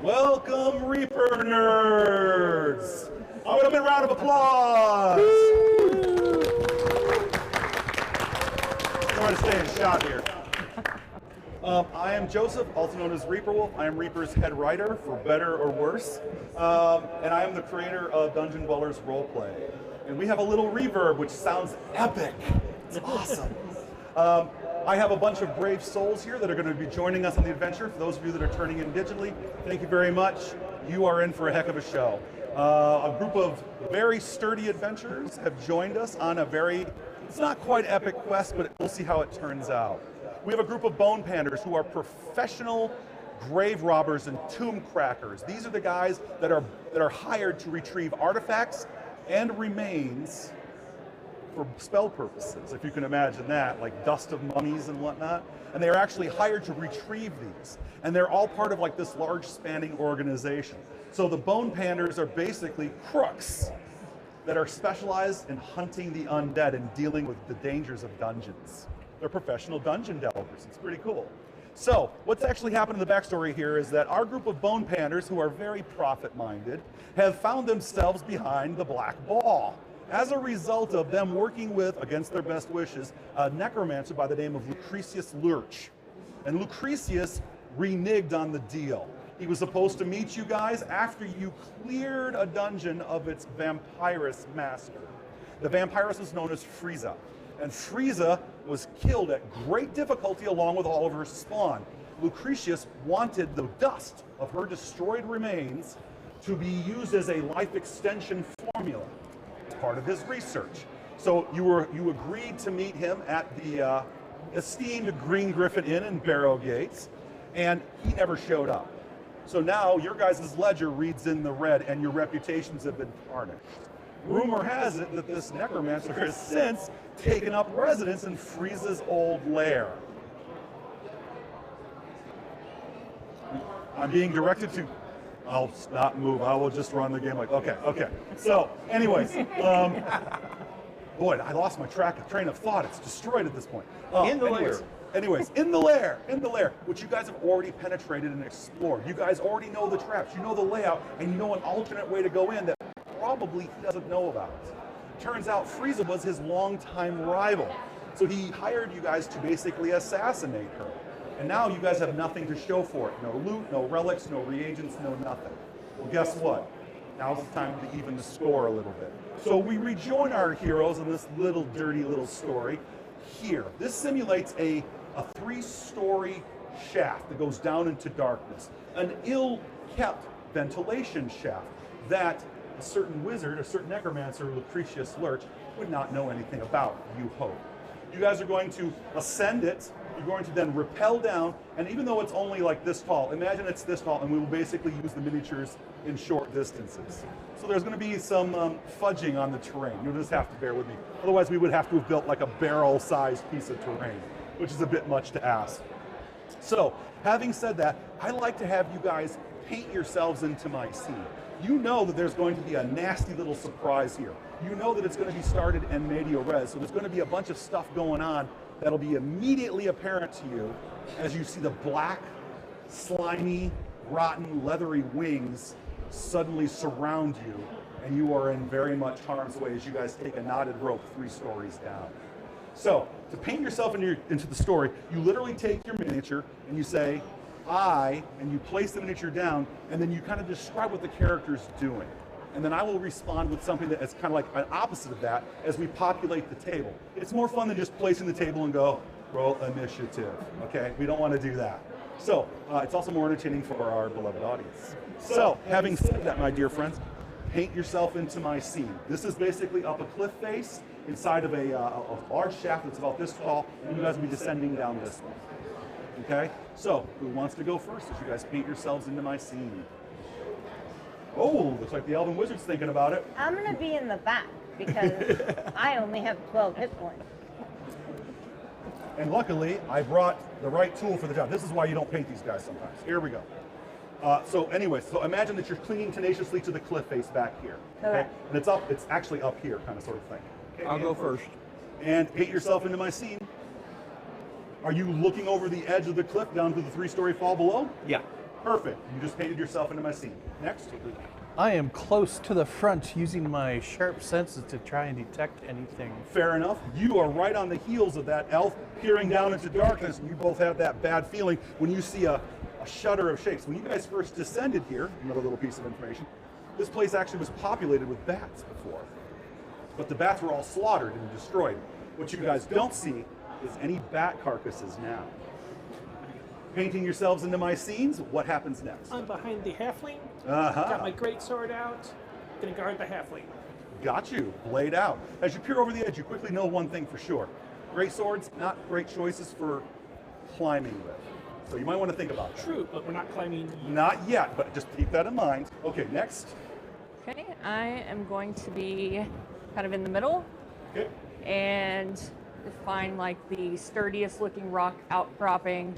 Welcome, Reaper nerds! I'll give them a round of applause! Trying to stay in shot here. I am Joseph, also known as Reaper Wolf. I am Reaper's head writer, for better or worse. And I am the creator of Dungeon Dwellers Roleplay. And we have a little reverb, which sounds epic. It's awesome. I have a bunch of brave souls here that are going to be joining us on the adventure. For those of you that are turning in digitally, thank you very much. You are in for a heck of a show. A group of very sturdy adventurers have joined us on a very, it's not quite epic quest, but we'll see how it turns out. We have a group of bone panders who are professional grave robbers and tomb crackers. These are the guys that are hired to retrieve artifacts and remains for spell purposes, if you can imagine that, like dust of mummies and whatnot. And they're actually hired to retrieve these. And they're all part of like this large spanning organization. So the bone panders are basically crooks that are specialized in hunting the undead and dealing with the dangers of dungeons. They're professional dungeon delvers. It's pretty cool. So what's actually happened in the backstory here is that our group of bone panders, who are very profit-minded, have found themselves behind the black ball as a result of them working with, against their best wishes, a necromancer by the name of Lucretius Lurch. And Lucretius reneged on the deal. He was supposed to meet you guys after you cleared a dungeon of its vampirus master. The vampirus was known as Frieza. And Frieza was killed at great difficulty along with all of her spawn. Lucretius wanted the dust of her destroyed remains to be used as a life extension formula. It's part of his research. So you agreed to meet him at the esteemed Green Griffin Inn in Barrowgates, and he never showed up. So now your guys' ledger reads in the red and your reputations have been tarnished. Rumor has it that this necromancer has since taken up residence in Frieza's old lair. I'm being directed to, I'll not move, I will just run the game like, okay. So, anyways, boy, I lost my train of thought. It's destroyed at this point. In the lair. Anyways, in the lair, which you guys have already penetrated and explored. You guys already know the traps, you know the layout, and you know an alternate way to go in that probably he doesn't know about. Turns out Frieza was his longtime rival. So he hired you guys to basically assassinate her. And now you guys have nothing to show for it. No loot, no relics, no reagents, no nothing. Well, guess what? Now's the time to even the score a little bit. So we rejoin our heroes in this little dirty little story here. This simulates a 3-story shaft that goes down into darkness. An ill-kept ventilation shaft that a certain wizard, a certain necromancer, Lucretius Lurch, would not know anything about, you hope. You guys are going to ascend it, you're going to then rappel down, and even though it's only like this tall, imagine it's this tall, and we will basically use the miniatures in short distances. So there's going to be some fudging on the terrain. You'll just have to bear with me. Otherwise we would have to have built like a barrel-sized piece of terrain, which is a bit much to ask. So, having said that, I like to have you guys paint yourselves into my scene. You know that there's going to be a nasty little surprise here. You know that it's going to be started in medio res, so there's going to be a bunch of stuff going on that'll be immediately apparent to you as you see the black, slimy, rotten, leathery wings suddenly surround you, and you are in very much harm's way as you guys take a knotted rope 3 stories down. So, to paint yourself into the story, you literally take your miniature and you say, and you place the miniature down, and then you kind of describe what the character's doing. And then I will respond with something that is kind of like an opposite of that as we populate the table. It's more fun than just placing the table and go, roll initiative, okay? We don't want to do that. So, it's also more entertaining for our beloved audience. So, having said that, my dear friends, paint yourself into my scene. This is basically up a cliff face inside of a large shaft that's about this tall, and you guys will be descending down this one. Okay, so who wants to go first as you guys paint yourselves into my scene? Oh, looks like the Elven Wizard's thinking about it. I'm going to be in the back because I only have 12 hit points. And luckily, I brought the right tool for the job. This is why you don't paint these guys sometimes. Here we go. So imagine that you're clinging tenaciously to the cliff face back here. Okay? And it's actually up here, kind of sort of thing. Okay, I'll go first. And paint yourself into my scene. Are you looking over the edge of the cliff down to the 3-story fall below? Yeah. Perfect. You just painted yourself into my scene. Next. I am close to the front using my sharp senses to try and detect anything. Fair enough. You are right on the heels of that elf peering down into darkness, and you both have that bad feeling when you see a shudder of shapes. When you guys first descended here, another little piece of information, this place actually was populated with bats before. But the bats were all slaughtered and destroyed. What you guys don't see is any bat carcasses now. Painting yourselves into my scenes, what happens next? I'm behind the halfling. Uh-huh. Got my greatsword out. Gonna guard the halfling. Got you, blade out. As you peer over the edge, you quickly know one thing for sure. Great swords, not great choices for climbing with. So you might want to think about that. True, but we're not climbing yet. Not yet, but just keep that in mind. Okay, next. Okay, I am going to be kind of in the middle Okay. and find like the sturdiest looking rock outcropping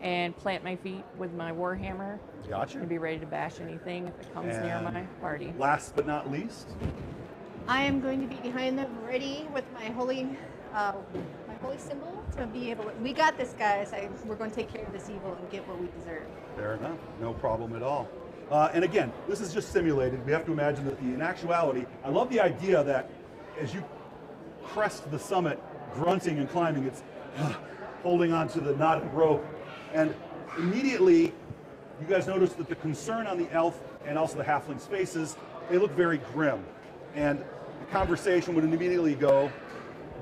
and plant my feet with my warhammer Got and you. be ready to bash anything if it comes near And my party. Last but not least, I am going to be behind them, ready with my holy symbol to be able to. We got this, guys. We're going to take care of this evil and get what we deserve. fair enough, no problem at all. And again, this is just simulated. We have to imagine that in actuality, I love the idea that as you crest the summit, grunting and climbing, it's holding onto the knotted rope. And immediately, you guys notice that the concern on the elf and also the halfling's faces, they look very grim. And the conversation would immediately go,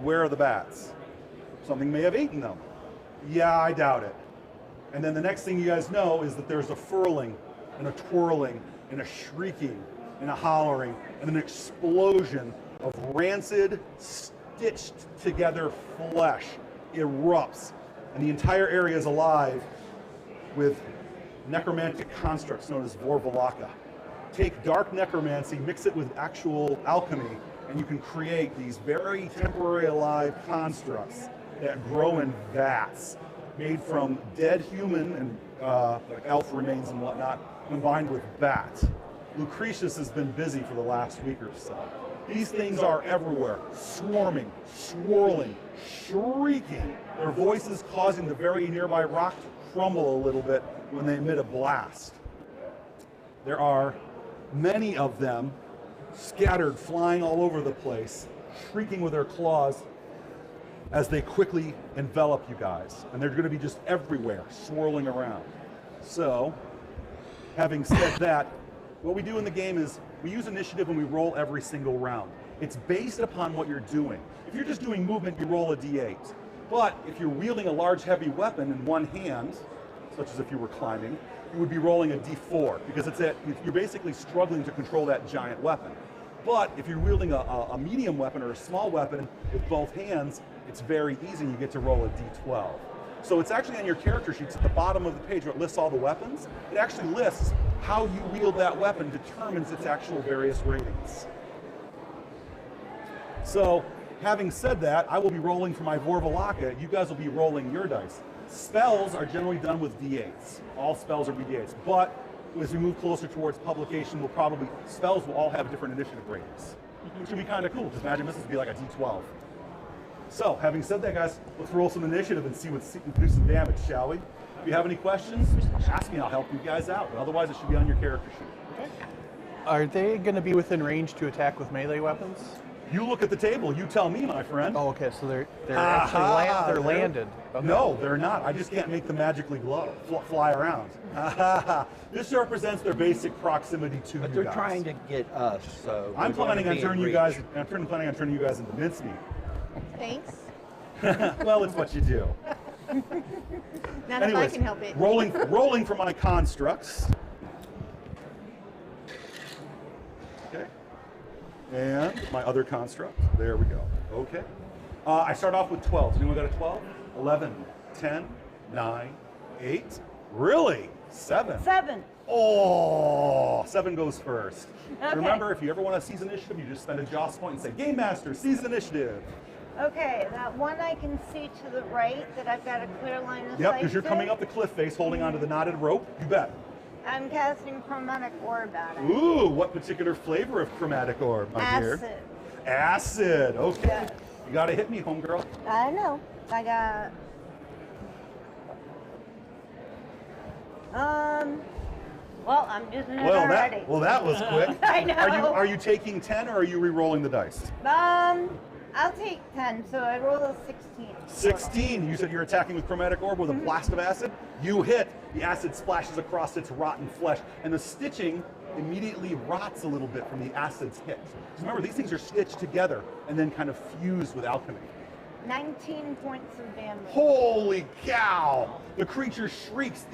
where are the bats? Something may have eaten them. Yeah, I doubt it. And then the next thing you guys know is that there's a furling and a twirling and a shrieking and a hollering and an explosion of rancid, stitched together flesh erupts. And the entire area is alive with necromantic constructs known as Vorvalaka. Take dark necromancy, mix it with actual alchemy, and you can create these very temporary alive constructs that grow in vats, made from dead human and like elf remains and whatnot, combined with bats. Lucretius has been busy for the last week or so. These things are everywhere, swarming, swirling, shrieking, their voices causing the very nearby rock to crumble a little bit when they emit a blast. There are many of them scattered, flying all over the place, shrieking with their claws as they quickly envelop you guys. And they're going to be just everywhere, swirling around. So, having said that, what we do in the game is we use initiative and we roll every single round. It's based upon what you're doing. If you're just doing movement, you roll a d8. But if you're wielding a large heavy weapon in one hand, such as if you were climbing, you would be rolling a d4 because you're basically struggling to control that giant weapon. But if you're wielding a medium weapon or a small weapon with both hands, it's very easy and you get to roll a d12. So it's actually on your character sheets at the bottom of the page where it lists all the weapons. It actually lists how you wield that weapon determines its actual various ratings. So having said that, I will be rolling for my Vorvalaka. You guys will be rolling your dice. Spells are generally done with d8s. All spells are d8s. But as we move closer towards publication, spells will all have different initiative ratings, which would be kind of cool, because Magic Missiles would be like a d12. So, having said that, guys, let's roll some initiative and do some damage, shall we? If you have any questions, ask me, I'll help you guys out. But otherwise, it should be on your character sheet. Okay? Are they going to be within range to attack with melee weapons? You look at the table, you tell me, my friend. Oh, okay, so they're actually they're landed. Okay. No, they're not. I just can't make them magically fly around. This represents their basic proximity to you guys. But they're trying to get us, so I'm planning on turning you guys into mincemeat. Thanks. Well, it's what you do. Not if I can help it. Rolling for my constructs. Okay. And my other construct. There we go. Okay. I start off with 12. Anyone got a 12? 11, 10, 9, 8. Really? 7. 7. Oh, 7 goes first. Okay. Remember, if you ever want to seize initiative, you just spend a Joss point and say, Game Master, seize initiative. Okay, that one I can see to the right that I've got a clear line of sight. Yep, because you're to. coming up the cliff face holding onto the knotted rope. You bet. I'm casting chromatic orb at it. Ooh, what particular flavor of chromatic orb, my dear? Acid. Acid, okay. Yeah. You gotta hit me, homegirl. I know. I got Well, I'm using it already. That was quick. I know. Are you taking 10 or are you re-rolling the dice? I'll take 10, so I roll a 16. 16. You said you're attacking with chromatic orb with a blast of acid. You hit. The acid splashes across its rotten flesh, and the stitching immediately rots a little bit from the acid's hit. So remember, these things are stitched together and then kind of fused with alchemy. 19 points of damage. Holy cow! The creature shrieks.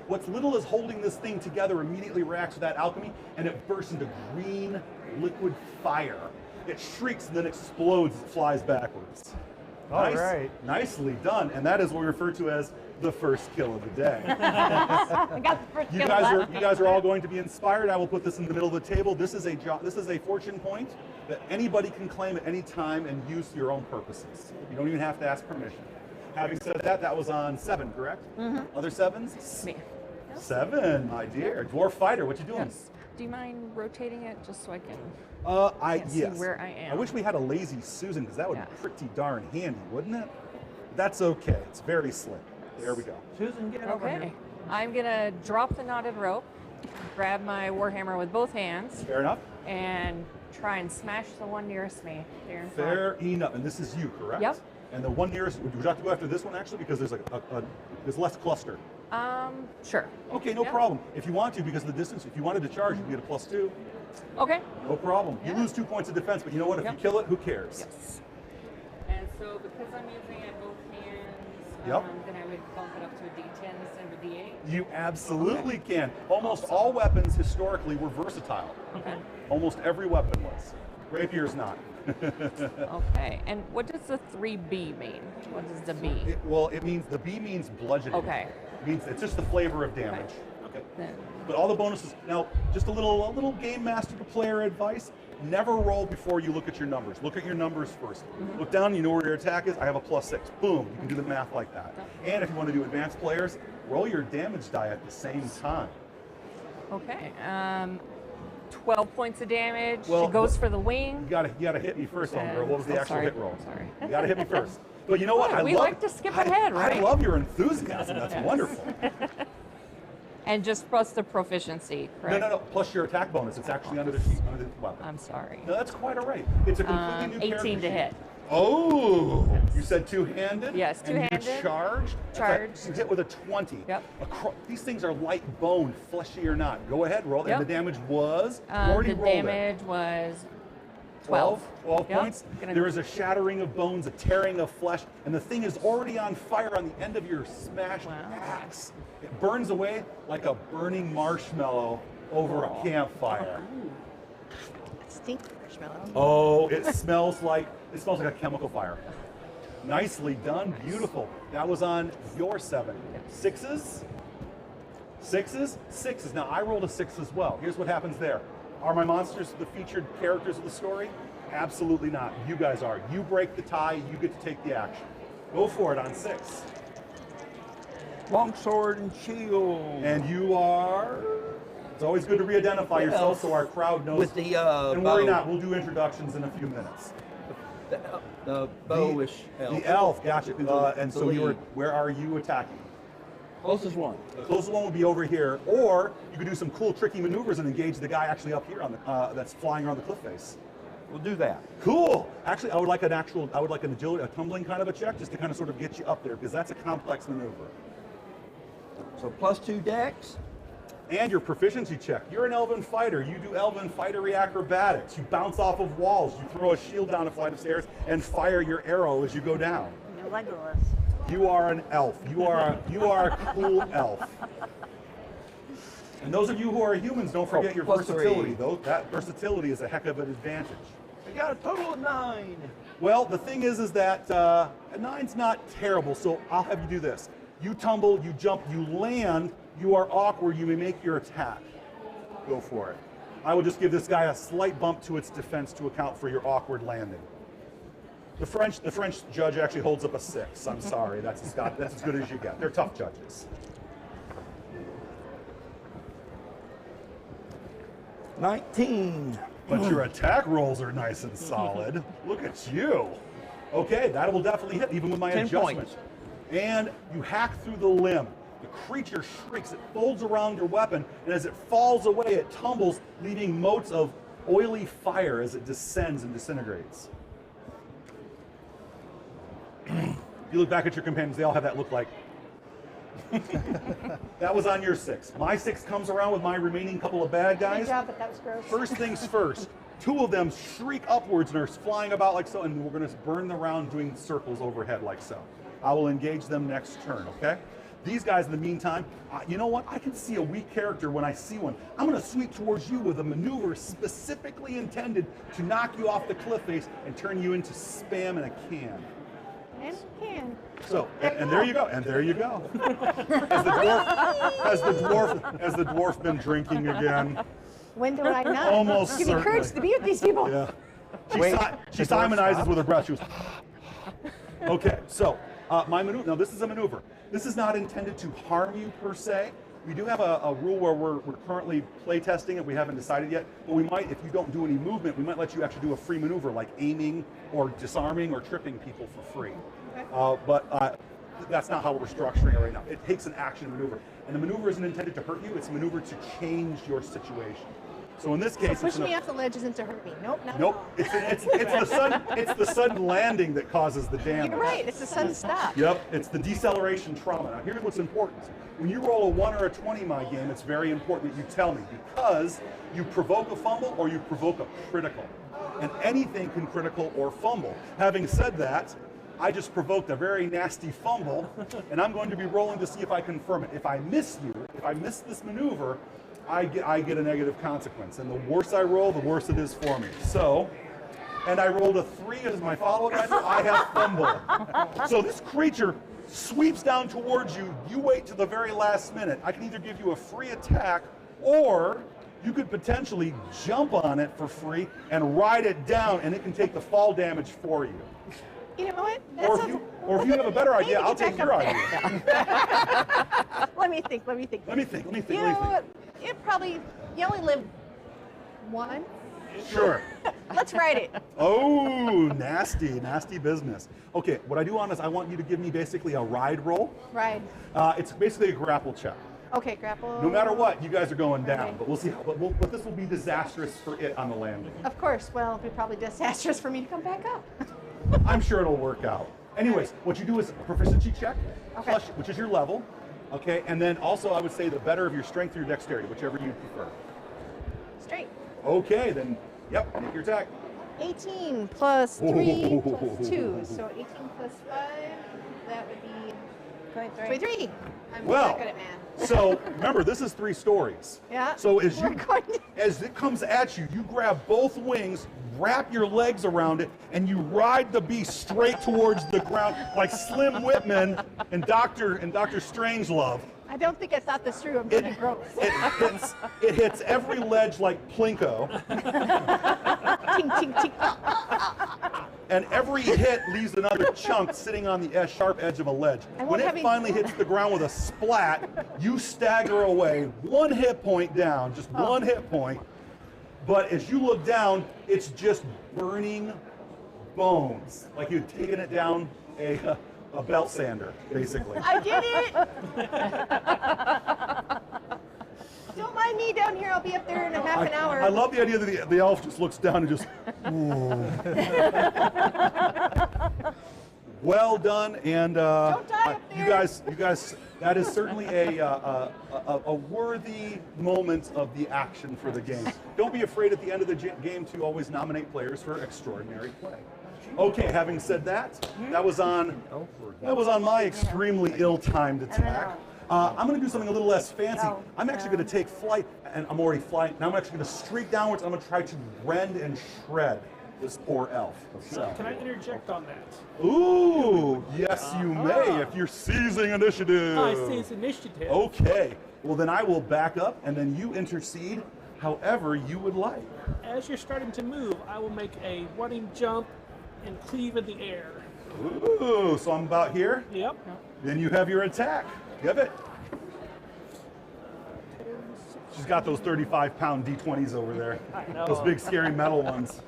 What's little is holding this thing together immediately reacts with that alchemy, and it bursts into green liquid fire. It shrieks and then explodes. It flies backwards. All right. Nicely done. And that is what we refer to as the first kill of the day. I got the first You kill guys are all going to be inspired. I will put this in the middle of the table. This is a fortune point that anybody can claim at any time and use for your own purposes. You don't even have to ask permission. Having said that, that was on 7, correct? Mm-hmm. Other 7s? Me. 7, my dear. Dwarf fighter, what you doing? Yes. Do you mind rotating it just so I can see Yes. where I am? I wish we had a lazy Susan, because that would Yeah. be pretty darn handy, wouldn't it? That's okay. It's very slick. There we go. Susan, get over here. Okay. I'm going to drop the knotted rope, grab my warhammer with both hands, Fair enough. and try and smash the one nearest me there in front. Fair enough. And this is you, correct? Yep. And the one nearest, would you have to go after this one actually? Because there's there's less cluster. Sure. Okay, no Yep. problem. If you want to, because of the distance, if you wanted to charge, you can get a +2. Okay. No problem. You Yeah. lose 2 points of defense, but you know what? If Yep. you kill it, who cares? Yes. And so because I'm using it both hands, Yep. then I would bump it up to a D10 instead of a D8. You absolutely can. Almost all weapons historically were versatile. Okay. Almost every weapon was. Rapier's not. Okay. And what does the 3B mean? What does the B? It means, the B means bludgeoning. Okay. It means, it's just the flavor of damage. Okay. Then- But all the bonuses, now, just a little game master to player advice, never roll before you look at your numbers. Look at your numbers first. Look down, you know where your attack is, I have a +6. Boom, you can do the math like that. And if you want to do advanced players, roll your damage die at the same time. Okay. 12 points of damage. Well, It goes for the wing. You gotta hit me first, homegirl. What was the Oh, actual sorry. hit roll? Sorry. You gotta hit me first. But you know what? Yeah, we like to skip ahead, I right? love your enthusiasm. That's Yes. wonderful. And just plus the proficiency, correct? No. Plus your attack bonus. It's actually under the sheet, under the weapon. I'm sorry. No, that's quite all right. It's a completely new character 18 to sheet. hit. Oh, you said two-handed? Yes, And you two-handed. charged? Charged. You hit with a 20. Yep. These things are light bone, fleshy or not. Go ahead, roll. Yep. And the damage was? You already The rolled it. damage was 12. 12 Yep. points. Gonna- There is a shattering of bones, a tearing of flesh, and the thing is already on fire on the end of your smashed Wow. axe. It burns away like a burning marshmallow over a campfire. Stink marshmallow. Oh, it smells like a chemical fire. Nicely done, beautiful. That was on your 7. 6s? 6s? 6s. Now I rolled a 6 as well. Here's what happens there. Are my monsters the featured characters of the story? Absolutely not. You guys are. You break the tie, you get to take the action. Go for it on 6. Longsword and shield. And you are... It's always good to re-identify yourself so our crowd knows. With the and worry bow. not, we'll do introductions in a few minutes. The bowish elf. The elf, gotcha. And so lead. where are you attacking? Closest one. The closest one would be over here, or you could do some cool, tricky maneuvers and engage the guy actually up here on the that's flying around the cliff face. We'll do that. Cool. Actually, I would like an agility, a tumbling kind of a check, just to kind of sort of get you up there, because that's a complex maneuver. So +2 dex. And your proficiency check. You're an elven fighter. You do elven fightery acrobatics. You bounce off of walls. You throw a shield down a flight of stairs and fire your arrow as you go down. You're Legolas. You are an elf. You are a cool elf. And those of you who are humans, don't forget your +3. versatility. Though that versatility is a heck of an advantage. We got a total of 9. Well, the thing is that a 9's not terrible. So I'll have you do this. You tumble, you jump, you land. You are awkward. You may make your attack. Go for it. I will just give this guy a slight bump to its defense to account for your awkward landing. The French judge actually holds up a 6. I'm sorry, that's as good as you get. They're tough judges. 19. But your attack rolls are nice and solid. Look at you. Okay, that will definitely hit, even with my 10 adjustment. points. And you hack through the limb. The creature shrieks, it folds around your weapon, and as it falls away, it tumbles, leaving motes of oily fire as it descends and disintegrates. You look back at your companions, they all have that look like. That was on your 6. My 6 comes around with my remaining couple of bad guys. Good job, but that was gross. First things first, 2 of them shriek upwards and are flying about like so, and we're going to burn the round doing circles overhead like so. I will engage them next turn, okay? These guys, in the meantime, you know what? I can see a weak character when I see one. I'm going to sweep towards you with a maneuver specifically intended to knock you off the cliff face and turn you into spam in a can. And can. So, and there you go, and there you go. Has the dwarf been drinking again? When do I not? Almost Give me courage certainly. to be with these people. Yeah. Wait, She the dwarf simonizes stopped? with her breath. She was. Okay, so my maneuver. Now this is a maneuver. This is not intended to harm you per se. We do have a rule where we're currently play testing it. We haven't decided yet, but we might, if you don't do any movement, we might let you actually do a free maneuver like aiming or disarming or tripping people for free. But that's not how we're structuring it right now. It takes an action maneuver, and the maneuver isn't intended to hurt you. It's a maneuver to change your situation. So in this case, So push me off the ledge isn't to hurt me. Nope, not Nope. at all. It's the sudden landing that causes the damage. You're right. It's a sudden stop. Yep, it's the deceleration trauma. Now here's what's important. When you roll a 1 or a 20 my game, it's very important that you tell me, because you provoke a fumble or you provoke a critical. And anything can critical or fumble. Having said that, I just provoked a very nasty fumble, and I'm going to be rolling to see if I confirm it. If I miss this maneuver, I get a negative consequence. And the worse I roll, the worse it is for me. So, and I rolled a 3 as my follow-up answer, I have fumble. So this creature sweeps down towards you, you wait to the very last minute. I can either give you a free attack, or you could potentially jump on it for free and ride it down, and it can take the fall damage for you. You know what? Or if you have a better idea, I'll take your idea. Let me think. Let me think. You know what? It probably, you only live once. Sure. Let's ride it. Oh, nasty business. Okay, what I do on this, I want you to give me basically a ride roll. Ride. It's basically a grapple check. Okay, grapple. No matter what, you guys are going down, Okay. but we'll see how, but this will be disastrous for it on the landing. Of course. Well, it'd be probably disastrous for me to come back up. I'm sure it'll work out. Anyways, what you do is a proficiency check, Okay. plus, which is your level, okay? And then also I would say the better of your strength or your dexterity, whichever you prefer. Straight. Okay, then, yep, make your attack. 18 plus 3 plus Oh. 2. So 18 plus 5, that would be 23. I'm Well, not good at math. So remember, this is 3 stories. Yeah. So as We're going to- as it comes at you, you grab both wings, wrap your legs around it, and you ride the beast straight towards the ground like Slim Whitman and Dr. Strangelove. I don't think I thought this through. I'm going to grow. It hits every ledge like Plinko, Ting, ting, ting. and every hit leaves another chunk sitting on the sharp edge of a ledge. I When won't it have any- finally hits the ground with a splat, you stagger away, 1 hit point down, just 1 hit point. But as you look down, it's just burning bones, like you'd taken it down a belt sander, basically. I did it! Don't mind me down here. I'll be up there in a half an hour. I love the idea that the elf just looks down and just, ooh. Well done, and Don't die up you there. guys, that is certainly a worthy moment of the action for the game. Don't be afraid at the end of the game to always nominate players for extraordinary play. Okay, having said that, that was on my extremely ill-timed attack. I'm going to do something a little less fancy. I'm actually going to take flight, and I'm already flying. Now I'm actually going to streak downwards. I'm going to try to rend and shred this poor elf. So. Can I interject on that? Ooh, yes, you may if you're seizing initiative. I say it's initiative. Okay, well then I will back up, and then you intercede however you would like. As you're starting to move, I will make a running jump and cleave in the air. Ooh, so I'm about here. Yep. Then you have your attack. Give it. She's got those 35-pound D20s over there. I know. Those big, scary metal ones.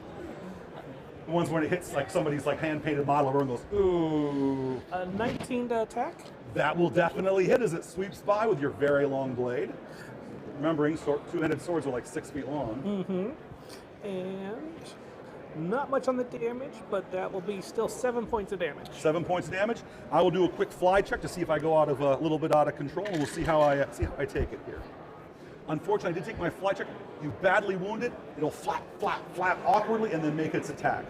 The ones when it hits like somebody's like hand-painted model of her and goes, ooh. 19 to attack. That will definitely hit as it sweeps by with your very long blade. Remembering, two-handed swords are like 6 feet long. And not much on the damage, but that will be still 7 points of damage. 7 points of damage. I will do a quick fly check to see if I go out of a little bit out of control, and we'll see how I take it here. Unfortunately, I did take my fly check. You badly wounded. It'll flap, flap, flap awkwardly, and then make its attack.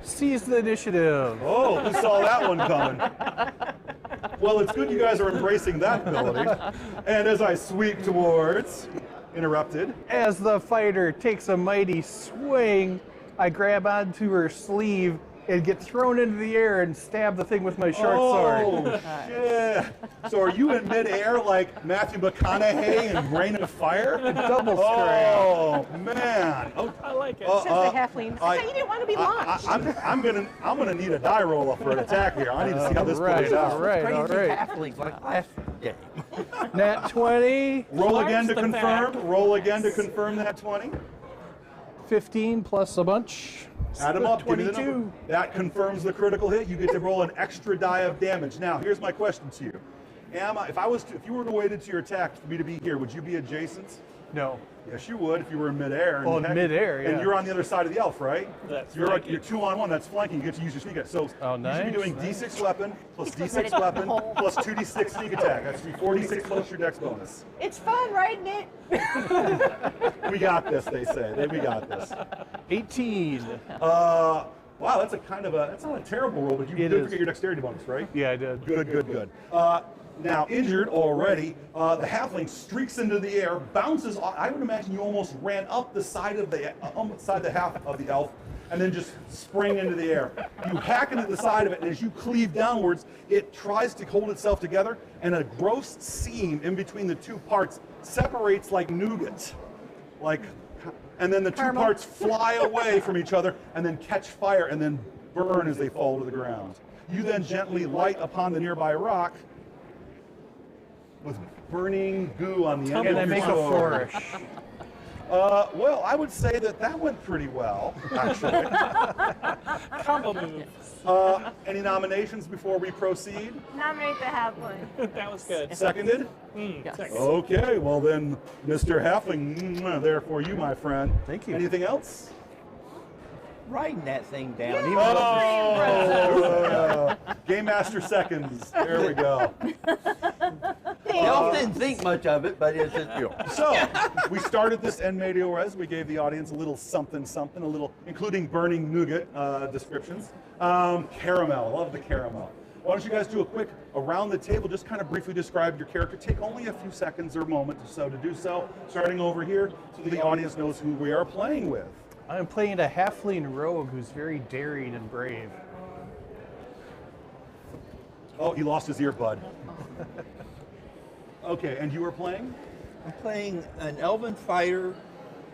Seize the initiative. Oh, who saw that one coming? Well, it's good you guys are embracing that ability. And as I sweep towards, interrupted. As the fighter takes a mighty swing, I grab onto her sleeve and get thrown into the air and stab the thing with my short sword. Oh, shit. So are you in midair like Matthew McConaughey in Rain of Fire? Double strike. Oh, man. Oh, I like it. Says the halfling. I thought you didn't want to be launched. I'm gonna need a die roll for an attack here. I need to see how this plays out. All right, Crazy all right. halflings like last game. Nat 20, Roll again to Smart's the confirm. fact. Roll again to confirm that 20. 15 plus a bunch. Add them up. Give me the 22. number. That confirms the critical hit. You get to roll an extra die of damage. Now, here's my question to you: if you were waited to your attack for me to be here, would you be adjacent? No. Yes, you would if you were in midair. Oh, in midair, yeah. And you're on the other side of the elf, right? That's you're flanking. you're 2-on-1. That's flanking. You get to use your sneak attack. So you should nice, be doing nice. D6 weapon plus D6 weapon plus 2d6 sneak attack. That's 4d6 plus your dex bonus. It's fun, riding it. We got this, they say. We got this. 18. Wow, that's that's not a terrible roll, but you It did is. forget your dexterity bonus, right? Yeah, I did. Good. Now, injured already, the halfling streaks into the air, bounces off. I would imagine you almost ran up the side of the half of the elf, and then just sprang into the air. You hack into the side of it, and as you cleave downwards, it tries to hold itself together, and a gross seam in between the two parts separates like nougat. And then the two parts fly away from each other, and then catch fire, and then burn as they fall to the ground. You then gently light upon the nearby rock, with burning goo on the end And of I your make a sword. flourish. Well, I would say that went pretty well, actually. Combo move. Any nominations before we proceed? Nominate the halfling. That was good. Seconded? Yes. Okay, well then, Mr. Halfling, there for you, my friend. Thank you. Anything else? Writing that thing down. Even Oh, Game Master seconds. There we go. the elf didn't think much of it, but it's just, So, we started this en medio res. We gave the audience a little something, a little, including burning nougat descriptions. Caramel, love the caramel. Why don't you guys do a quick around the table, just kind of briefly describe your character. Take only a few seconds or a moment or so to do so, starting over here so the audience knows who we are playing with. I'm playing a halfling rogue who's very daring and brave. Oh, he lost his earbud. Okay, and you were playing? I'm playing an elven fighter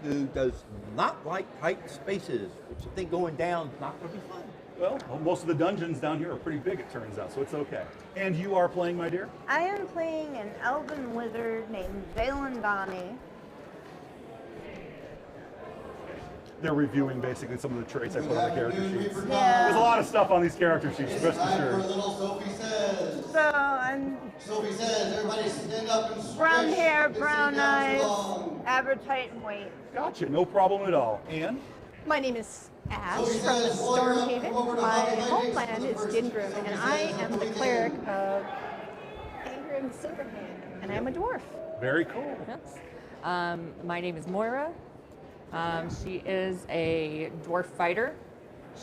who does not like tight spaces, which I think going down is not going to be fun. Well, most of the dungeons down here are pretty big, it turns out, so it's okay. And you are playing, my dear? I am playing an elven wizard named Valandani. They're reviewing basically some of the traits I put on the character sheets. Yeah. There's a lot of stuff on these character sheets, rest Time for a assured. little Sophie Says. So I'm Sophie Says, everybody stand up and stretch. brown hair, This brown is down eyes, too long. average height and weight. Gotcha, no problem at all. And? My name is Ash So he from the says, while you're up, Stormhaven. come over to My Bobby Lightning homeland for the is first Dindrum, and I am the begin. cleric of Angrim Silverhand, and I'm a dwarf. Very cool. Yes. My name is Moira. She is a dwarf fighter.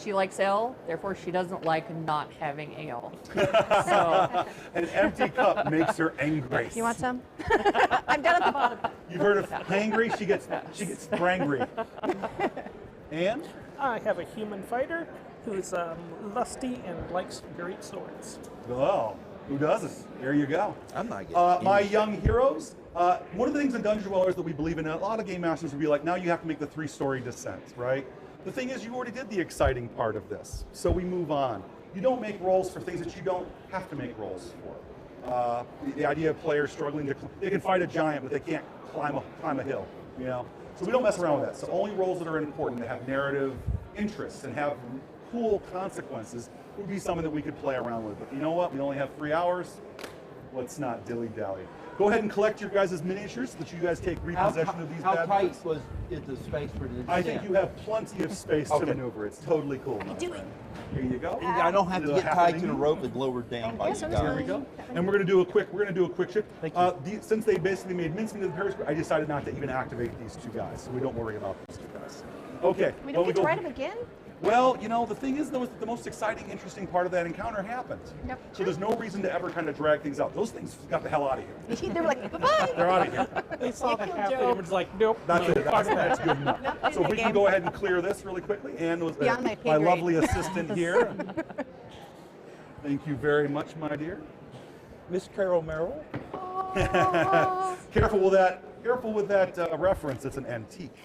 She likes ale, therefore she doesn't like not having ale. So An empty cup makes her angry. You want some? I'm down at the bottom. You've heard of hangry? She gets sprangry. And? I have a human fighter who's lusty and likes great swords. Oh, who doesn't? There you go. I'm not getting My any- young heroes, one of the things in Dungeon Dwellers that we believe in, and a lot of game masters will be like, now you have to make the 3-story descent, right? The thing is, you already did the exciting part of this, so we move on. You don't make rolls for things that you don't have to make rolls for. The idea of players struggling to, they can fight a giant, but they can't climb a hill, you know? So we don't mess around with that. So only rolls that are important, that have narrative interests and have cool consequences would be something that we could play around with. But you know what? We only have 3 hours. Let's not dilly-dally. Go ahead and collect your guys' miniatures so that you guys take repossession of these How bad tight boys. is the space for the I think you have plenty of space to Okay. maneuver. It's totally cool. my do it. friend. Here you go. I don't have to Little get tied to the happening. rope and lowered down by Yes, you I'm guys. Here we go. And we're gonna do a quick shift. Thank Since they basically made mincemeat of the Paris, I decided not to even activate these two guys, so we don't worry about these two guys. Okay. We well, don't get to go- ride him again? Well, you know, the thing is, though, the most exciting, interesting part of that encounter happened. Yep. So there's no reason to ever kind of drag things out. Those things got the hell out of here. They were like, bye-bye. They're out of here. They saw the Thank you, half Joe. and was like, nope. That's no, it. That's good enough. Nope, So if we again. can go ahead and clear this really quickly. And with, Beyond my pay my grade. lovely assistant here. Thank you very much, my dear. Miss Carol Merrill. Careful with that. Careful with that reference. It's an antique.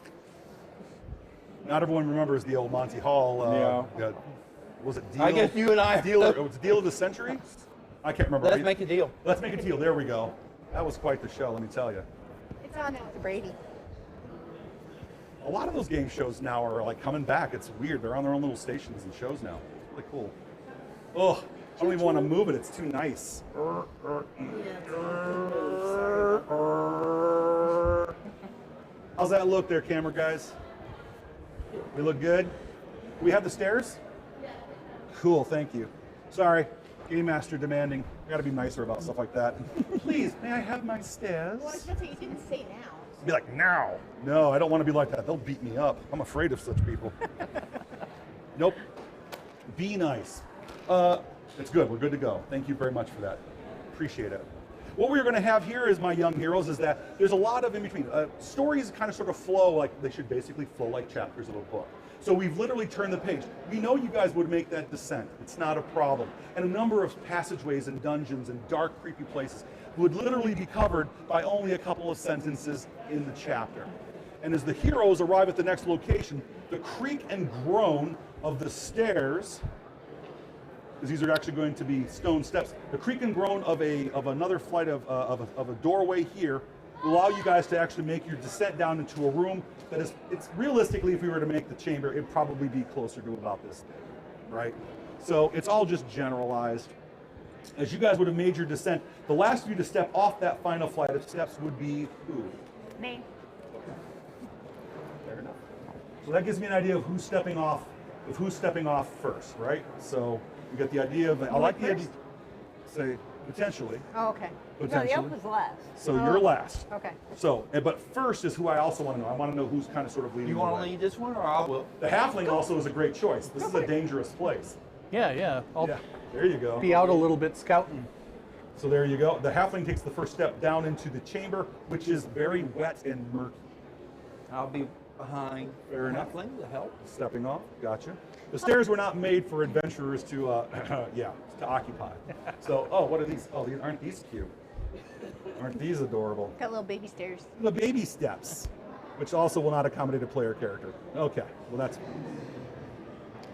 Not everyone remembers the old Monty Hall. Was it deal? I guess you and I- Deal. It was deal of the century. I can't remember. Let's make a deal. Let's make a deal. There we go. That was quite the show. Let me tell you. It's on now with Brady. A lot of those game shows now are like coming back. It's weird. They're on their own little stations and shows now. Really cool. Oh, I don't even want to move it. It's too nice. How's that look there, camera guys? We look good? We have the stairs? Cool, thank you. Sorry, Game Master demanding. I gotta be nicer about stuff like that. Please, may I have my stairs? Well, that's what you didn't say now. Be like, now. No, I don't want to be like that. They'll beat me up. I'm afraid of such people. Nope. Be nice. It's good. We're good to go. Thank you very much for that. Appreciate it. What we're going to have here is my young heroes is that there's a lot of in between. Stories kind of sort of flow like they should basically flow like chapters of a book. So we've literally turned the page. We know you guys would make that descent. It's not a problem. And a number of passageways and dungeons and dark, creepy places would literally be covered by only a couple of sentences in the chapter. And as the heroes arrive at the next location, the creak and groan of the stairs, because these are actually going to be stone steps, the creak and groan of another flight of a doorway here will allow you guys to actually make your descent down into a room that is, it's realistically, if we were to make the chamber, it'd probably be closer to about this big, right? So it's all just generalized. As you guys would have made your descent, the last of you to step off that final flight of steps would be who? Me. Fair enough. So that gives me an idea of who's stepping off first, right? So you get the idea of, I like the idea, say, potentially. Oh, okay. No, the Potentially. elf was last. So you're last. Okay. So, but first is who I also want to know. I want to know who's kind of sort of leading You the want to way. lead this one, or I will? The halfling also is a great choice. This is a dangerous place. Yeah. I'll Yeah, there you go. be out a little bit scouting. So there you go. The halfling takes the first step down into the chamber, which is very wet and murky. I'll be behind. Fair enough. Halfling to help. Stepping off, gotcha. The stairs were not made for adventurers to, to occupy. So, oh, what are these? Oh, aren't these cute? Aren't these adorable? Got little baby stairs. The baby steps, which also will not accommodate a player character. Okay, well that's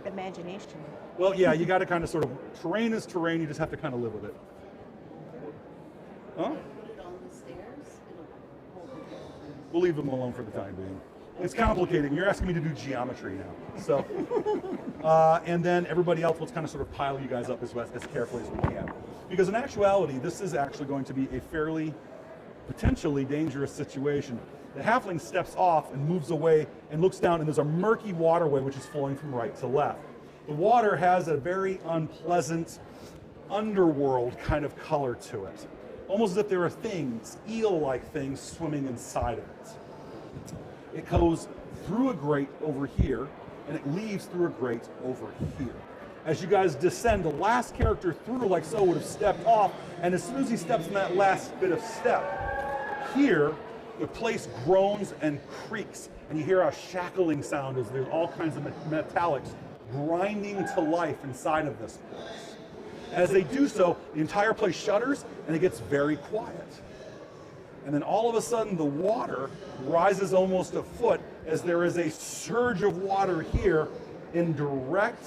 Imagination. well, yeah. You got to kind of sort of terrain is terrain. You just have to kind of live with it. Huh? We'll leave them alone for the time being. It's complicated. You're asking me to do geometry now. So, and then everybody else, let's kind of sort of pile you guys up as carefully as we can. Because in actuality, this is actually going to be a fairly, potentially dangerous situation. The halfling steps off and moves away and looks down, and there's a murky waterway which is flowing from right to left. The water has a very unpleasant underworld kind of color to it. Almost as if there are things, eel-like things, swimming inside of it. It goes through a grate over here, and it leaves through a grate over here. As you guys descend, the last character through, like so, would have stepped off, and as soon as he steps in that last bit of step, here, the place groans and creaks, and you hear a shackling sound as there's all kinds of metallics grinding to life inside of this place. As they do so, the entire place shudders, and it gets very quiet. And then all of a sudden, the water rises almost a foot as there is a surge of water here in direct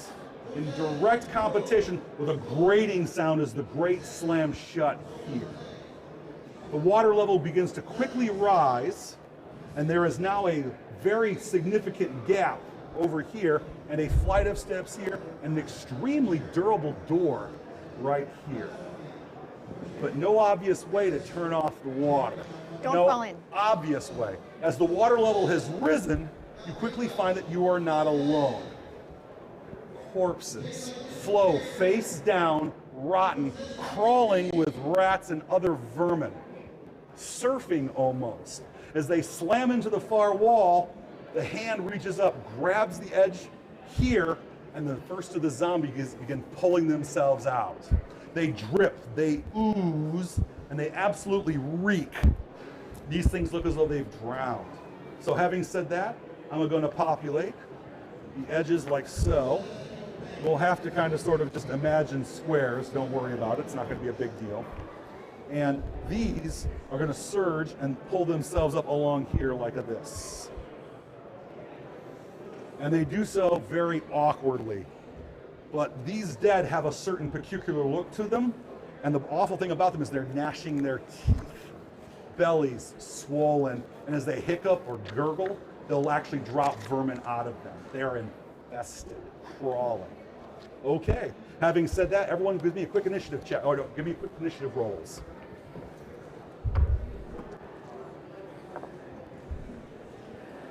competition with a grating sound as the grate slams shut here. The water level begins to quickly rise, and there is now a very significant gap over here, and a flight of steps here, and an extremely durable door right here. but no obvious way to turn off the water. Don't no fall in. obvious way. As the water level has risen, you quickly find that you are not alone. Corpses flow face down, rotten, crawling with rats and other vermin. Surfing almost. As they slam into the far wall, the hand reaches up, grabs the edge here, and the first of the zombies begin pulling themselves out. They drip, they ooze, and they absolutely reek. These things look as though they've drowned. So having said that, I'm going to populate the edges like so. We'll have to kind of sort of just imagine squares. Don't worry about it. It's not going to be a big deal. And these are going to surge and pull themselves up along here like this. And they do so very awkwardly. But these dead have a certain peculiar look to them. And the awful thing about them is they're gnashing their teeth. Bellies swollen. And as they hiccup or gurgle, they'll actually drop vermin out of them. They are infested, crawling. Okay. Having said that, everyone give me a quick initiative check. Or no, give me a quick initiative rolls.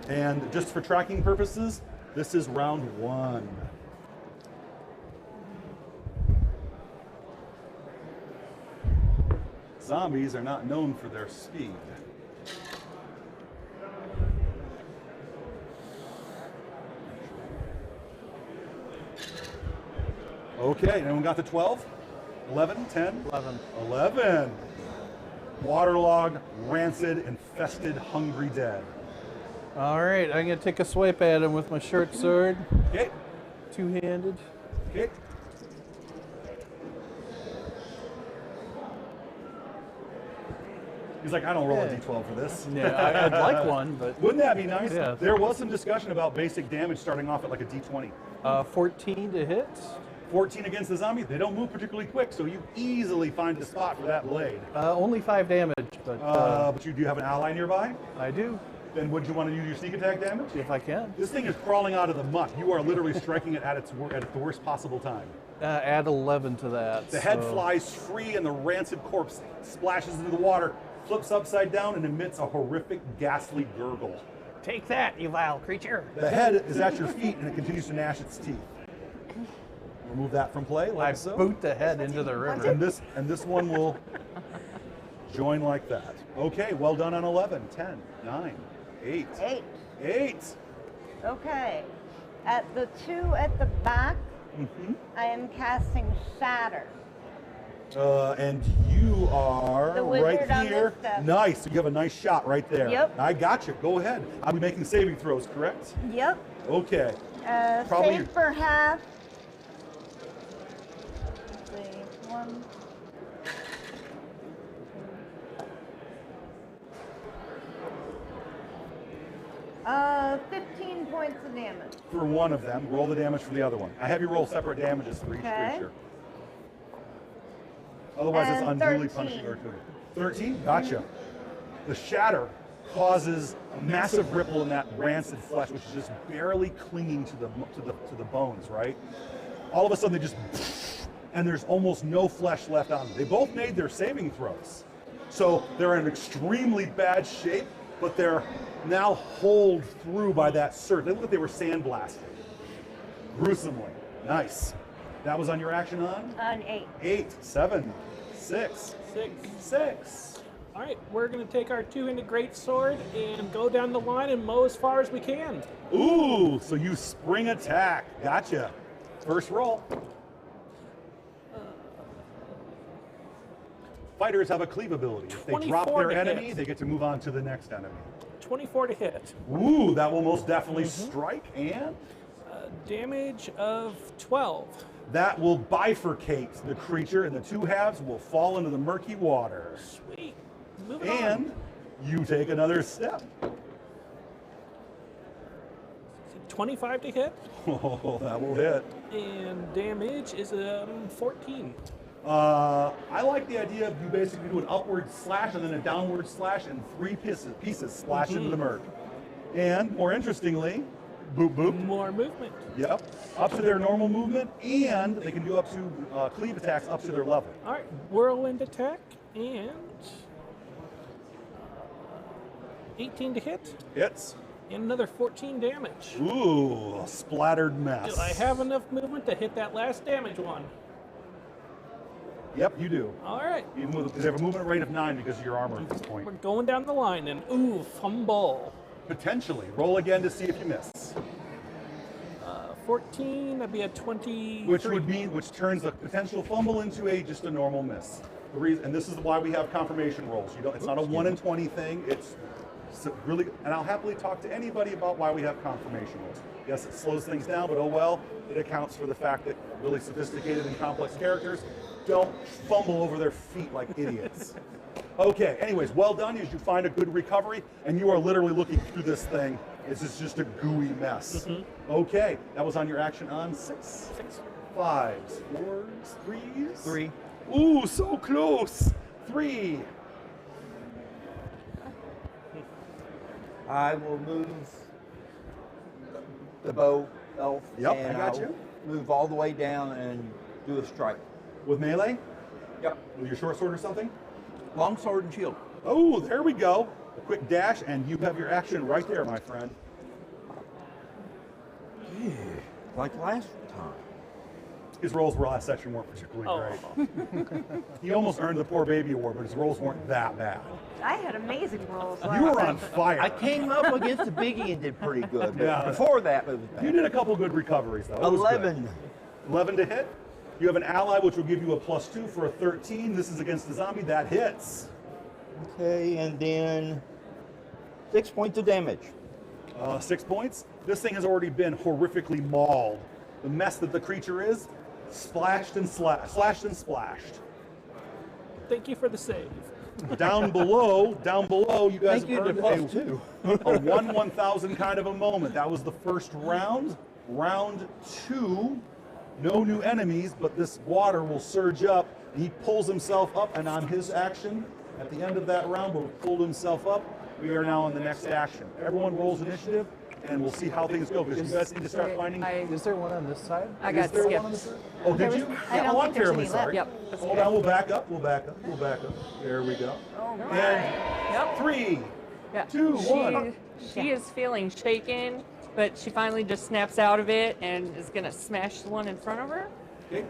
And just for tracking purposes, this is round 1. Zombies are not known for their speed. Okay, anyone got the 12? 11, 10? 11. 11. Waterlogged, rancid, infested, hungry dead. All right, I'm going to take a swipe at him with my short sword. Okay. Two-handed. Okay. He's like, I don't roll a d12 for this. Yeah, I'd like one, but... Wouldn't that be nice? Yeah. There was some discussion about basic damage starting off at like a d20. 14 to hit. 14 against the zombie. They don't move particularly quick, so you easily find a spot for that blade. Only 5 damage, but... But you do have an ally nearby? I do, Then would you want to use your sneak attack damage? if I can. This thing is crawling out of the muck. You are literally striking it at the worst possible time. Add 11 to that. The head so- flies free and the rancid corpse splashes into the water, flips upside down, and emits a horrific, ghastly gurgle. Take that, you vile creature. The head is at your feet and it continues to gnash its teeth. Remove that from play, I like so. boot the head into the river. And this one will join like that. Okay, well done on 11, 10, 9, 8. 8. 8. Okay. At the 2 at the back, I am casting Shatter. And you are The right wizard on here. this step. Nice. You have a nice shot right there. Yep. I got you. Go ahead. I'll be making saving throws, correct? Yep. Okay. Probably- Save for half. Let's see. 1. Uh, 15 points of damage. For one of them, roll the damage for the other one. I have you roll separate damages for each Okay. creature. Otherwise, it's And unduly 13. punishing or two. 13? Gotcha. The shatter causes a massive ripple in that rancid flesh, which is just barely clinging to the bones, right? All of a sudden, they just, and there's almost no flesh left on them. They both made their saving throws. So they're in extremely bad shape, but they're now holed through by that surge. They look like they were sandblasted. Gruesomely. Nice. That was on your action on? On 8. 8, 7, 6, 6. All right, we're going to take our two-handed greatsword and go down the line and mow as far as we can. Ooh, so you spring attack. Gotcha. First roll. Fighters have a cleave ability. If they drop 24 their to enemy, hit. they get to move on to the next enemy. 24 to hit. Ooh, that will most definitely strike, and Damage of 12. that will bifurcate the creature, and the two halves will fall into the murky water. Sweet. Moving And on. you take another step. 25 to hit. Oh, that will hit. And damage is 14. I like the idea of you basically do an upward slash and then a downward slash, and 3 pieces splash into the murk. And more interestingly, boop boop. More movement. Yep, up to their normal movement, and they can do up to cleave attacks up to their level. All right, whirlwind attack. And 18 to hit, Hits. and another 14 damage. Ooh, a splattered mess. Do I have enough movement to hit that last damage one? Yep, you do. All right. Even with, because they have a movement rate of 9 because of your armor at this point. We're going down the line, and ooh, fumble. Potentially. Roll again to see if you miss. 14, that'd be a 20. Which turns a potential fumble into just a normal miss. The reason, and this is why we have confirmation rolls. It's not a 1 in 20 thing. It's really, and I'll happily talk to anybody about why we have confirmation rolls. Yes, it slows things down, but oh well. It accounts for the fact that really sophisticated and complex characters don't fumble over their feet like idiots. Okay, anyways, well done. As you find a good recovery, and you are literally looking through this thing. This is just a gooey mess. Okay, that was on your action on 6. 5s, 4s, 3s. 3. Ooh, so close. 3. I will move the bow elf. Yep, and I got I'll you. Move all the way down and do a strike. With melee? Yep. With your short sword or something? Longsword and shield. Oh, there we go. A quick dash, and you have your action right there, my friend. Like last time. His rolls were last section weren't particularly great. He almost earned the poor baby award, but his rolls weren't that bad. I had amazing rolls. You were on fire. I came up against the biggie and did pretty good. But Yeah. before that, it was bad. You did a couple good recoveries, though. It was good. 11. 11 to hit. You have an ally, which will give you a +2 for a 13. This is against the zombie. That hits. Okay, and then 6 points of damage. 6 points. This thing has already been horrifically mauled. The mess that the creature is, slashed and splashed. Thank you for the save. Down below, you guys Thank you have to earned +2. a 1/1000 kind of a moment. That was the first round. Round 2, no new enemies, but this water will surge up. He pulls himself up, and on his action, at the end of that round, where he pulled himself up, we are now in the next action. Everyone rolls initiative, and we'll see how things go, because you guys need to start finding... Is there one on this side? I got Is there one on the skipped. side? Oh, did you? I don't Oh, I'm think there's terribly any left. sorry. Yep. Hold on, we'll back up. There we go. And Yep. 3, Yeah. 2, 1. She is feeling shaken, but she finally just snaps out of it and is gonna smash the one in front of her. Okay.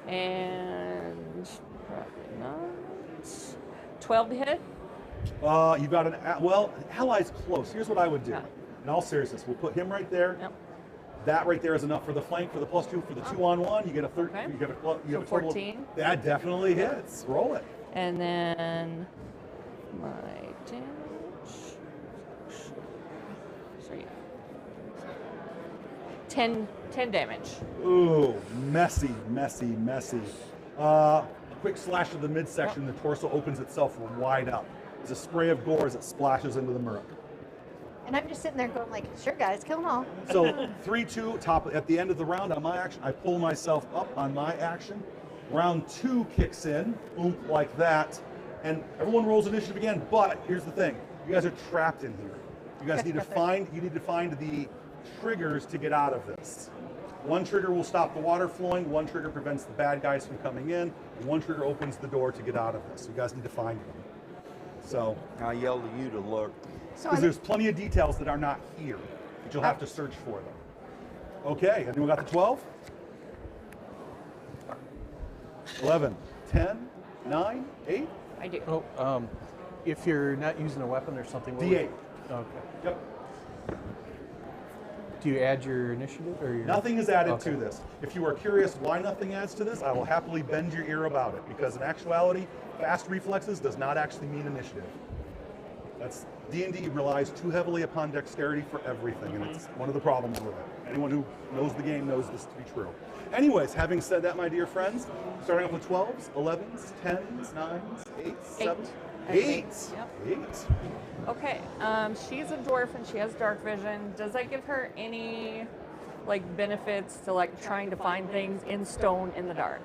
And probably not. 12 to hit. You got an ally's close. Here's what I would do. Yeah. In all seriousness, we'll put him right there. Yep. That right there is enough for the flank for the +2 for the 2-on-1. You get a 13. Okay. You get a total of 14. That definitely hits. Roll it. And then my damage. Sorry. 10 damage. Ooh, messy. A quick slash to the midsection. The torso opens itself wide up. There's a spray of gore as it splashes into the murk. And I'm just sitting there going like, sure guys, kill them all. So 3-2, top at the end of the round on my action, I pull myself up on my action. Round 2 kicks in, boom, like that, and everyone rolls initiative again. But here's the thing: you guys are trapped in here. You guys need to find the triggers to get out of this. One trigger will stop the water flowing. One trigger prevents the bad guys from coming in. And one trigger opens the door to get out of this. You guys need to find them. So, I yell to you to look. So because there's plenty of details that are not here, but you'll have to search for them. Okay, anyone got the 12? 11, 10, 9, 8? I do. Oh, if you're not using a weapon or something. what D8. would- Okay. Yep. Do you add your initiative or your? Nothing is added Okay. to this. If you are curious why nothing adds to this, I will happily bend your ear about it, because in actuality, fast reflexes does not actually mean initiative. That's D&D relies too heavily upon dexterity for everything, and it's one of the problems with it. Anyone who knows the game knows this to be true. Anyways, having said that, my dear friends, starting off with 12s, 11s, 10s, 9s, 8s, 7s, 8s. Yep. 8. Okay, she's a dwarf and she has dark vision. Does that give her any benefits to trying to find things in stone in the dark?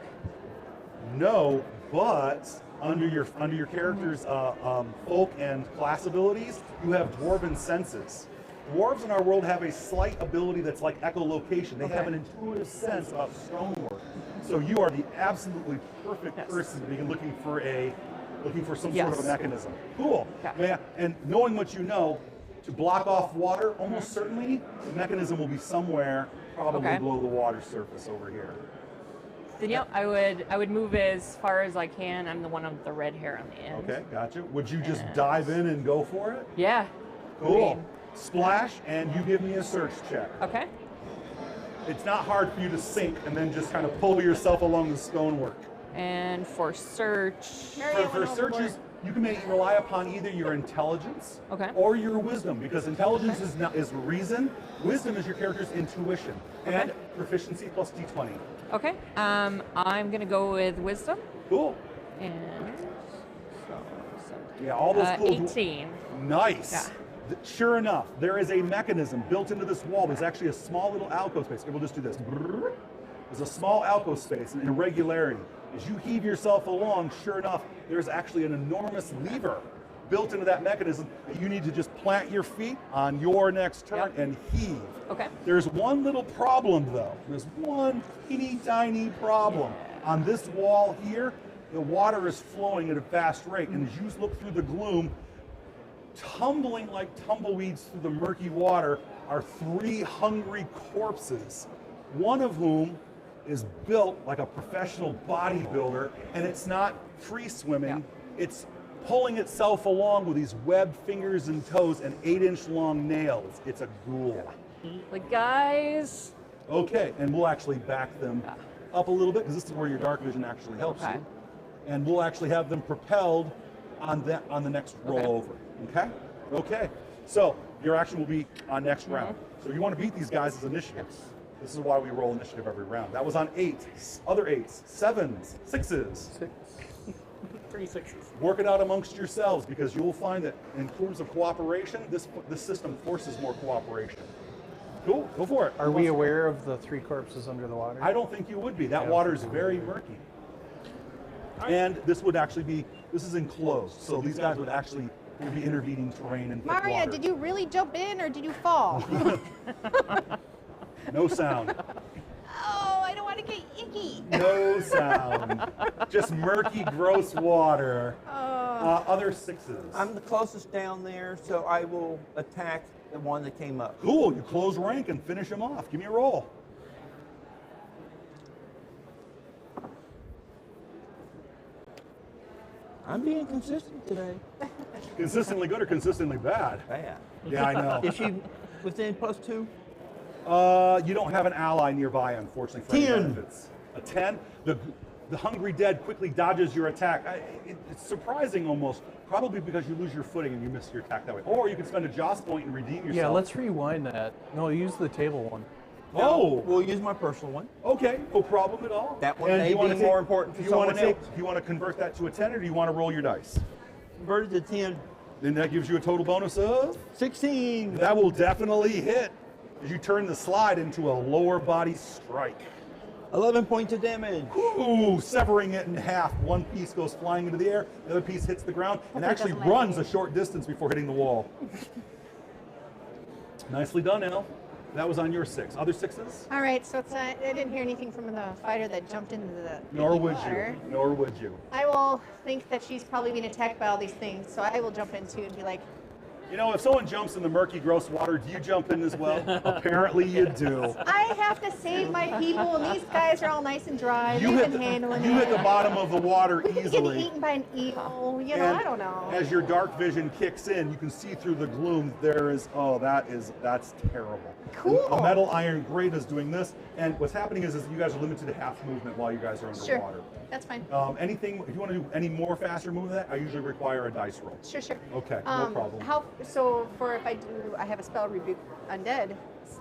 No, but under your character's folk and class abilities, you have dwarven senses. Dwarves in our world have a slight ability that's like echolocation. They have an intuitive sense about stonework. So you are the absolutely perfect person to be looking for a looking for some sort Yes. of a mechanism. Cool. Okay. Yeah, and knowing what you know, to block off water, almost certainly the mechanism will be somewhere probably Okay. below the water surface over here. Then yeah, I would move as far as I can. I'm the one with the red hair on the end. Okay, gotcha. Would you just And- dive in and go for it? Yeah. Cool. I mean, Splash, and you give me a search check. okay. It's not hard for you to sink and then just kind of pull yourself along the stonework. And for search, For searches, you can rely upon either your intelligence Okay. or your wisdom, because intelligence is reason, wisdom is your character's intuition, and proficiency plus d20. okay. I'm gonna go with wisdom. Cool. And Yeah, all those cool. 18. Nice. Yeah. Sure enough, there is a mechanism built into this wall. There's actually a small little alcove space. Okay, we'll just do this. There's a small alcove space, an irregularity. As you heave yourself along, sure enough, there's actually an enormous lever built into that mechanism that you need to just plant your feet on your next turn Yep. and heave. Okay. There's one little problem though. There's one teeny tiny problem. On this wall here, the water is flowing at a fast rate, and as you look through the gloom, tumbling like tumbleweeds through the murky water are 3 hungry corpses, one of whom is built like a professional bodybuilder, and it's not free swimming, it's pulling itself along with these webbed fingers and toes and 8-inch long nails. It's a ghoul. Like, guys. Okay, and we'll actually back them up a little bit, because this is where your dark vision actually helps Okay. you. And we'll actually have them propelled on the next roll over. Okay? Okay. So your action will be on next round. So you want to beat these guys as initiatives. This is why we roll initiative every round. That was on 8, other 8s, 7s, 6s. 3 6s. Work it out amongst yourselves, because you will find that in terms of cooperation, this system forces more cooperation. Cool, go for it. Are we aware of the 3 corpses under the water? I don't think you would be. That Yeah. water is very murky. And this would actually be, this is enclosed, so these guys would actually be intervening terrain and thick Maria, water. did you really jump in or did you fall? No sound. Oh, I don't want to get icky. No sound. Just murky, gross water. Other 6s. I'm the closest down there, so I will attack the one that came up. Cool, you close rank and finish them off. Give me a roll. I'm being consistent today. Consistently good or consistently bad? Bad. Yeah, I know. Is she within +2? You don't have an ally nearby, unfortunately, for any 10. benefits. A 10? The hungry dead quickly dodges your attack. It's surprising almost, probably because you lose your footing and you miss your attack that way. Or you can spend a Joss point and redeem yourself. Yeah, let's rewind that. No, use the table one. Oh, We'll use my personal one. okay, no problem at all. That one And may you wanna be take- more important to you wanna someone else. Do you want to convert that to a 10, or do you want to roll your dice? Converted to 10. Then that gives you a total bonus of? 16. That will definitely hit as you turn the slide into a lower body strike. 11 points of damage. Ooh, severing it in half. One piece goes flying into the air, the other piece hits the ground, and Hopefully it actually doesn't land runs me. a short distance before hitting the wall. Nicely done, Elle. That was on your 6. Other 6s? All right, so it's I didn't hear anything from the fighter that jumped into the Nor would water. you. Nor would you. I will think that she's probably being attacked by all these things, so I will jump in too and be like, You know, if someone jumps in the murky, gross water, do you jump in as well? Apparently you do. I have to save my people, and these guys are all nice and dry. You They've hit been handling you it. hit the bottom of the water Getting easily. eaten by an eel, you know, And I don't know. as your dark vision kicks in, you can see through the gloom. There is, that's terrible. Cool. A metal iron grate is doing this, and what's happening is you guys are limited to half movement while you guys are Sure, underwater. that's fine. Anything, if you want to do any more faster move than that, I usually require a dice roll. Sure, sure. Okay, no problem. So for if I have a spell rebuke undead,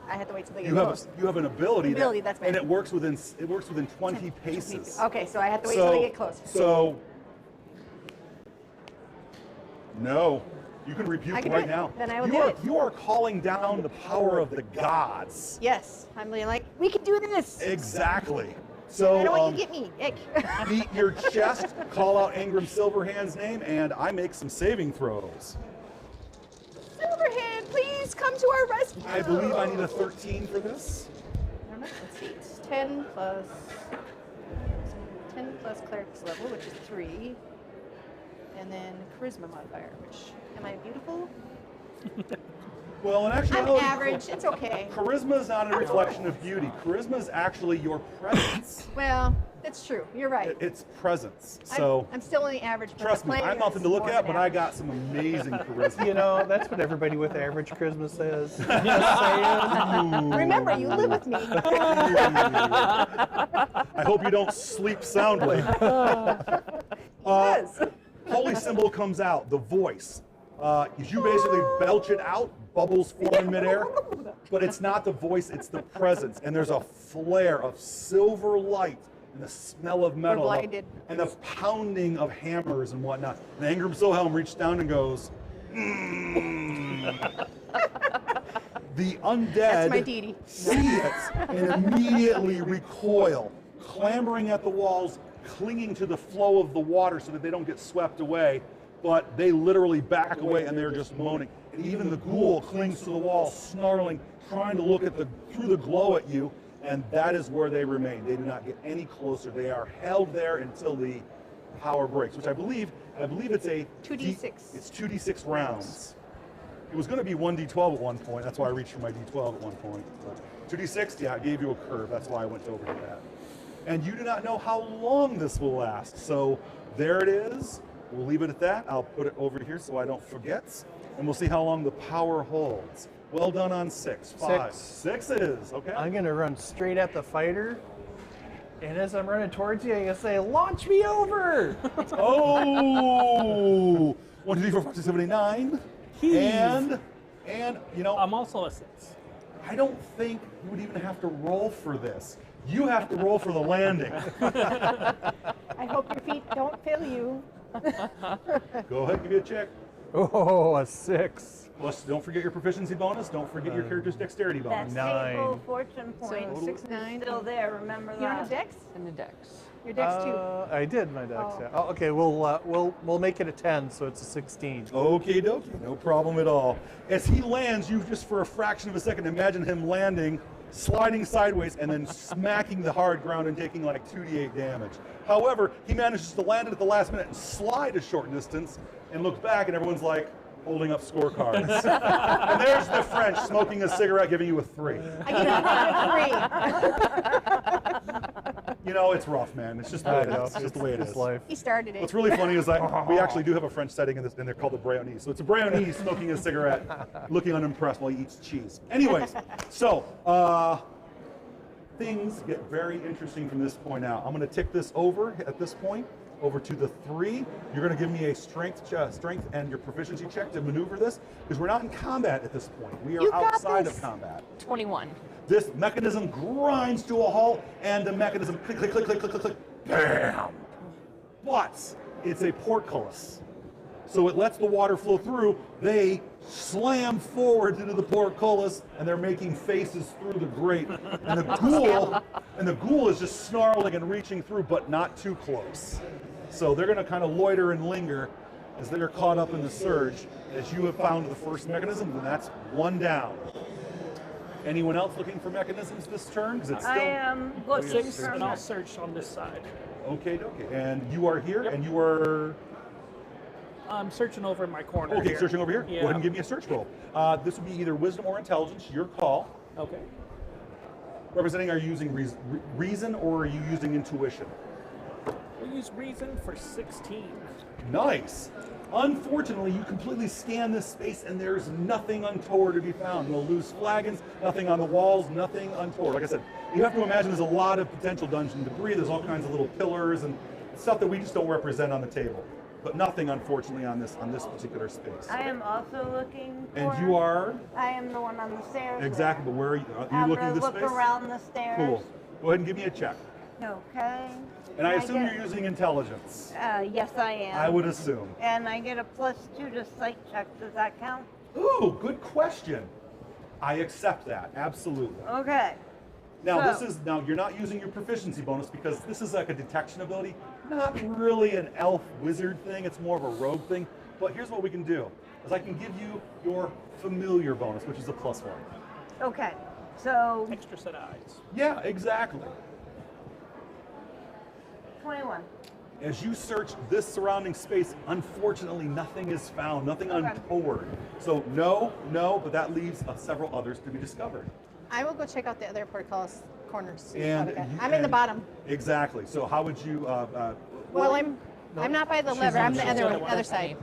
I have to wait till they get close. You have an ability. Ability, that's and fine. it works within 20 paces. Okay, so I have to wait till they get close. So, no, you can rebuke I can do right it. now. Then I will you do are, it. You are calling down the power of the gods. Yes, I'm really like, we can do this. Exactly. So I don't want you to get me. Ick. beat your chest, call out Ingram Silverhand's name, and I make some saving throws. Silverhand, please come to our rescue. I believe I need a 13 for this. Let's see, it's 10 plus cleric's level, which is 3. and then charisma modifier, which, am I beautiful? Well, in I'm actuality, average. It's okay. charisma is not a reflection of beauty. Charisma is actually your presence. Well, that's true. You're right. It's presence. So I'm still only average. But trust the me, player I'm nothing to is look more at, than but I average. got some amazing charisma. You know, that's what everybody with average charisma says. Just saying. Remember, you live with me. I hope you don't sleep soundly. Holy symbol comes out, the voice. You basically belch it out, bubbles form in midair, but it's not the voice, it's the presence. And there's a flare of silver light and the smell of metal blinded. and the pounding of hammers and whatnot. And Angrim Sohelm reached down and goes, "Mm." The undead That's my deity. see it and immediately recoil, clambering at the walls, clinging to the flow of the water so that they don't get swept away. But they literally back away and they're just moaning. And even the ghoul clings to the wall, snarling, trying to look at through the glow at you. And that is where they remain. They do not get any closer. They are held there until the power breaks, which I believe it's a 2d6. It's 2d6 rounds. It was going to be 1d12 at one point. That's why I reached for my d12 at one point. But 2d6, yeah, I gave you a curve. That's why I went over to that. And you do not know how long this will last. So there it is. We'll leave it at that. I'll put it over here so I don't forget. And we'll see how long the power holds. Well done on 6. 5. 6 it is. Okay. I'm going to run straight at the fighter. And as I'm running towards you, I'm going to say, launch me over! Oh! 1, 2, 3, 4, 5, 6, 7, 8, 9. And, you know, I'm also a 6. I don't think you would even have to roll for this. You have to roll for the landing. I hope your feet don't fail you. Go ahead, give me a check. Oh, a 6. Plus, don't forget your proficiency bonus. Don't forget your character's dexterity That bonus. 9. stable fortune point So 6, 9. still there. Remember You don't have that. dex? In the decks. Your dex too. I did my dex. Oh. Yeah. Oh, okay, we'll make it a 10, so it's a 16. Okie dokie, no problem at all. As he lands, you just for a fraction of a second imagine him landing, sliding sideways, and then smacking the hard ground and taking like 2d8 damage. However, he manages to land it at the last minute and slide a short distance and look back, and everyone's like holding up scorecards. And there's the French smoking a cigarette, giving you a 3. I give you a 3. You know, it's rough, man. It's just the way it is. It's just the way it It's is. life. He started it. What's really funny is we actually do have a French setting in this, and they're called the Brownies. So it's a Brownie smoking a cigarette, looking unimpressed while he eats cheese. Anyways, so things get very interesting from this point out. I'm going to tick this over at this point, over to the 3. You're going to give me a strength and your proficiency check to maneuver this, because we're not in combat at this point. We are You got outside this. of combat. 21. This mechanism grinds to a halt, and the mechanism click, click, click, click, click, click, click, bam! But it's a portcullis. So it lets the water flow through. They slam forward into the portcullis, and they're making faces through the grate. And the ghoul is just snarling and reaching through, but not too close. So they're going to kind of loiter and linger as they're caught up in the surge. As you have found the first mechanism, and that's 1 down. Anyone else looking for mechanisms this turn? Because it's still I am looking 6, for and I'll search on this side. okay. And you are here, and you are I'm searching over in my corner. okay. here. Searching over here. Yeah. Go ahead and give me a search roll. This would be either wisdom or intelligence. Your call. Okay. Representing, are you using reason or are you using intuition? We'll use reason for 16. Nice. Unfortunately, you completely scan this space and there's nothing untoward to be found. No loose flagons, nothing on the walls, nothing untoward. Like I said, you have to imagine there's a lot of potential dungeon debris. There's all kinds of little pillars and stuff that we just don't represent on the table. But nothing, unfortunately, on this particular space. I am also looking for. And you are? I am the one on the stairs. Exactly, but where are you? Are you I'm looking gonna at this look space? around the stairs. Cool. Go ahead and give me a check. Okay. And I Can assume get- you're using intelligence. Yes, I am. I would assume. And I get a +2 to sight check. Does that count? Ooh, good question. I accept that, absolutely. Okay. Now So- now you're not using your proficiency bonus because this is like a detection ability, not really an elf wizard thing, it's more of a rogue thing. But here's what we can do, is I can give you your familiar bonus, which is a +1. Okay. So Extra set of eyes. Yeah, exactly. 21. As you search this surrounding space, unfortunately, nothing is found, nothing untoward. So no, but that leaves several others to be discovered. I will go check out the other portcullis corners. See And what I got. you- I'm in the and- bottom. Exactly. So how would you? Well, I'm not by the lever. I'm the she's on the other side.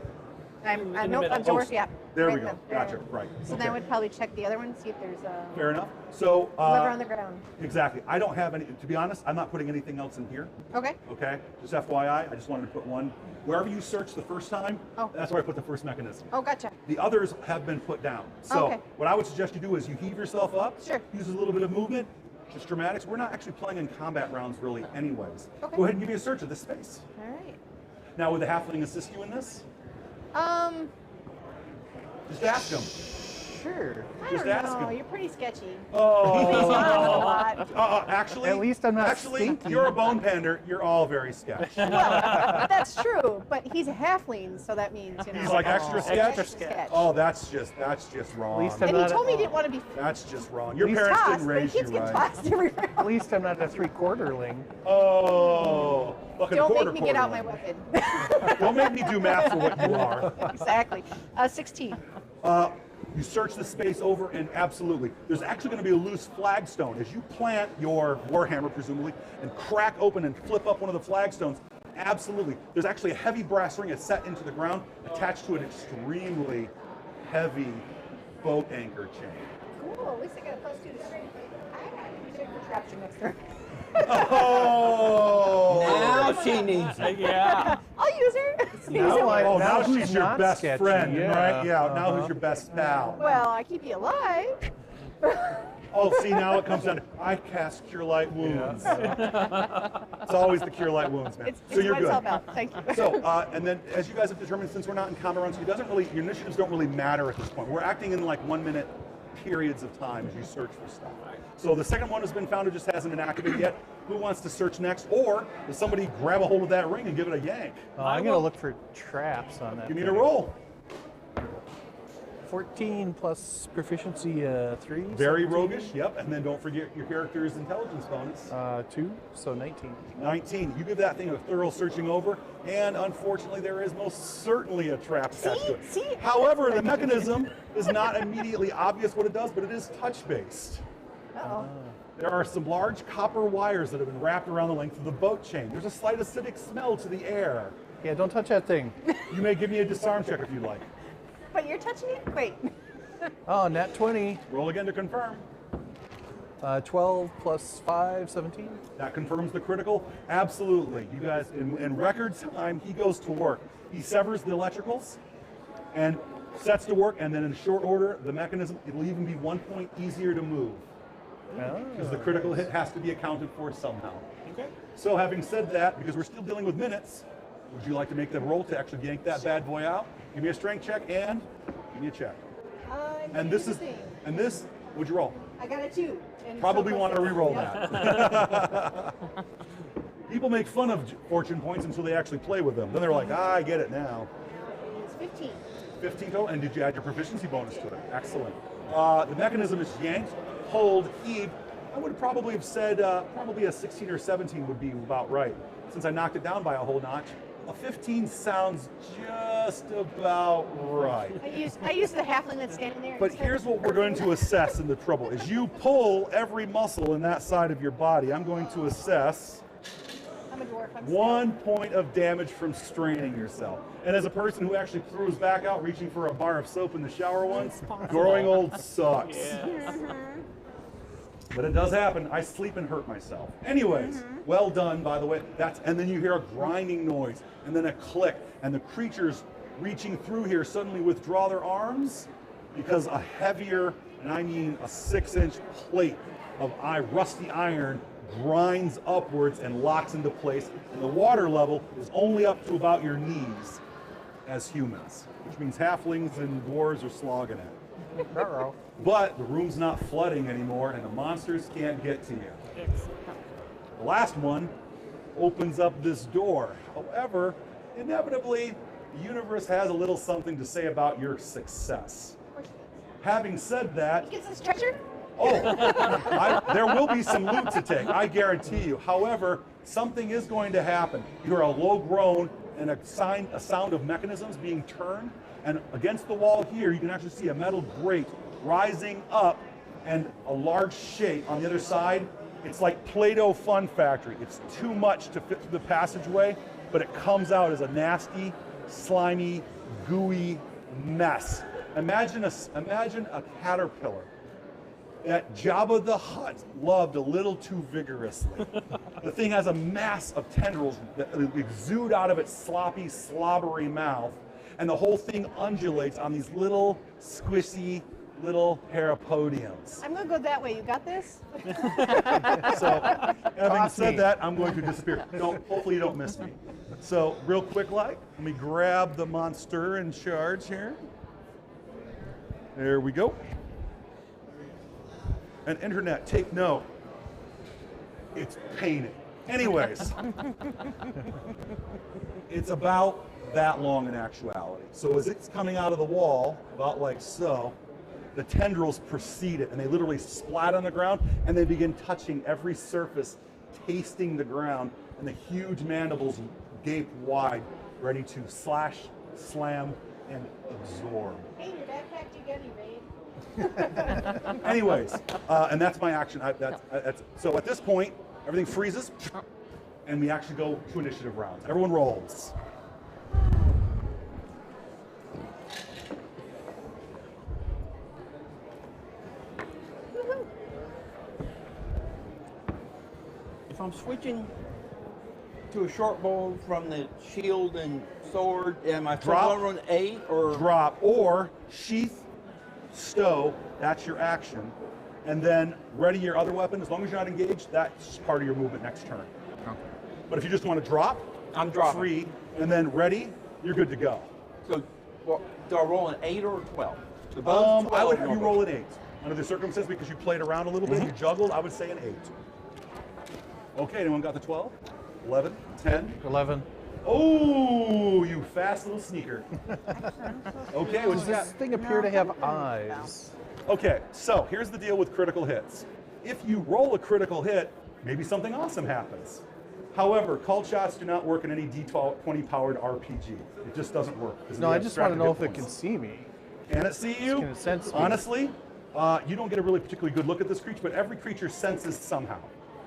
I'm the nope. middle. I'm George. Yeah. There we right go. then, there. Gotcha. Right. So Okay. then I would probably check the other one, see if there's a Fair enough. So lever on the ground. exactly. I don't have any. To be honest, I'm not putting anything else in here. Okay. Okay. Just FYI, I just wanted to put one. Wherever you searched the first time, Oh. that's where I put the first mechanism. Oh, gotcha. The others have been put down. So Okay. what I would suggest you do is you heave yourself up. Sure. Use a little bit of movement. Just dramatics. We're not actually playing in combat rounds really, anyways. Okay. Go ahead and give me a search of this space. All right. Now, would the halfling assist you in this? Just ask him. Sure. I Just don't ask know. him. You're pretty sketchy. He Oh. smiles a lot. Actually, At least I'm not Actually, stinky. you're a bone pander. You're all very sketch. Well, that's true, but he's a halfling, so that means, you know. He's like extra sketch. Extra sketch. Oh, that's just wrong. At least I'm And he not told me he didn't want to be That's just wrong. Your He's parents tossed, didn't but raise kids you get right. tossed everywhere. At least I'm not a three-quarterling. Oh, fucking Don't quarter make me get out my quarter. weapon. Don't make me do math for what you are. Exactly. 16. You search the space over, and absolutely, there's actually going to be a loose flagstone. As you plant your warhammer, presumably, and crack open and flip up one of the flagstones, absolutely, there's actually a heavy brass ring that's set into the ground, attached to an extremely heavy boat anchor chain. Cool. At least I got a +2 to strength. I got to check for traction next turn. Oh! Now she needs it. Yeah. I'll use her. Now she's she's your not best sketchy, friend, yeah. right? Yeah, now who's your best pal? Well, I keep you alive. Oh, see, now it comes down to, I cast Cure Light Wounds. It's always the Cure Light Wounds, man. It's So you're what it's good. all about. Thank you. So, and then as you guys have determined, since we're not in combat rounds, your initiatives don't really matter at this point. We're acting in like 1 minute periods of time as you search for stuff. So the second one has been found, it just hasn't been activated yet. Who wants to search next? Or does somebody grab a hold of that ring and give it a yank? I'm going to look for traps on that. You need a thing. roll. 14 plus proficiency 3. Very 17. roguish, yep. And then don't forget your character's intelligence bonus. 2, so 19. 19. You give that thing a thorough searching over, and unfortunately, there is most certainly a trap attached to it. See? However, the mechanism is not immediately obvious what it does, but it is touch-based. Uh-oh. There are some large copper wires that have been wrapped around the length of the boat chain. There's a slight acidic smell to the air. Yeah, don't touch that thing. You may give me a disarm check if you'd like. But you're touching it? Wait. Oh, nat 20. Roll again to confirm. 12 plus 5, 17. That confirms the critical? Absolutely. You guys, in record time, he goes to work. He severs the electricals and sets to work, and then in short order, the mechanism, it'll even be 1 point easier to move. Because the critical hit has to be accounted for somehow. Okay. So having said that, because we're still dealing with minutes, would you like to make the roll to actually yank that bad boy out? Give me a strength check and give me a check. And this is, and this, what'd you roll? I got a 2. And Probably so want to plus re-roll six. that. People make fun of fortune points until they actually play with them. Then they're like, I get it now. It's 15. 15 total, and did you add your proficiency bonus to it? Excellent. The mechanism is yanked, hold, heave. I would probably have said probably a 16 or 17 would be about right. Since I knocked it down by a whole notch, a 15 sounds just about right. I use the halfling that's standing there. But here's what we're going to assess in the trouble. As you pull every muscle in that side of your body, I'm going to assess I'm a dwarf. I'm 1 point of damage from straining yourself. And as a person who actually throws back out reaching for a bar of soap in the shower once, growing old sucks. But it does happen. I sleep and hurt myself. Anyways, well done, by the way. And then you hear a grinding noise, and then a click, and the creatures reaching through here suddenly withdraw their arms because a heavier, and I mean a 6-inch plate of rusty iron grinds upwards and locks into place. And the water level is only up to about your knees as humans, which means halflings and dwarves are slogging it. But the room's not flooding anymore, and the monsters can't get to you. The last one opens up this door. However, inevitably, the universe has a little something to say about your success. Having said that, He gets his treasure? There will be some loot to take, I guarantee you. However, something is going to happen. You hear a low groan and a sound of mechanisms being turned, and against the wall here, you can actually see a metal grate rising up and a large shape on the other side. It's like Play-Doh Fun Factory. It's too much to fit through the passageway, but it comes out as a nasty, slimy, gooey mess. Imagine a caterpillar that Jabba the Hutt loved a little too vigorously. The thing has a mass of tendrils that exude out of its sloppy, slobbery mouth, and the whole thing undulates on these little, squishy, little parapodiums. I'm gonna go that way. You got this? So, having Toss said me. that, I'm going to disappear. No, hopefully you don't miss me. So, real quick, let me grab the monster in charge here. There we go. And internet, take note. It's painted. Anyways, it's about that long in actuality. So as it's coming out of the wall, about like so, the tendrils precede it, and they literally splat on the ground, and they begin touching every surface, tasting the ground, and the huge mandibles gape wide, ready to slash, slam, and absorb. Hey, your backpack, you got any raid? Anyways, and that's my action. So at this point, everything freezes, and we actually go to initiative rounds. Everyone rolls. If I'm switching to a short bow from the shield and sword, am I Drop. still on 8 or Drop or sheath, stow, that's your action. And then ready your other weapon. As long as you're not engaged, that's part of your movement next turn. Okay. But if you just want to drop, I'm dropping. free, and then ready, you're good to go. So, well, do I roll an 8 or a 12? The bow's 12 I would have you normal. roll an 8. Under the circumstances, because you played around a little bit, you juggled, I would say an 8. Okay, anyone got the 12? 11? 10? 11. Oh, you fast little sneaker. Okay, what Does you got? this thing appear to have eyes? Okay, so here's the deal with critical hits. If you roll a critical hit, maybe something awesome happens. However, called shots do not work in any D20 powered RPG. It just doesn't work. 'cause No, of the I just want to abstracted know hit if it can points. see me. Can it see you? Can it sense me? Honestly, you don't get a really particularly good look at this creature, but every creature senses somehow.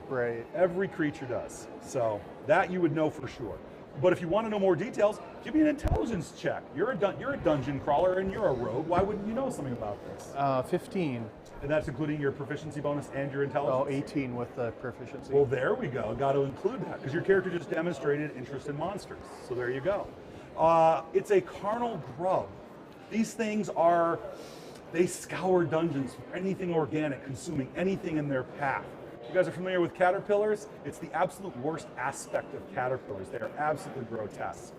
Right. Every creature does. So that you would know for sure. But if you want to know more details, give me an intelligence check. You're a dungeon crawler and you're a rogue. Why wouldn't you know something about this? 15. And that's including your proficiency bonus and your intelligence? Oh, 18 with the proficiency. Well, there we go. Got to include that because your character just demonstrated interest in monsters. So there you go. It's a carnal grub. These things they scour dungeons for anything organic, consuming anything in their path. You guys are familiar with caterpillars? It's the absolute worst aspect of caterpillars. They are absolutely grotesque.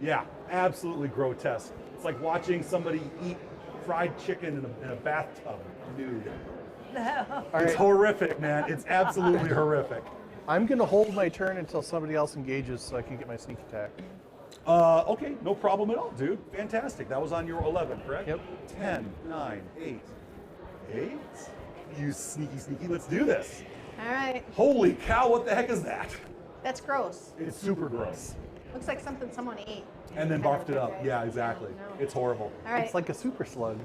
Yeah, absolutely grotesque. It's like watching somebody eat fried chicken in a bathtub nude. It's horrific, man. It's absolutely horrific. I'm going to hold my turn until somebody else engages so I can get my sneak attack. Okay, no problem at all, dude. Fantastic. That was on your 11, correct? Yep. 10, 9, 8. 8? You sneaky. Let's do this. All right. Holy cow, what the heck is that? That's gross. It's super gross. Looks like something someone ate. And then barfed it up. Yeah, exactly. No. It's horrible. All right. It's like a super slug.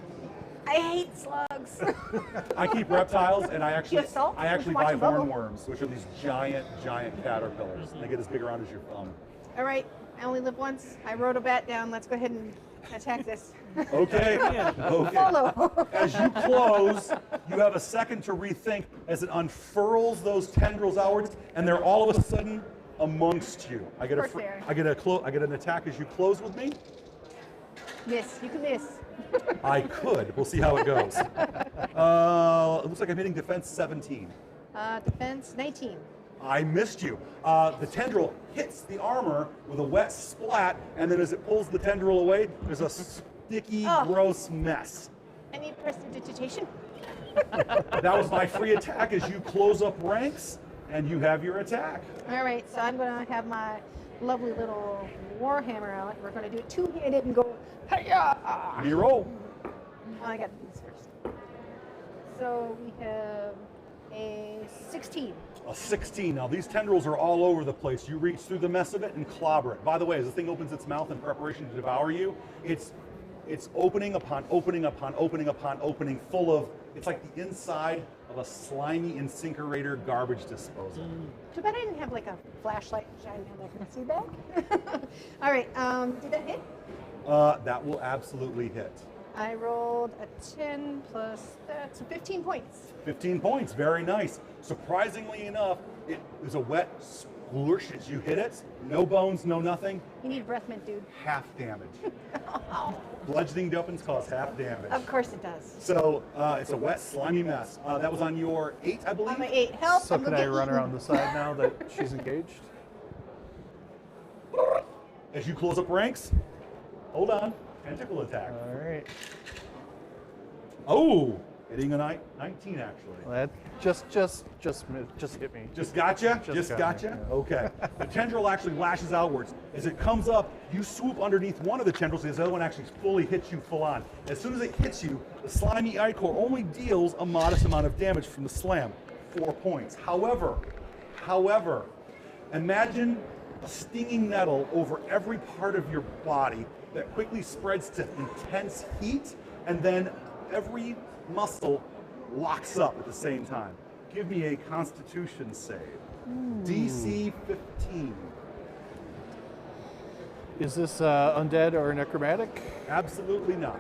I hate slugs. I keep reptiles, and I actually have salt? buy Watch 'em bubble. hornworms, which are these giant caterpillars. And they get as big around as your thumb. All right. I only live once. I wrote a bat down. Let's go ahead and attack this. Okay. Okay. Follow. As you close, you have a second to rethink as it unfurls those tendrils outwards, and they're all of a sudden amongst you. I get Of course they are. I get an attack as you close with me. Miss. You can miss. I could. We'll see how it goes. It looks like I'm hitting defense 17. Defense 19. I missed you. The tendril hits the armor with a wet splat, and then as it pulls the tendril away, there's a sticky, Oh. gross mess. I need prestidigitation. That was my free attack as you close up ranks, and you have your attack. All right. So I'm going to have my lovely little warhammer out. We're going to do it two-handed and go, hi-ya! Give me a roll. Oh, I got these first. So we have a 16. A 16. Now these tendrils are all over the place. You reach through the mess of it and clobber it. By the way, as the thing opens its mouth in preparation to devour you, it's opening upon opening upon opening upon opening, full of, it's like the inside of a slimy incinerator garbage disposal. Too bad I didn't have like a flashlight shine down there. Can I see that? All right, did that hit? That will absolutely hit. I rolled a 10 plus that, so 15 points. 15 points, very nice. Surprisingly enough, it is a wet sploosh as you hit it. No bones, no nothing. You need breath mint, dude. Half damage. Bludgeoning weapons cause half damage. Of course it does. So it's a wet, slimy mess. That was on your 8, I believe? On my 8. Help! So I'm can gonna I get run eaten. around the side now that she's engaged? As you close up ranks, hold on, tentacle attack. All right. Oh, hitting a 19 actually. Well, that just hit me. Just gotcha? Just Just got gotcha? me, yeah. Okay. The tendril actually lashes outwards. As it comes up, you swoop underneath one of the tendrils, so the other one actually fully hits you full on. As soon as it hits you, the slimy ichor only deals a modest amount of damage from the slam, 4 points. However, imagine a stinging nettle over every part of your body that quickly spreads to intense heat, and then every muscle locks up at the same time. Give me a Constitution save. DC 15. Is this undead or necromantic? Absolutely not.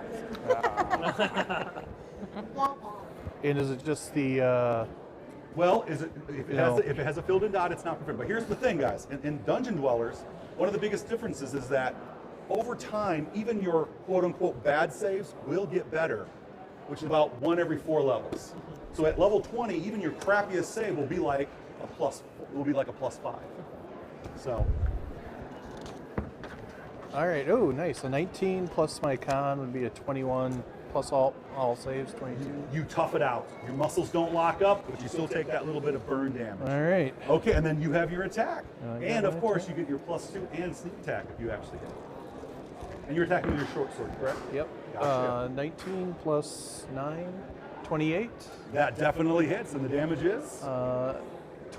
And is it just the? Well, if it has a filled-in dot, it's not confirmed. But here's the thing, guys. In Dungeon Dwellers, one of the biggest differences is that over time, even your quote-unquote bad saves will get better, which is about 1 every 4 levels. So at level 20, even your crappiest save will be like a +5. So. All right. Oh, nice. A 19 plus my con would be a 21 plus all saves, 22. You tough it out. Your muscles don't lock up, but you still take that little bit of burn damage. All right. Okay, and then you have your attack. I got And of my course, attack. you get your +2 and sneak attack if you actually hit. And you're attacking with your short sword, correct? Yep. Gotcha. 19 plus 9, 28. That definitely hits, and the damage is?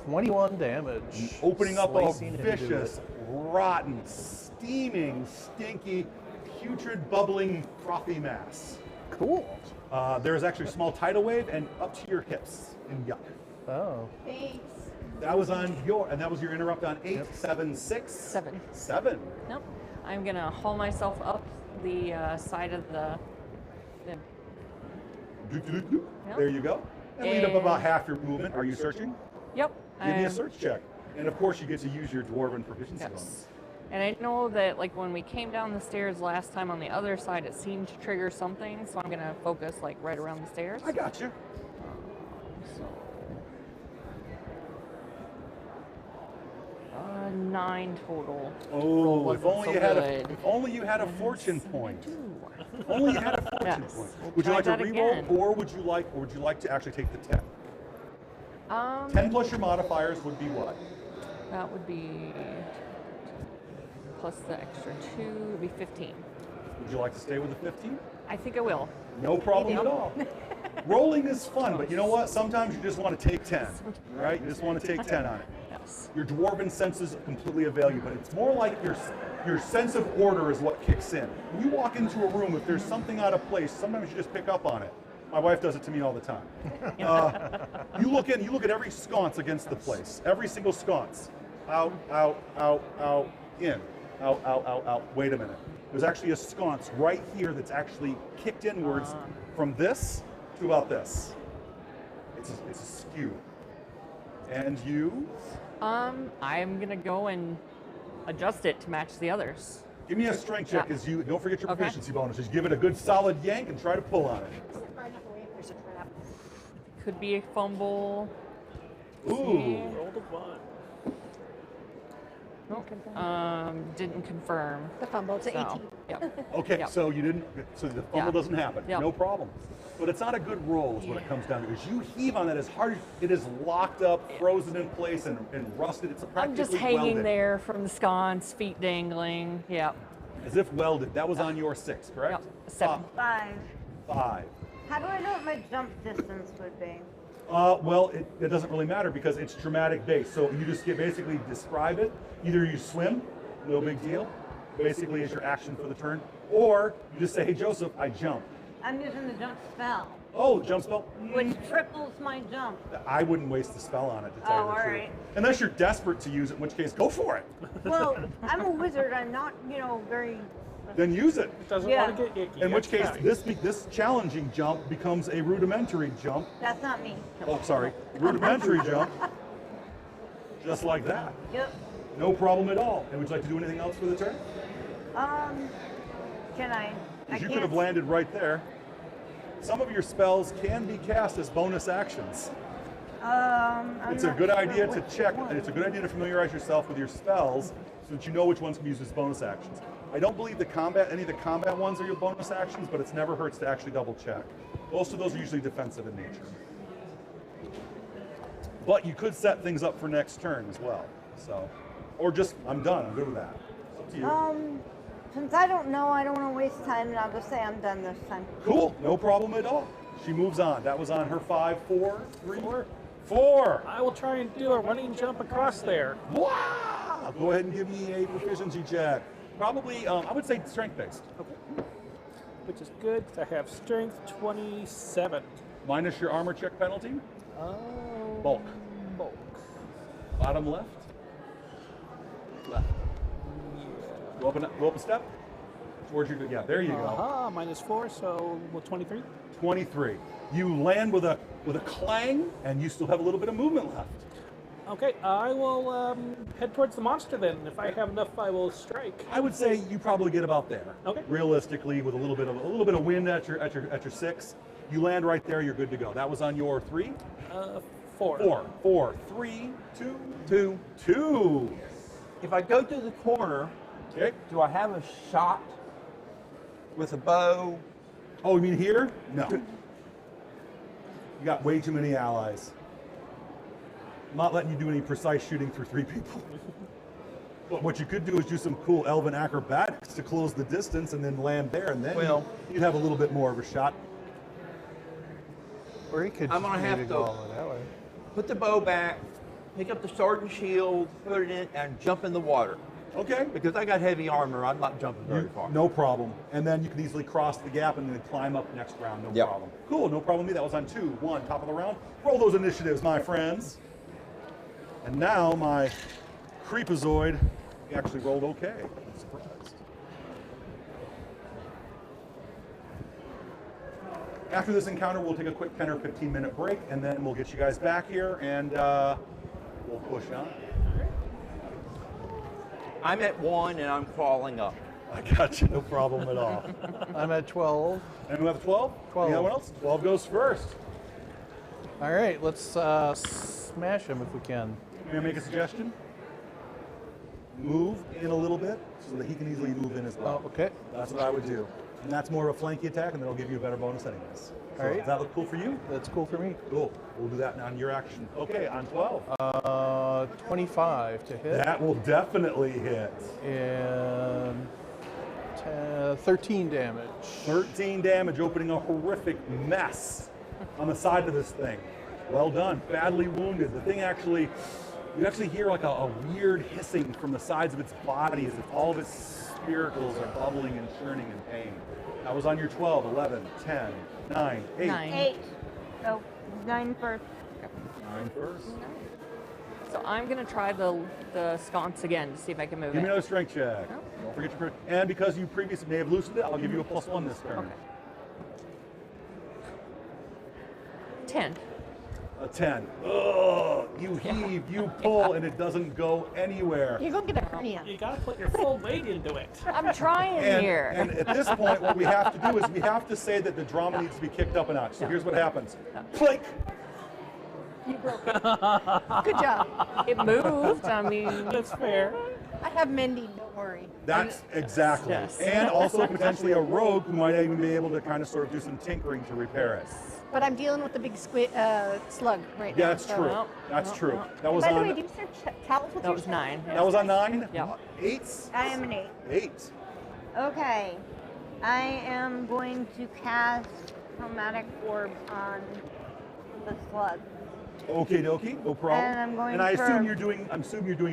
21 damage. Opening up a Slicing into it. vicious, rotten, steaming, stinky, putrid, bubbling, frothy mass. Cool. There's actually a small tidal wave and up to your hips in yuck. Oh. Thanks. That was on and that was your interrupt on 8, 7, 6? 7. 7. Nope. I'm gonna haul myself up the side of the Doot, doot, doot. Yep. There you go. And lead up And- about half your movement. Are you searching? Yep. Give me a I'm- search check. And of course, you get to use your dwarven proficiency bonus. Yes. And I know that like when we came down the stairs last time on the other side, it seemed to trigger something. So I'm gonna focus like right around the stairs. I got you. So, 9 total. Oh, if wasn't only so you had good. if only you had a fortune point. If only you had a fortune Yes. point. We'll Would you try like to that reroll, again. or would you like to actually take the 10? 10 plus your modifiers would be what? That would be plus the extra 2 would be 15. Would you like to stay with the 15? I think I will. No problem at all. Rolling is fun, but you know what? Sometimes you just want to take 10, right? You just want to take 10 on it. Yes. Your dwarven senses completely avail you, but it's more like your sense of order is what kicks in. When you walk into a room, if there's something out of place, sometimes you just pick up on it. My wife does it to me all the time. You look at every sconce against the place, every single sconce. Out, out, out, out, in. Out, out, out, out. Wait a minute. There's actually a sconce right here that's actually kicked inwards from this to about this. It's a skew. And you? I'm gonna go and adjust it to match the others. Give me a strength check Yeah. as you don't forget your Okay. proficiency bonuses. Give it a good solid yank and try to pull on it. Far enough away if there's a trap. Could be a fumble. Ooh. Roll the 1. Didn't confirm. The fumble, it's an So, 18. yep. Okay, Yep. so the fumble Yeah. doesn't happen. Yep. No problem. But it's not a good roll is what it comes down to. As you heave on that as hard as it is locked up, frozen in place and rusted. It's practically I'm just hanging welded. there from the sconce, feet dangling. Yep. As if welded. That was on your 6, correct? Yep. 7. 5. 5. How do I know what my jump distance would be? Well, it doesn't really matter because it's dramatic based. So you just basically describe it. Either you swim, no big deal, basically is your action for the turn, or you just say, hey Joseph, I jump. I'm using the jump spell, Oh, jump spell? which triples my jump. I wouldn't waste the spell on it to tell you the all truth. right. Unless you're desperate to use it, in which case, go for it. Well, I'm a wizard. I'm not, very. Then use it. It doesn't Yeah. want to get icky. In which case, That's this challenging jump becomes a rudimentary jump. That's not me. Oh, sorry, rudimentary jump. Just like that. Yep. No problem at all. And would you like to do anything else for the turn? Can I? I Because you can't. could have landed right there. Some of your spells can be cast as bonus actions. I'm It's a not good sure idea to which check, one. and it's a good idea to familiarize yourself with your spells so that you know which ones can be used as bonus actions. I don't believe any of the combat ones are your bonus actions, but it's never hurts to actually double check. Most of those are usually defensive in nature. But you could set things up for next turn as well. So, or just, I'm done, I'm good with that. It's up to you. Since I don't know, I don't want to waste time, and I'll just say I'm done this time. Cool, no problem at all. She moves on. That was on her 5, 4, 3, 4. I will try and do a running jump across there. Wow! Go ahead and give me a proficiency check. Probably, I would say strength-based. Okay. Which is good, 'cause I have strength 27. Minus your armor check penalty. Bulk. Bulk. Bottom left. Left. Go up a step. Towards your, yeah, there you go. Aha, -4, so well, 23. 23. You land with a clang, and you still have a little bit of movement left. Okay, I will head towards the monster then. If I have enough, I will strike. I would say you probably get about there. Okay. Realistically, with a little bit of wind at your 6, you land right there. You're good to go. That was on your 3. 4. 4, 3, 2. If I go to the corner, Okay. do I have a shot with a bow? Oh, you mean here? No. You got way too many allies. I'm not letting you do any precise shooting through 3 people. But what you could do is do some cool elven acrobatics to close the distance and then land there, and then Well- you'd have a little bit more of a shot. Or he could I'm gonna just have maybe to- go all that way. Put the bow back, pick up the sword and shield, put it in, and jump in the water. Okay. Because I got heavy armor, I'm not jumping very far. No problem. And then you can easily cross the gap and then climb up next round, no Yep. problem. Cool, no problem with me. That was on 2. 1, top of the round. Roll those initiatives, my friends. And now my Creepazoid actually rolled okay. I'm surprised. After this encounter, we'll take a quick 10 or 15 minute break, and then we'll get you guys back here, and we'll push on. I'm at 1 and I'm crawling up. I got you, no problem at all. I'm at 12. And we have 12? 12. Anyone else? 12 goes first. All right, let's smash him if we can. May I make a suggestion? Move in a little bit so that he can easily move in as well. Oh, okay. That's what I would do. And that's more of a flanky attack, and that'll give you a better bonus anyways. So All right. Does that look cool for you? That's cool for me. Cool. We'll do that on your action. Okay, on 12. 25 to hit. That will definitely hit. And 13 damage. 13 damage, opening a horrific mess on the side of this thing. Well done. Badly wounded. The thing actually, you actually hear like a weird hissing from the sides of its body as if all of its spiracles are bubbling and churning in pain. That was on your 12, 11, 10, 9, 8. 9. 8. Oh, 9 first. 9 first. So I'm gonna try the sconce again to see if I can move Give me it. another strength check. Oh. Don't forget your, and because you previously may have loosened it, I'll give you a +1 this turn. Okay. 10. A 10. Ugh, you heave, you pull, and it doesn't go anywhere. You're going to get a hernia. You gotta put your full weight into it. I'm trying here. And at this point, what we have to do is we have to say that the drama needs to be kicked up a notch. So here's what happens. Click. You broke it. Good job. It moved. I mean, That's fair. I have mending, don't worry. That's exactly. Yes. And also potentially a rogue who might even be able to kind of sort of do some tinkering to repair it. But I'm dealing with the big slug right now. Yeah, that's so- true. Nope, That's nope, true. nope. That was By the on. way, do you serve towels with that your was stuff? 9. That was on 9. Yeah. 8s. I am an 8. 8. Okay. I am going to cast chromatic orb on the slug. Okie dokie, no problem. And I'm going I for- assume you're doing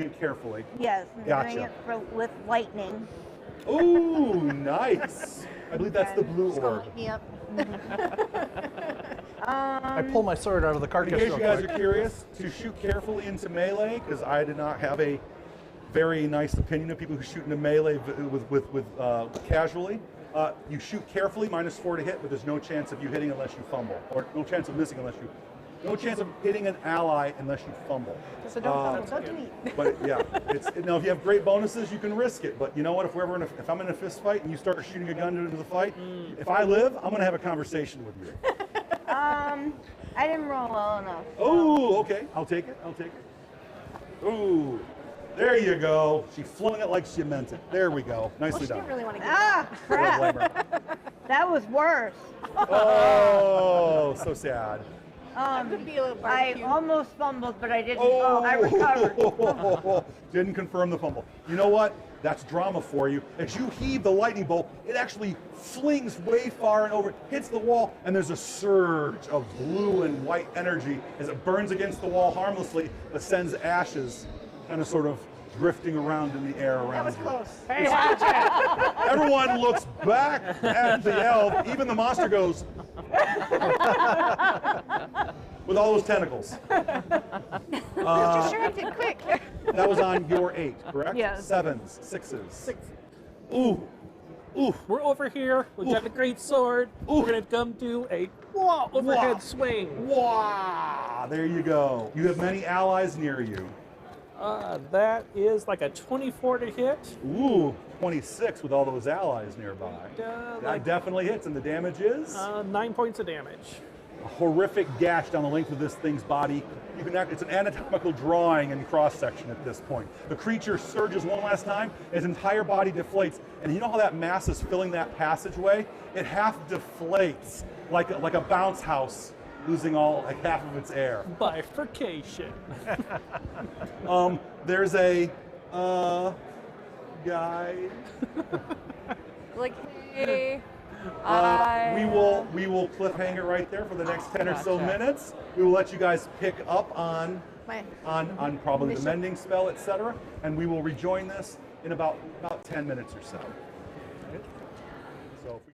it carefully. Yes, I'm Gotcha. doing it with lightning. Ooh, nice. I believe that's the blue Just gonna orb. light me up. I pull my sword out of the In carcass case real you guys quick. are curious, to shoot carefully into melee, because I did not have a very nice opinion of people who shoot into melee casually. You shoot carefully, -4 to hit, but there's no chance of you hitting unless you fumble, or no chance of missing unless you. No chance of hitting an ally unless you fumble. So don't fumble, don't do me. But yeah, now if you have great bonuses, you can risk it. But you know what? If I'm in a fist fight and you start shooting a gun into the fight, if I live, I'm gonna have a conversation with you. I didn't roll well enough. Oh, okay. I'll take it. Ooh, there you go. She flung it like she meant it. There we go. Well, Nicely she done. didn't really want to get Ah, Don't crap. blame her. That was worse. Oh, so sad. That could be a little I barbecue. almost fumbled, but I didn't. Oh, I recovered. Didn't confirm the fumble. You know what? That's drama for you. As you heave the lightning bolt, it actually flings way far and over, hits the wall, and there's a surge of blue and white energy as it burns against the wall harmlessly, but sends ashes kind of sort of drifting around in the air around That was you. close. Hey, watch it! Everyone looks back at the elf. Even the monster goes with all those tentacles. Just distracted, quick. That was on your 8, correct? Yes. 7s, 6s. 6. Ooh, ooh. We're over here. We've got a great sword. Ooh. We're gonna come do a overhead Wah. swing. Wow, there you go. You have many allies near you. That is like a 24 to hit. Ooh, 26 with all those allies nearby. That Like definitely hits, and the damage is 9 points of damage. a horrific gash down the length of this thing's body. It's an anatomical drawing in cross-section at this point. The creature surges one last time, his entire body deflates, and you know how that mass is filling that passageway? It half deflates like a bounce house, losing like half of its air. Bifurcation. There's a guy. Like, hey, We will cliffhanger right there for the next 10 or so Gotcha. minutes. We will let you guys pick up on My probably the mission. mending spell, etc. And we will rejoin this in about 10 minutes or so. So if we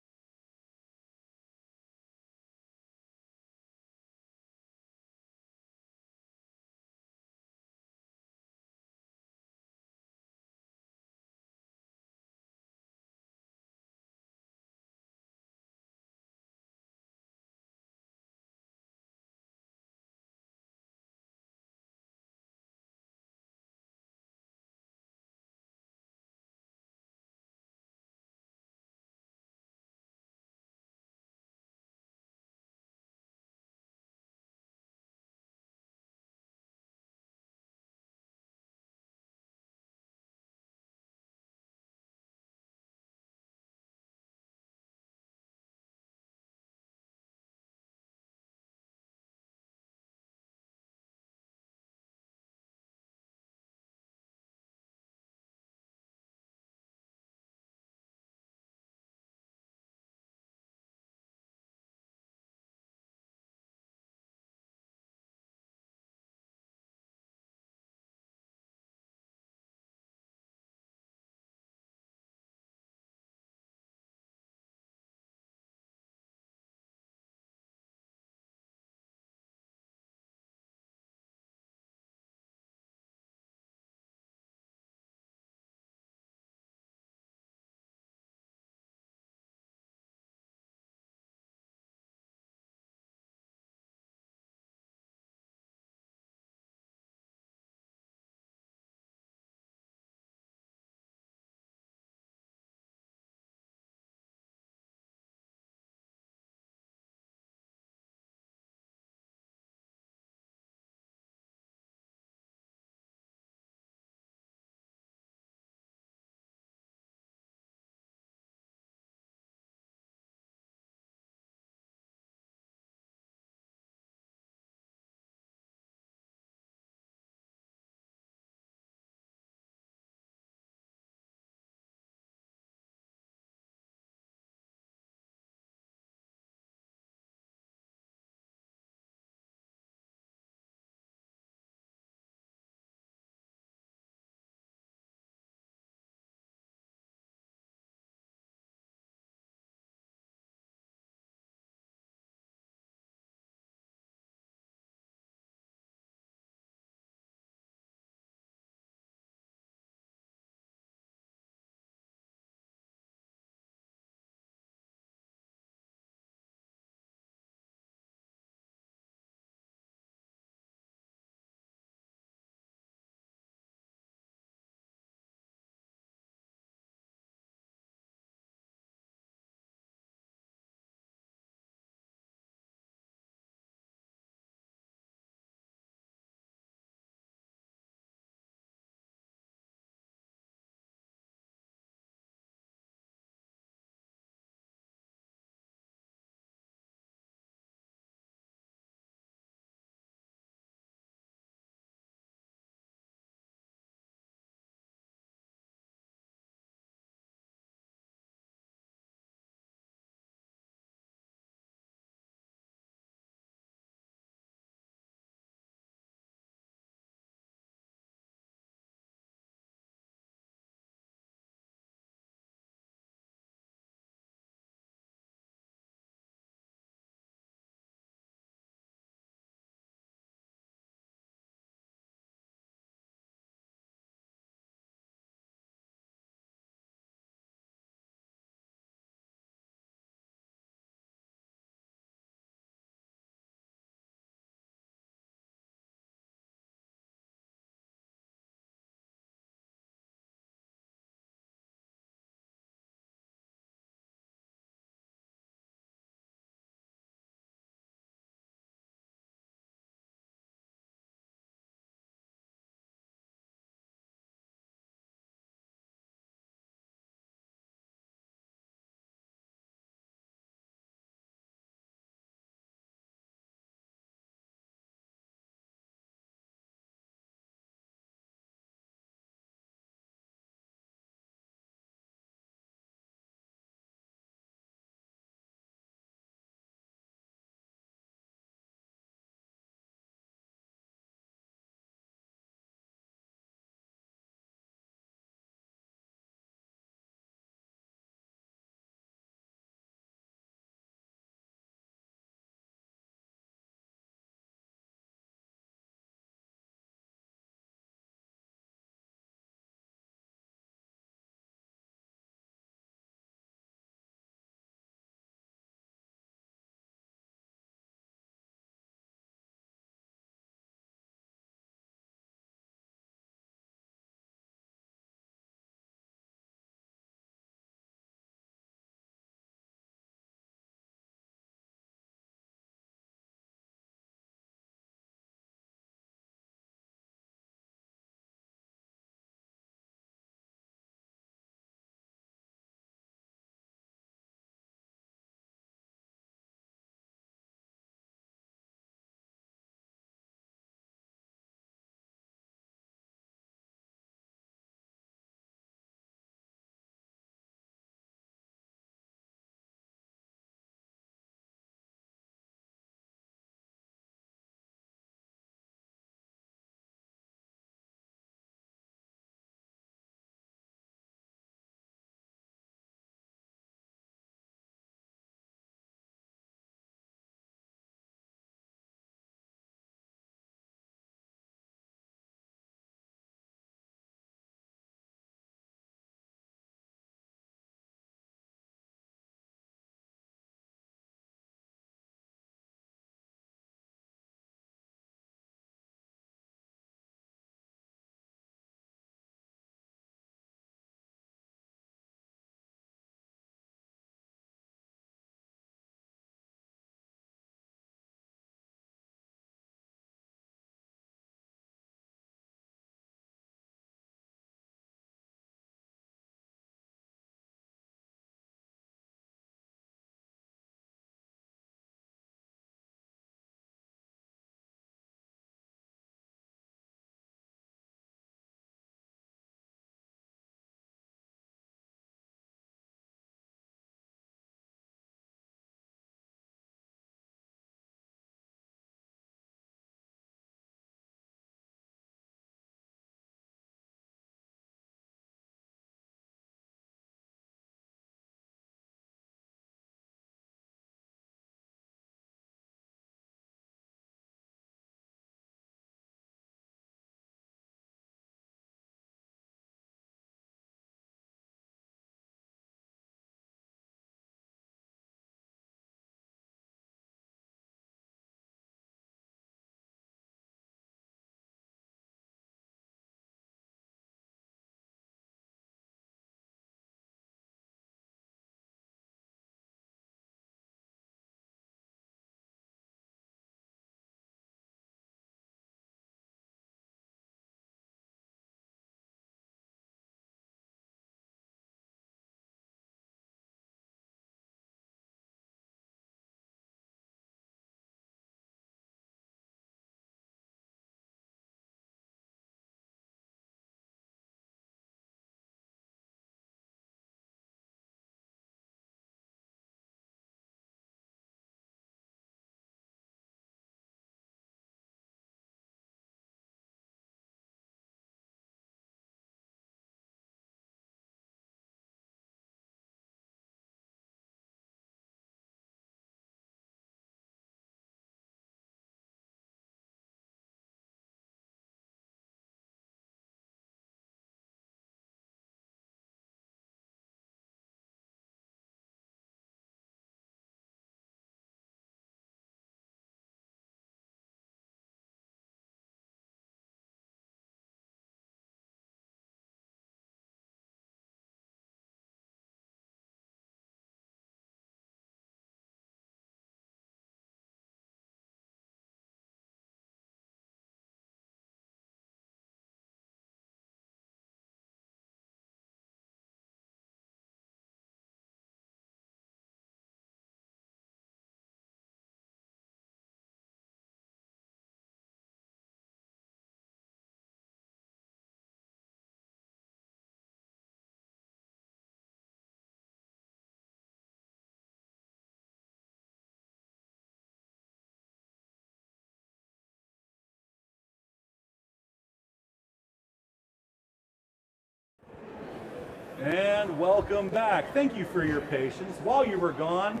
And welcome back. Thank you for your patience. While you were gone,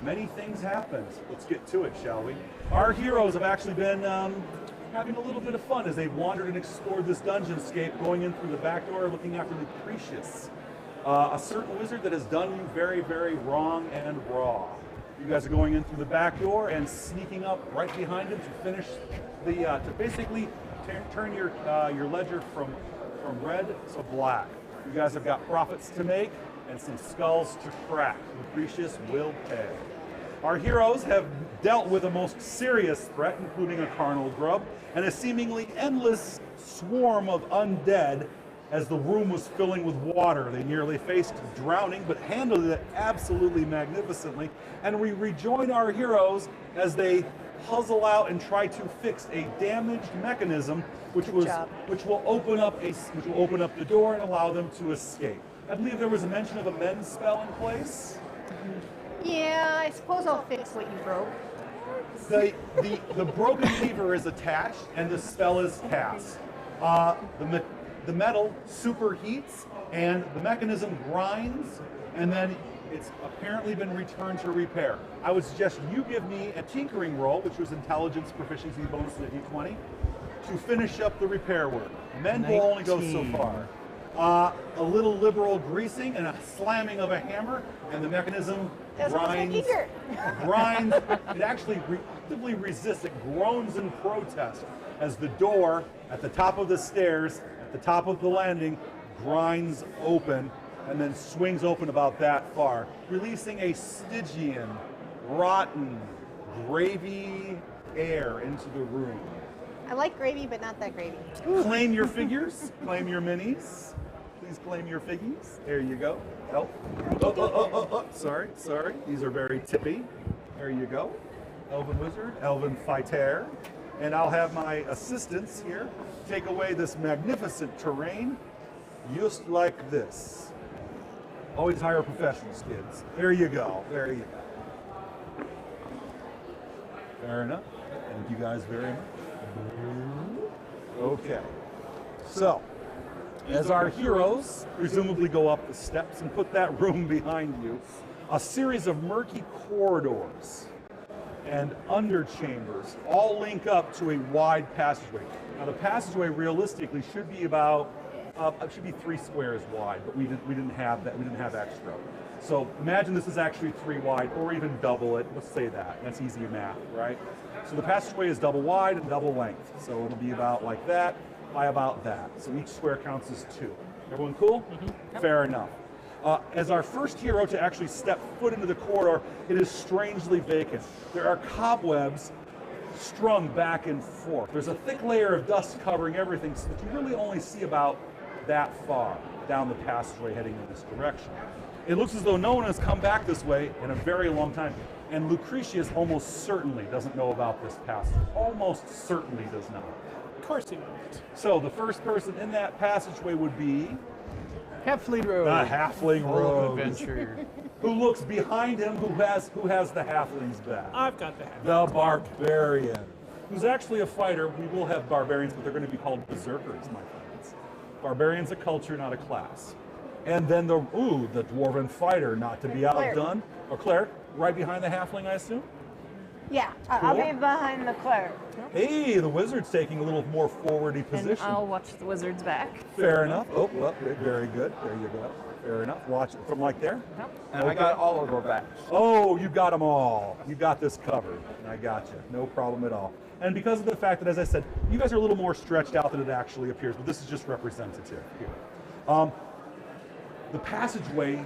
many things happened. Let's get to it, shall we? Our heroes have actually been having a little bit of fun as they've wandered and explored this dungeonscape, going in through the back door, looking after Lucretius, a certain wizard that has done you very, very wrong and raw. You guys are going in through the back door and sneaking up right behind him to finish the, to basically turn your ledger from red to black. You guys have got profits to make and some skulls to crack. Lucretius will pay. Our heroes have dealt with a most serious threat, including a carnal grub and a seemingly endless swarm of undead as the room was filling with water. They nearly faced drowning, but handled it absolutely magnificently. And we rejoin our heroes as they puzzle out and try to fix a damaged mechanism, which will open up the door and allow them to escape. I believe there was a mention of a mend spell in place. Yeah, I suppose I'll fix what you broke. The broken lever is attached and the spell is cast. The metal superheats and the mechanism grinds, and then it's apparently been returned to repair. I would suggest you give me a tinkering roll, which was intelligence proficiency bonus to the d20, to finish up the repair work. Men will only go so far. A little liberal greasing and a slamming of a hammer, and the mechanism grinds. It actually actively resists. It groans in protest as the door at the top of the stairs, at the top of the landing, grinds open and then swings open about that far, releasing a Stygian, rotten, gravy air into the room. I like gravy, but not that gravy. Claim your figures, claim your minis. Please claim your figures. There you go. Oh. Sorry. These are very tippy. There you go. Elven Wizard, Elven Fighter. And I'll have my assistants here take away this magnificent terrain just like this. Always hire professionals, kids. There you go. Fair enough. Thank you guys very much. Okay. So, as our heroes presumably go up the steps and put that room behind you, a series of murky corridors and underchambers all link up to a wide passageway. Now the passageway realistically should be about, it should be 3 squares wide, but we didn't have that. We didn't have extra. So imagine this is actually 3 wide, or even double it. Let's say that. That's easy math, right? So the passageway is double wide and double length. So it'll be about like that by about that. So each square counts as 2. Everyone cool? Mm-hmm. Fair enough. As our first hero to actually step foot into the corridor, it is strangely vacant. There are cobwebs strung back and forth. There's a thick layer of dust covering everything, so that you really only see about that far down the passageway heading in this direction. It looks as though no one has come back this way in a very long time, and Lucretius almost certainly doesn't know about this passage. Almost certainly does not. Of course he won't. So the first person in that passageway would be Halfling Rogue. the Halfling Rogue. Adventure. Who looks behind him, who has the halfling's back? I've got that. The Barbarian, who's actually a fighter. We will have barbarians, but they're going to be called berserkers, my friends. Barbarian's a culture, not a class. And then the Dwarven Fighter, not to be outdone. Or cleric, right behind the halfling, I assume? Yeah, I'll be behind the cleric. Hey, the wizard's taking a little more forwardy position. And I'll watch the wizard's back. Fair enough. Oh, well, very good. There you go. Fair enough. Watch it from like there. And I got all of our backs. Oh, you got them all. You got this covered. I got you. No problem at all. And because of the fact that, as I said, you guys are a little more stretched out than it actually appears, but this is just representative here. The passageway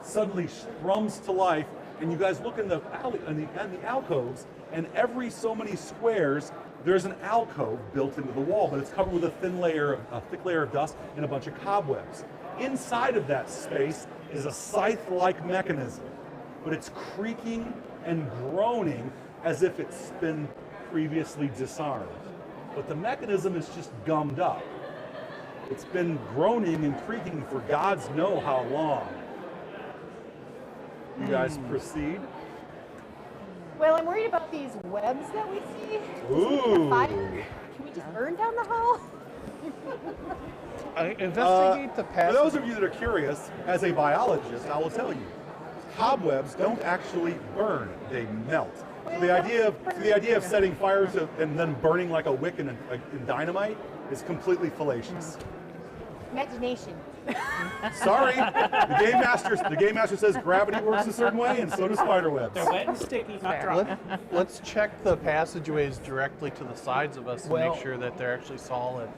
suddenly strums to life, and you guys look in the alley and the alcoves, and every so many squares, there's an alcove built into the wall, but it's covered with a thick layer of dust and a bunch of cobwebs. Inside of that space is a scythe-like mechanism, but it's creaking and groaning as if it's been previously disarmed. But the mechanism is just gummed up. It's been groaning and creaking for gods know how long. You guys proceed. Well, I'm worried about these webs that we see. Ooh. The fire. Can we just burn down the hall? Investigate the For passage. those of you that are curious, as a biologist, I will tell you, cobwebs don't actually burn; they melt. So the idea of setting fire to and then burning like a wick in dynamite is completely fallacious. Imagination. Sorry, the game master says gravity works a certain way, and so do spider webs. They're wet and sticky, not dry. Let's check the passageways directly to the sides of us to Well- make sure that they're actually solid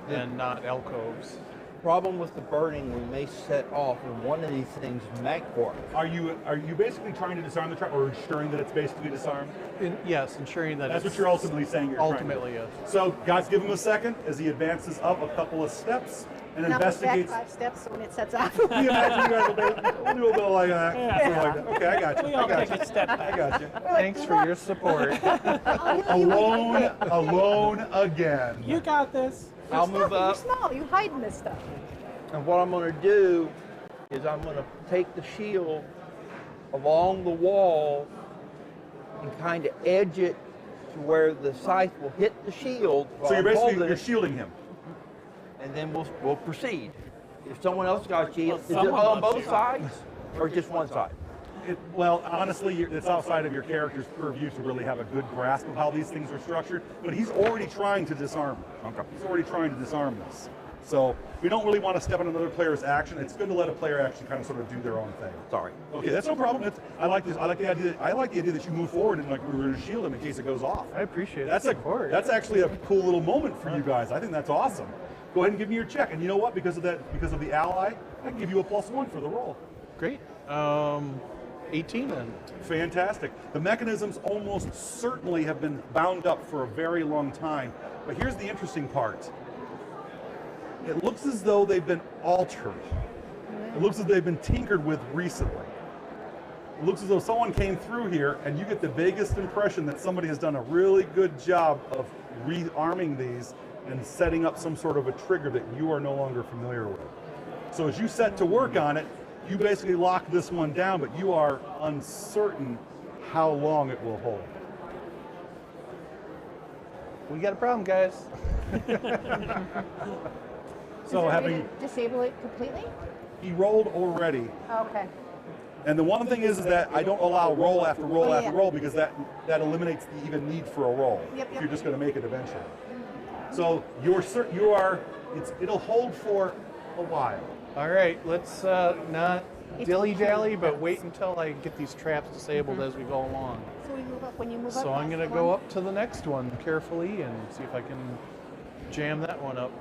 and not alcoves. Problem with the burning, we may set off in one of these things magport. Are you basically trying to disarm the trap, or ensuring that it's basically disarmed? Yes, ensuring that That's it's what you're ultimately saying. You're ultimately, trying to. yes. So, guys, give him a second as he advances up a couple of steps and Now back investigates. 5 steps when it sets off. Can you imagine you guys will do a bit like that? Something like that. Okay, I got you. We all I got take you. a step I back. got you. Thanks for your support. Alone again. You got this. I'll move You're up, small. You hide in this stuff. and what I'm going to do is I'm going to take the shield along the wall and kind of edge it to where the scythe will hit the shield. while So you're I'm holding basically it, shielding him. and then we'll proceed. If someone else got a shield, is it someone on wants both you. sides or just one side? Well, honestly, it's outside of your character's purview to really have a good grasp of how these things are structured. But he's already trying to disarm. He's already trying to disarm this. So we don't really want to step on another player's action. It's good to let a player actually kind of sort of do their own thing. Sorry. Okay, that's no problem. I like this. I like the idea that you move forward and like we're going to shield him in case it goes off. I appreciate That's the support. That's actually a cool little moment for you guys. I think that's awesome. Go ahead and give me your check. And you know what? Because of the ally, I can give you a +1 for the roll. Great. 18 then. Fantastic. The mechanisms almost certainly have been bound up for a very long time. But here's the interesting part. It looks as though they've been altered. It looks as though they've been tinkered with recently. It looks as though someone came through here and you get the vaguest impression that somebody has done a really good job of rearming these and setting up some sort of a trigger that you are no longer familiar with. So as you set to work on it, you basically lock this one down, but you are uncertain how long it will hold. We got a problem, guys. So having disable it completely? he rolled already, Okay. and the one thing is that I don't allow roll after roll Oh, after yeah. roll because that eliminates the even need for a roll. Yep, yep. You're just going to make it eventually. So it'll hold for a while. All right, let's not It's dilly-dally, okay. but wait until I get these traps disabled as we go along. So we move up when you move up. So I'm that's going to the go one? up to the next one carefully and see if I can jam that one up.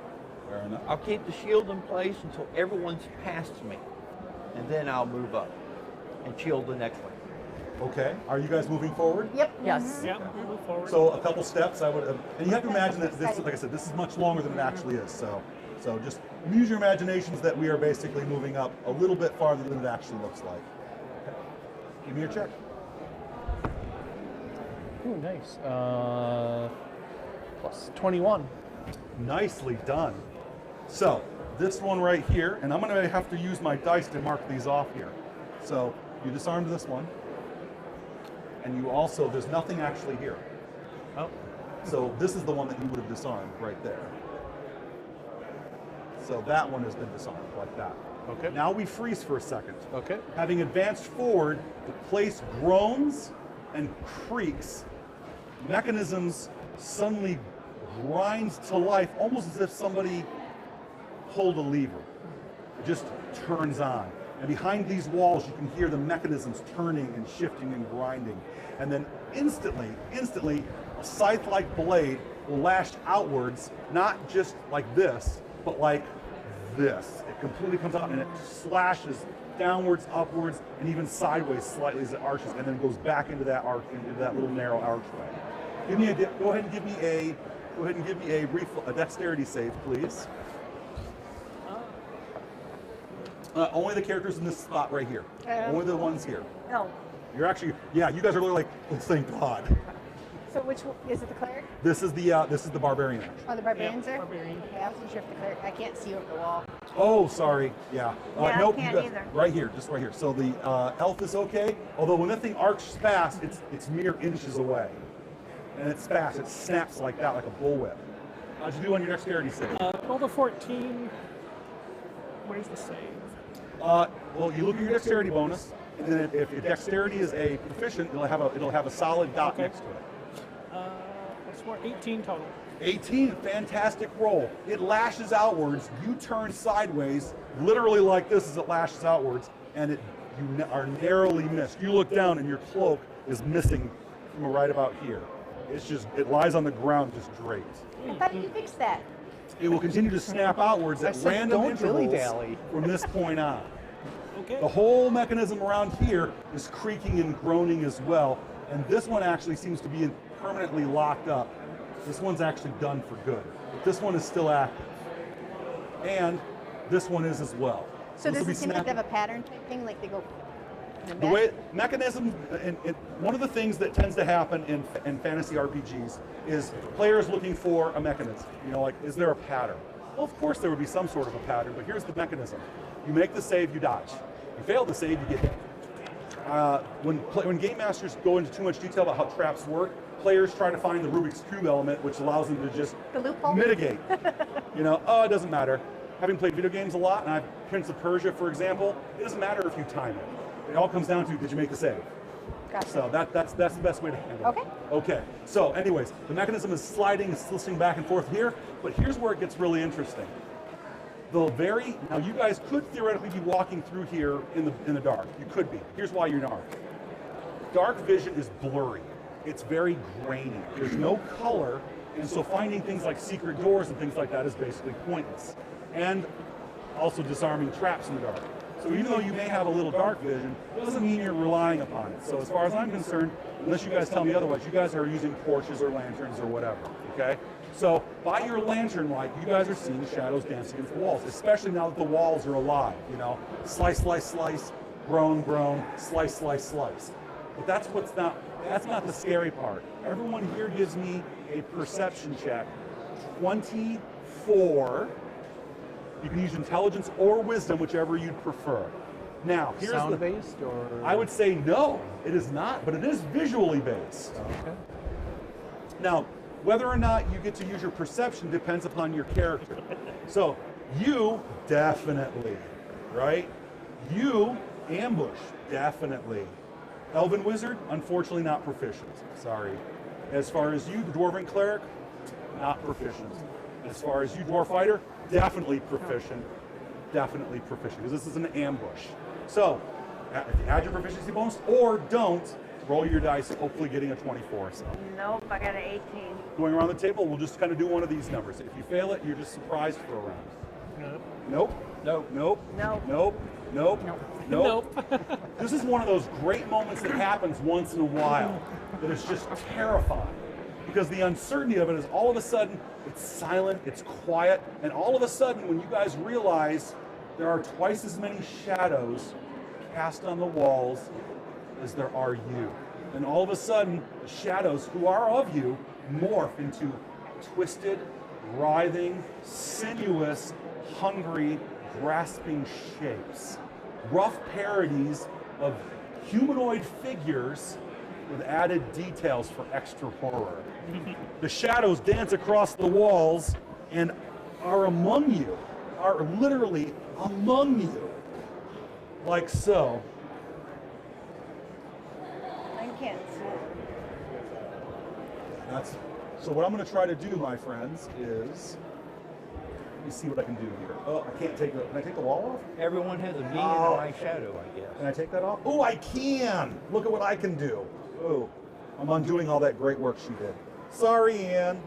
Fair enough. I'll keep the shield in place until everyone's past me, and then I'll move up and shield the next one. Okay. Are you guys moving forward? Yep. Yes. Yep, move forward. So a couple steps, I would, and you have to imagine that this, like I said, this is much longer than it actually is. So just use your imaginations that we are basically moving up a little bit farther than it actually looks like. Okay. Give me your check. Ooh, nice. Plus 21. Nicely done. So this one right here, and I'm going to have to use my dice to mark these off here. So you disarmed this one, and you also, there's nothing actually here. Oh, So this is the one that you would have disarmed right there. So that one has been disarmed like that. okay. Now we freeze for a second. Okay. Having advanced forward, the place groans and creaks. Mechanisms suddenly grinds to life, almost as if somebody pulled a lever. It just turns on. And behind these walls, you can hear the mechanisms turning and shifting and grinding. And then instantly, a scythe-like blade will lash outwards, not just like this, but like this. It completely comes out and it slashes downwards, upwards, and even sideways slightly as it arches, and then goes back into that arch, into that little narrow archway. Go ahead and give me a dexterity save, please. Only the characters in this spot right here. Only the ones here. Oh. You're actually, yeah, you guys are really like, oh, thank God. So which one, is it the cleric? This is the barbarian. Actually. Oh, the barbarians Yeah, are? barbarian. Okay, I wasn't sure if the cleric, I can't see over the wall. Oh, sorry. Yeah. Yeah, I nope. can't you guys, either. right here, just right here. So the elf is okay. Although when that thing arches fast, it's mere inches away, and it's fast. It snaps like that, like a bullwhip. How'd you do on your dexterity save? Rolled a 14. Where's the save? Well, you look at your dexterity bonus, and then if your dexterity is a proficient, it'll have a solid dot Okay. next to it. What's more? 18 total. 18, fantastic roll. It lashes outwards. You turn sideways, literally like this as it lashes outwards, and you are narrowly missed. You look down, and your cloak is missing from right about here. It lies on the ground just draped. I thought you fixed that. It will continue to snap outwards I at said random don't intervals dilly-dally. from this point on. Okay. The whole mechanism around here is creaking and groaning as well, and this one actually seems to be permanently locked up. This one's actually done for good. But this one is still active. And this one is as well. So This does will it be seem like they snapping. have a pattern type thing, like they go? The way mechanism, and one of the things that tends to happen in fantasy RPGs is players looking for a mechanism. You know, like, is there a pattern? Well, of course there would be some sort of a pattern, but here's the mechanism. You make the save, you dodge. You fail the save, you get hit. When game masters go into too much detail about how traps work, players try to find the Rubik's Cube element, which allows them to just The loophole? mitigate. You know, oh, it doesn't matter. Having played video games a lot, and I've Prince of Persia, for example, it doesn't matter if you time it. It all comes down to, did you make the save? Gotcha. So that's the best way to handle Okay. it. Okay. So anyways, the mechanism is sliding, slipping back and forth here, but here's where it gets really interesting. Now you guys could theoretically be walking through here in the dark. You could be. Here's why you're not. Dark vision is blurry. It's very grainy. There's no color, and so finding things like secret doors and things like that is basically pointless. And also disarming traps in the dark. So even though you may have a little dark vision, it doesn't mean you're relying upon it. So as far as I'm concerned, unless you guys tell me otherwise, you guys are using torches or lanterns or whatever, okay? So by your lantern light, you guys are seeing shadows dancing against the walls, especially now that the walls are alive, you know? Slice, slice, slice, groan, groan, slice, slice, slice. But that's not the scary part. Everyone here gives me a perception check. 24. You can use intelligence or wisdom, whichever you'd prefer. Now, here's Sound-based or? I would say no, it is not, but it is visually based. Okay. Now, whether or not you get to use your perception depends upon your character. So, you definitely, right? You ambush, definitely. Elven Wizard, unfortunately not proficient. Sorry. As far as you, the Dwarven Cleric, not proficient. As far as you, Dwarf Fighter, definitely proficient. Definitely proficient, because this is an ambush. So, add your proficiency bonus, or don't. Roll your dice, hopefully getting a 24. So, Nope, I got an 18. going around the table, we'll just kind of do one of these numbers. If you fail it, you're just surprised for a round. Nope. Nope. Nope. Nope. Nope. Nope. Nope. Nope. This is one of those great moments that happens once in a while that is just terrifying. Because the uncertainty of it is all of a sudden, it's silent, it's quiet, and all of a sudden when you guys realize there are twice as many shadows cast on the walls as there are you. And all of a sudden, the shadows who are of you morph into twisted, writhing, sinuous, hungry, grasping shapes. Rough parodies of humanoid figures with added details for extra horror. The shadows dance across the walls and are among you, are literally among you, like so. I can't see it. So what I'm going to try to do, my friends, is let me see what I can do here. Oh, I can't take the. Can I take the wall off? Everyone has a being Oh. in my shadow, I guess. Can I take that off? Oh, I can! Look at what I can do. Oh, I'm undoing all that great work she did. Sorry, Ann.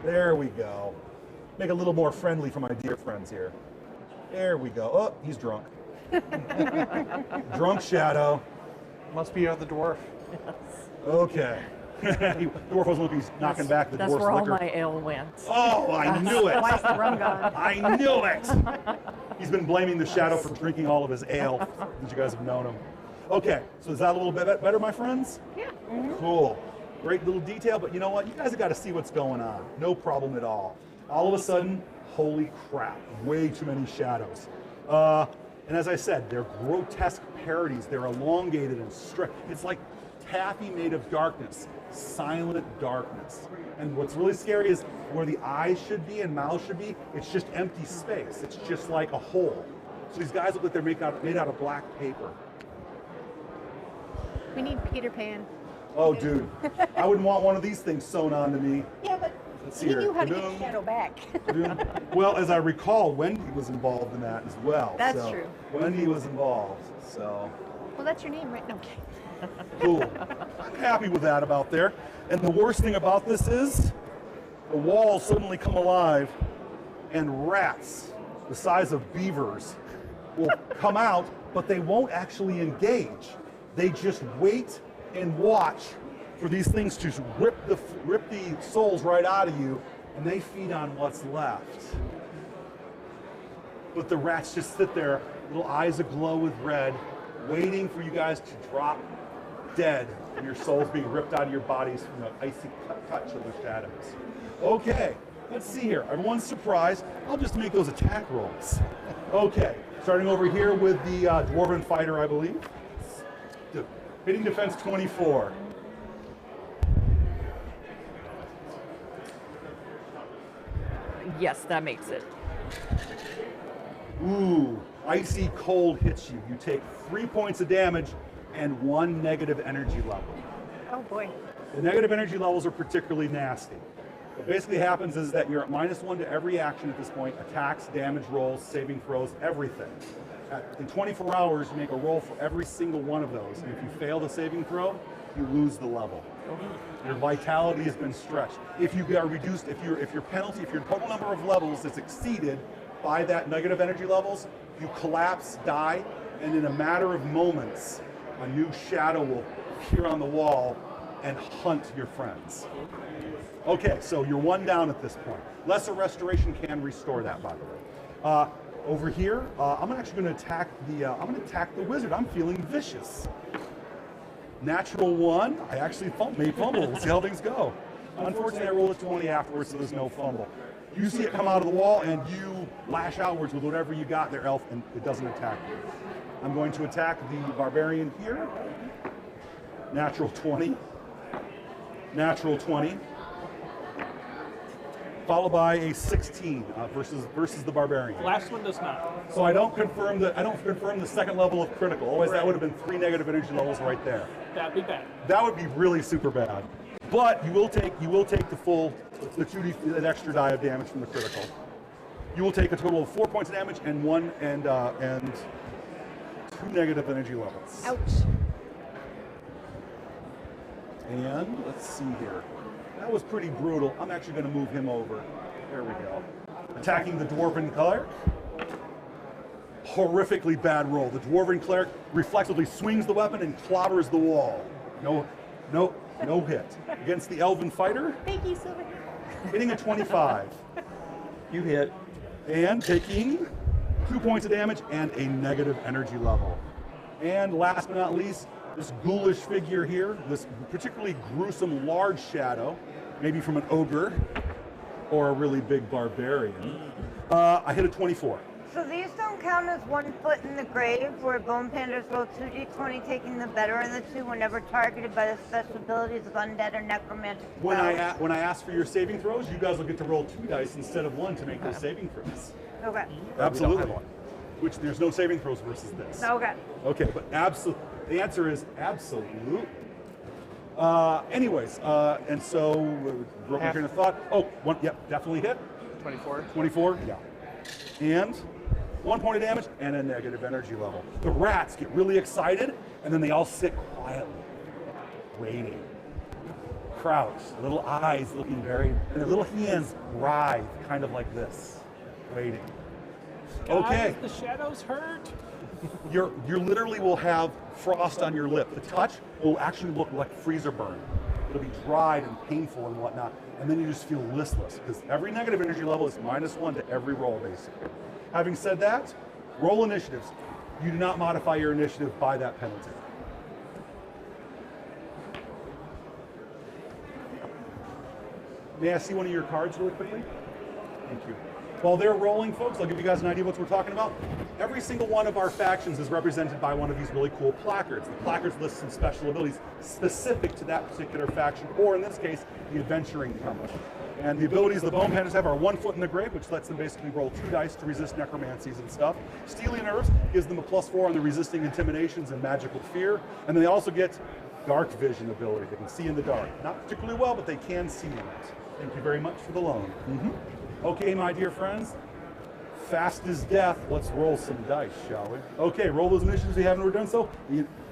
There we go. Make it a little more friendly for my dear friends here. There we go. Oh, he's drunk. Drunk shadow. Must be the dwarf. Okay. Dwarf was looking, knocking back the That's dwarf's where all liquor. my ale went. Oh, I knew it. Why's the rum gone? I knew it. He's been blaming the shadow for drinking all of his ale, since you guys have known him. Okay, so is that a little bit better, my friends? Yeah. Cool. Great little detail, but you know what? You guys have got to see what's going on. No problem at all. All of a sudden, holy crap, way too many shadows. And as I said, they're grotesque parodies. They're elongated and stretched. It's like taffy made of darkness, silent darkness. And what's really scary is where the eyes should be and mouths should be, it's just empty space. It's just like a hole. So these guys look like they're made out of black paper. We need Peter Pan. Oh, dude. I wouldn't want one of these things sewn onto me. Yeah, but Let's see he here. knew how to get Kaboom. Shadow back. Well, as I recall, Wendy was involved in that as well. That's so true. Wendy was involved, so Well, that's your name, right? No, okay. cool. I'm happy with that about there. And the worst thing about this is the walls suddenly come alive and rats the size of beavers will come out, but they won't actually engage. They just wait and watch for these things to rip the souls right out of you, and they feed on what's left. But the rats just sit there, little eyes aglow with red, waiting for you guys to drop dead and your souls being ripped out of your bodies from the icy touch of the shadows. Okay, let's see here. Everyone's surprised. I'll just make those attack rolls. Okay, starting over here with the Dwarven Fighter, I believe. Hitting defense 24. Yes, that makes it. Ooh, icy cold hits you. You take 3 points of damage and 1 negative energy level. Oh boy. The negative energy levels are particularly nasty. What basically happens is that you're at -1 to every action at this point, attacks, damage rolls, saving throws, everything. In 24 hours, you make a roll for every single one of those. And if you fail the saving throw, you lose the level. Your vitality has been stretched. If you are reduced, if your total number of levels is exceeded by that negative energy levels, you collapse, die, and in a matter of moments, a new shadow will appear on the wall and hunt your friends. Okay, so you're 1 down at this point. Lesser restoration can restore that, by the way. Over here, I'm actually going to attack the wizard. I'm feeling vicious. Natural 1. I actually made fumble. We'll see how things go. Unfortunately, I rolled a 20 afterwards, so there's no fumble. You see it come out of the wall, and you lash outwards with whatever you got there, elf, and it doesn't attack you. I'm going to attack the barbarian here. Natural 20. Natural 20. Followed by a 16 versus the barbarian. Last one does not. So I don't confirm the second level of critical. Otherwise, that would have been 3 negative energy levels right there. That'd be bad. That would be really super bad. But you will take the full the 2d an extra die of damage from the critical. You will take a total of 4 points of damage and 2 negative energy levels. Ouch. And let's see here. That was pretty brutal. I'm actually going to move him over. There we go. Attacking the Dwarven Cleric. Horrifically bad roll. The Dwarven Cleric reflexively swings the weapon and clobbers the wall. No hit. Against the Elven Fighter, Thank you, Silver. hitting a 25. You hit. And taking 2 points of damage and a negative energy level. And last but not least, this ghoulish figure here, this particularly gruesome large shadow, maybe from an ogre or a really big barbarian. I hit a 24. So these don't count as 1 foot in the grave, where bone pandas roll 2d20, taking the better of the two whenever targeted by the special abilities of undead or necromantic When spells. I ask for your saving throws, you guys will get to roll 2 dice instead of 1 to make those saving throws. Okay. Absolutely. Which there's no saving throws versus this. Okay. Okay, but the answer is absolute. Anyways, and so broken train of thought. Oh, yep, definitely hit. 24. 24, yeah. And 1 point of damage and a negative energy level. The rats get really excited, and then they all sit quietly, waiting. Crouch, little eyes looking very, and their little hands writhe, kind of like this, waiting. Okay. Guys, the shadows hurt. You literally will have frost on your lip. The touch will actually look like freezer burn. It'll be dried and painful and whatnot, and then you just feel listless because every negative energy level is -1 to every roll, basically. Having said that, roll initiatives. You do not modify your initiative by that penalty. May I see one of your cards really quickly? Thank you. While they're rolling, folks, I'll give you guys an idea of what we're talking about. every single one of our factions is represented by one of these really cool placards. The placards list some special abilities specific to that particular faction, or in this case, the adventuring company. And the abilities the Bone Pandas have are 1 foot in the grave, which lets them basically roll 2 dice to resist necromancies and stuff. Steely Nerves gives them a +4 on the resisting intimidations and magical fear. And they also get dark vision ability. They can see in the dark. Not particularly well, but they can see in it. Thank you very much for the loan. Okay, my dear friends. Fast as death. Let's roll some dice, shall we? Okay, roll those initiatives if you haven't already done so.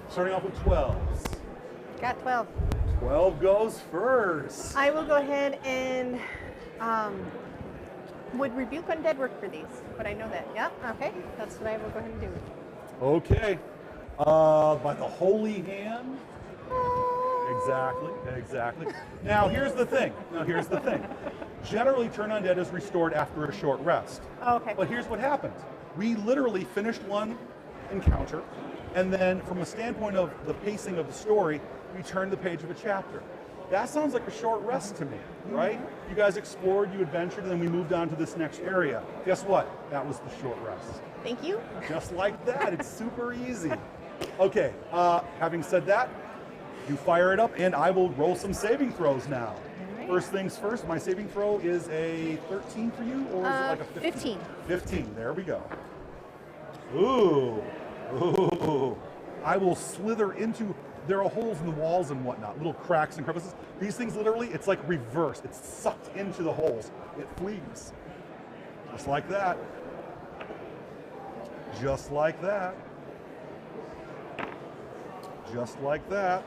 Starting off with 12s. Got 12. 12 goes first. I will go ahead and would rebuke undead work for these? Would I know that? Yeah. Okay. That's what I will go ahead and do. Okay. By the holy hand. Exactly. Now here's the thing. Generally, turn undead is restored after a short rest. Okay. But here's what happened. We literally finished one encounter, and then from a standpoint of the pacing of the story, we turned the page of a chapter. That sounds like a short rest to me, right? You guys explored, you adventured, and then we moved on to this next area. Guess what? That was the short rest. Thank you. Just like that, it's super easy. Okay, having said that, you fire it up, and I will roll some saving throws now. First things first, my saving throw is a 13 for you, or is it like a 15? 15, there we go. Ooh. I will slither into, there are holes in the walls and whatnot, little cracks and crevices. These things literally, it's like reverse. It's sucked into the holes. It flees. Just like that. Just like that. Just like that.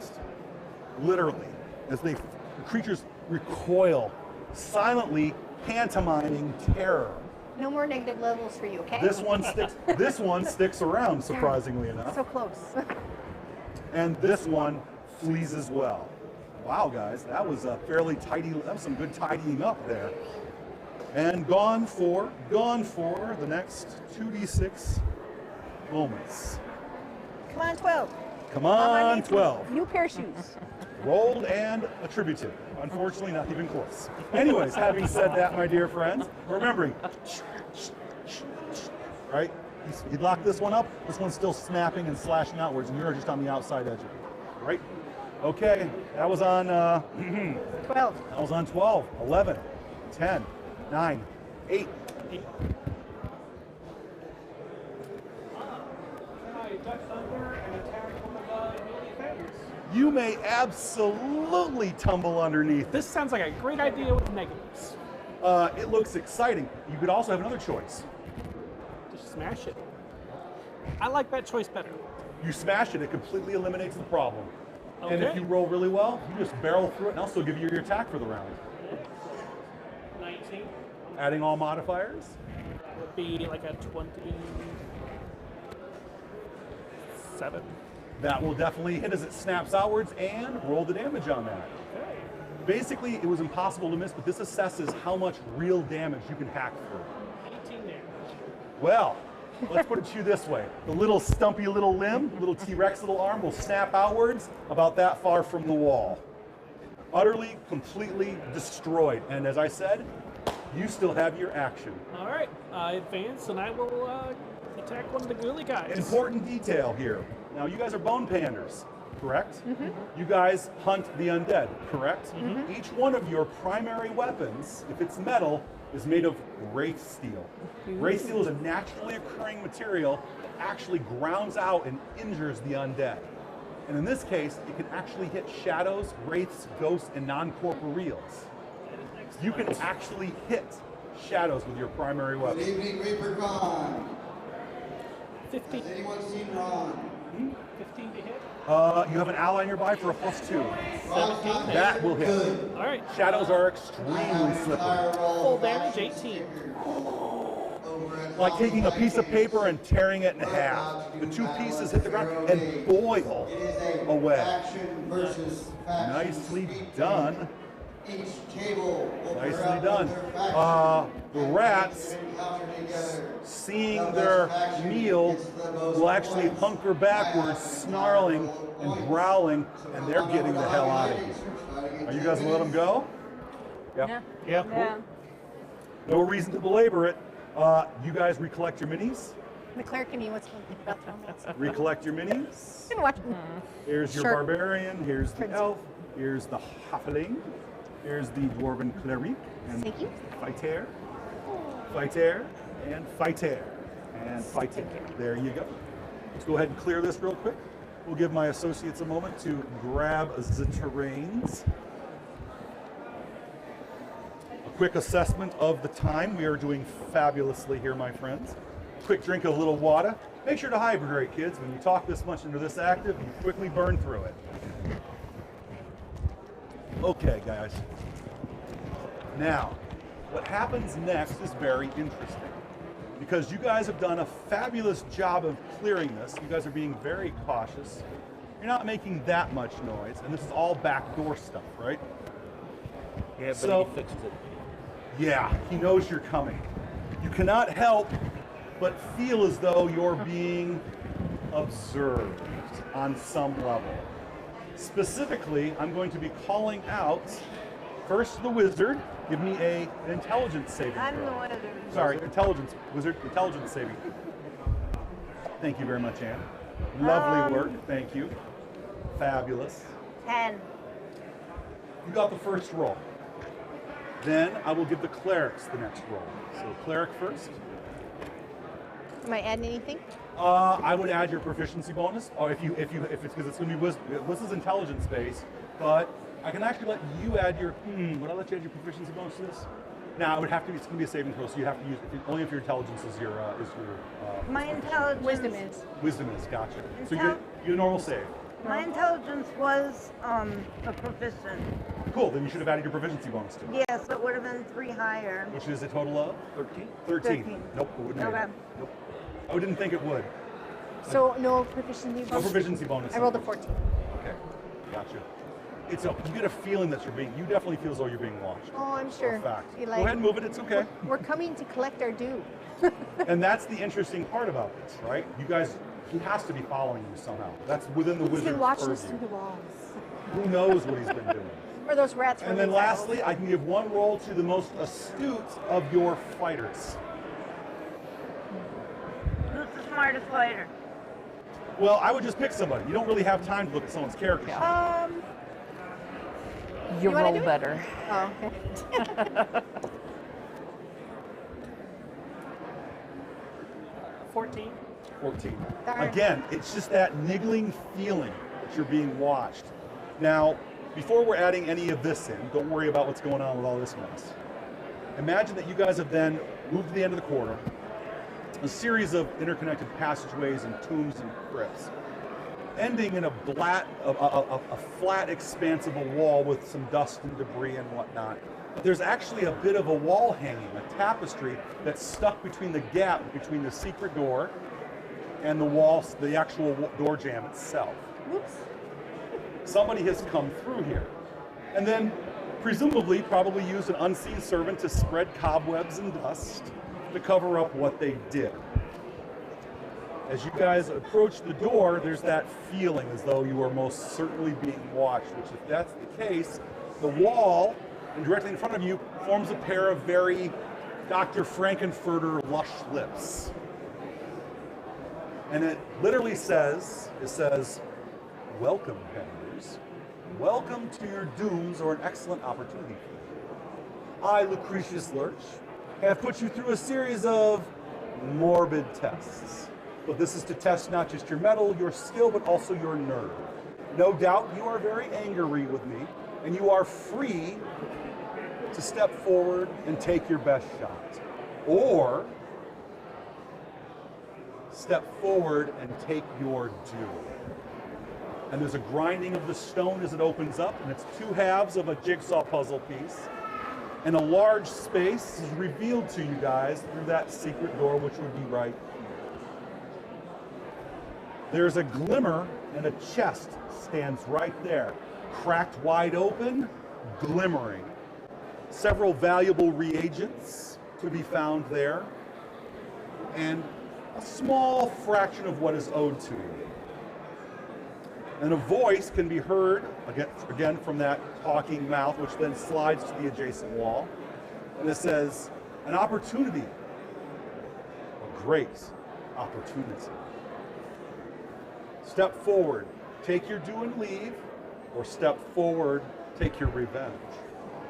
Literally, as the creatures recoil, silently pantomiming terror. No more negative levels for you, okay? This one sticks around, surprisingly enough. So close. And this one flees as well. Wow, guys, that was a fairly tidy, that was some good tidying up there. And gone for the next 2d6 moments. Come on, 12. Come on, 12. New pair of shoes. Rolled and attributed. Unfortunately, not even close. Anyways, having said that, my dear friends, remembering, right? You'd lock this one up, this one's still snapping and slashing outwards, and you're just on the outside edge of it, right? Okay, that was on 12. That was on 12, 11, 10, 9, 8. You may absolutely tumble underneath. This sounds like a great idea with negatives. It looks exciting. You could also have another choice. Just smash it. I like that choice better. You smash it, it completely eliminates the problem. Okay. And if you roll really well, you just barrel through it, and I'll still give you your attack for the round. 19. Adding all modifiers. Would be like a 27. That will definitely hit as it snaps outwards, and roll the damage on that. Okay. Basically, it was impossible to miss, but this assesses how much real damage you can hack through. 18 damage. Well, let's put it to you this way. The little stumpy little limb, little T-Rex little arm will snap outwards about that far from the wall. Utterly, completely destroyed. And as I said, you still have your action. All right, I advance and I will attack one of the ghouly guys. Important detail here. Now, you guys are bone panders, correct? You guys hunt the undead, correct? Each one of your primary weapons, if it's metal, is made of wraith steel. Wraith steel is a naturally occurring material that actually grounds out and injures the undead. And in this case, it can actually hit shadows, wraiths, ghosts, and non-corporeals. You can actually hit shadows with your primary weapon. Good evening, ReaperCon. 15. Has anyone seen Ron? 15 to hit. You have an ally nearby for a +2. 17. That will hit. Good. All right, Shadows are extremely slippery. full damage, 18. Like taking a piece of paper and tearing it in half. The two pieces hit the ground and boil away. Faction versus faction. Nicely done. Each table will Nicely done. The rats, seeing their meal, will actually hunker backwards, snarling and growling, and they're getting the hell out of here. Are you guys gonna let them go? Yeah. Yeah. Cool. No reason to belabor it. You guys recollect your minis. The cleric in me wants to think about throwing Recollect your minis. Been watching. Here's your Shark. barbarian, here's the Prince. elf, here's the halfling, here's the dwarven cleric, and Thank you. fighter, fighter, and fighter, and fighter. There you go. Let's go ahead and clear this real quick. We'll give my associates a moment to grab the terrains. A quick assessment of the time. We are doing fabulously here, my friends. Quick drink of a little water. Make sure to hydrate, kids. When you talk this much into this active, you quickly burn through it. Okay, guys. Now, what happens next is very interesting because you guys have done a fabulous job of clearing this. You guys are being very cautious. You're not making that much noise, and this is all backdoor stuff, right? Yeah, but So- he fixes it. Yeah, he knows you're coming. You cannot help but feel as though you're being observed on some level. Specifically, I'm going to be calling out first the wizard. Give me an intelligence saving I'm throw. the wizard. Sorry, wizard intelligence saving. Thank you very much, Anne. Lovely work, thank you. Fabulous. 10. You got the first roll. Then I will give the clerics the next roll. So cleric first. Am I adding anything? I would add your proficiency bonus, or if it's because it's going to be wisdom. This is intelligence based, but I can actually let you add your. Would I let you add your proficiency bonus to this? Now it would have to be. It's going to be a saving throw, so you have to use only if your intelligence is your My intelligence. Wisdom is. wisdom is. Gotcha. So you get a normal save. My intelligence was a proficient. Cool. Then you should have added your proficiency bonus to it, Yes, it would have been 3 higher. which is a total of 13. 13. 13. Nope, it wouldn't. have Okay. made it. Nope. I didn't think it would. So no proficiency No bonus? proficiency bonus. I rolled a 14. Okay, gotcha. You get a feeling that you definitely feel as though you're being watched. Oh, I'm For sure. a fact. You Go like- ahead and move it, it's okay. We're coming to collect our due. And that's the interesting part about this, right? You guys, he has to be following you somehow. That's within the He's wizard's been watching us purview. through the walls. Who knows what he's been doing? Or those rats. And then lastly, I can give one roll to the most astute of your fighters. Who's the smartest fighter? Well, I would just pick somebody. You don't really have time to look at someone's character sheet. You wanna roll do it? better. Oh, okay. 14. 14. Darn. Again, it's just that niggling feeling that you're being watched. Now, before we're adding any of this in, don't worry about what's going on with all this mess. Imagine that you guys have then moved to the end of the corridor, a series of interconnected passageways and tombs and crypts, ending in a flat expanse of a wall with some dust and debris and whatnot. There's actually a bit of a wall hanging, a tapestry that's stuck between the gap between the secret door and the wall, the actual door jamb itself. Whoops. Somebody has come through here, and then presumably probably used an unseen servant to spread cobwebs and dust to cover up what they did. As you guys approach the door, there's that feeling as though you are most certainly being watched, which if that's the case, the wall and directly in front of you forms a pair of very Dr. Frankenfurter lush lips. And it literally says, welcome, Penders. Welcome to your dooms or an excellent opportunity for you. I, Lucretius Lurch, have put you through a series of morbid tests. But this is to test not just your mettle, your skill, but also your nerve. No doubt you are very angry with me, and you are free to step forward and take your best shot. Or step forward and take your due. And there's a grinding of the stone as it opens up, and it's two halves of a jigsaw puzzle piece. And a large space is revealed to you guys through that secret door, which would be right here. There's a glimmer, and a chest stands right there, cracked wide open, glimmering. Several valuable reagents to be found there, and a small fraction of what is owed to you. And a voice can be heard, again from that talking mouth, which then slides to the adjacent wall. And it says, an opportunity, a grace, opportunity. Step forward, take your due and leave, or step forward, take your revenge.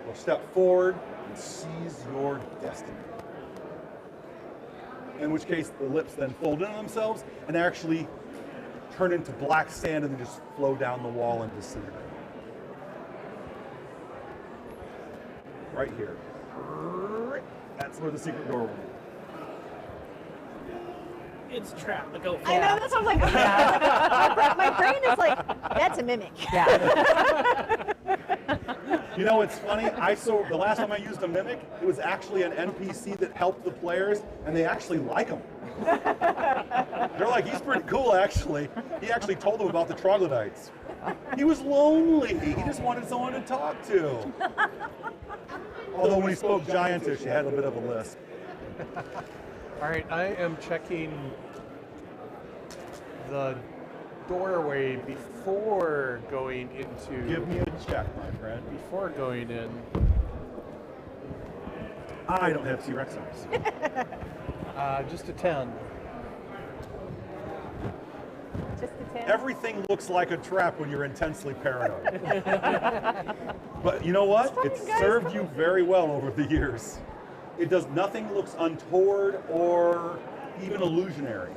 Or step forward and seize your destiny. In which case, the lips then fold in on themselves and actually turn into black sand and then just flow down the wall and disintegrate. Right here. That's where the secret door will be. It's trapped. The go. I know, that's what I'm like. My brain is like, that's a mimic. Yeah. You know, it's funny. The last time I used a mimic, it was actually an NPC that helped the players, and they actually like him. They're like, he's pretty cool, actually. He actually told them about the troglodytes. He was lonely. He just wanted someone to talk to. Although when he spoke Giantish, he had a bit of a lisp. All right, I am checking the doorway before going into. Give me a check, my friend. Before going in. I don't have T-Rex arms. Just a 10. Just the 10. Everything looks like a trap when you're intensely paranoid. But you know what? It's served you very well over the years. Nothing looks untoward or even illusionary.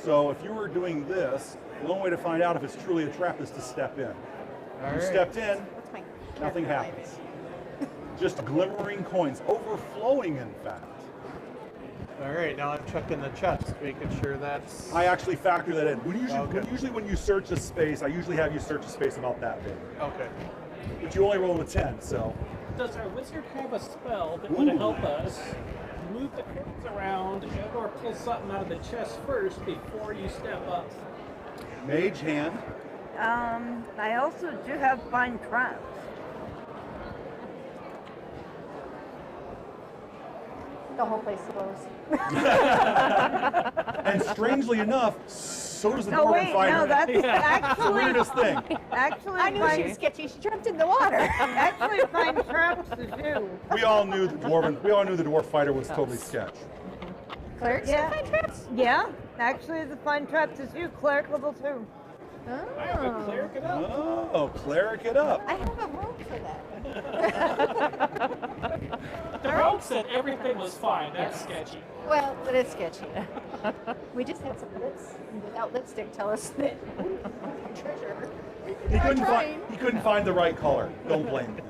So if you were doing this, the only way to find out if it's truly a trap is to step in. You stepped in, What's my nothing character happens. Just glimmering coins, overflowing in fact. All right, now I'm checking the chest, making sure that's. I actually factor that in. Usually when you search a space, I usually have you search a space about that big. Okay. But you only roll a 10, so. Does our wizard have a spell that would help us move the cards around or pull something out of the chest first before you step up? Mage hand. I also do have find traps. The whole place blows. And strangely enough, so does the No, dwarven wait, fighter. no, that's It's the actually, weirdest thing. actually, I knew she was sketchy. She jumped in the water. actually find traps to do. We all knew the dwarf fighter was totally sketch. Clerics Yeah. can find traps? Yeah, actually the find traps is you, cleric level 2. I have a cleric it up. Oh, cleric it up. I have a rope for that. The rogue said everything was fine. That's sketchy. Well, it is sketchy. We just had some lips without lipstick tell us that treasure. He couldn't find the right color. Don't blame him.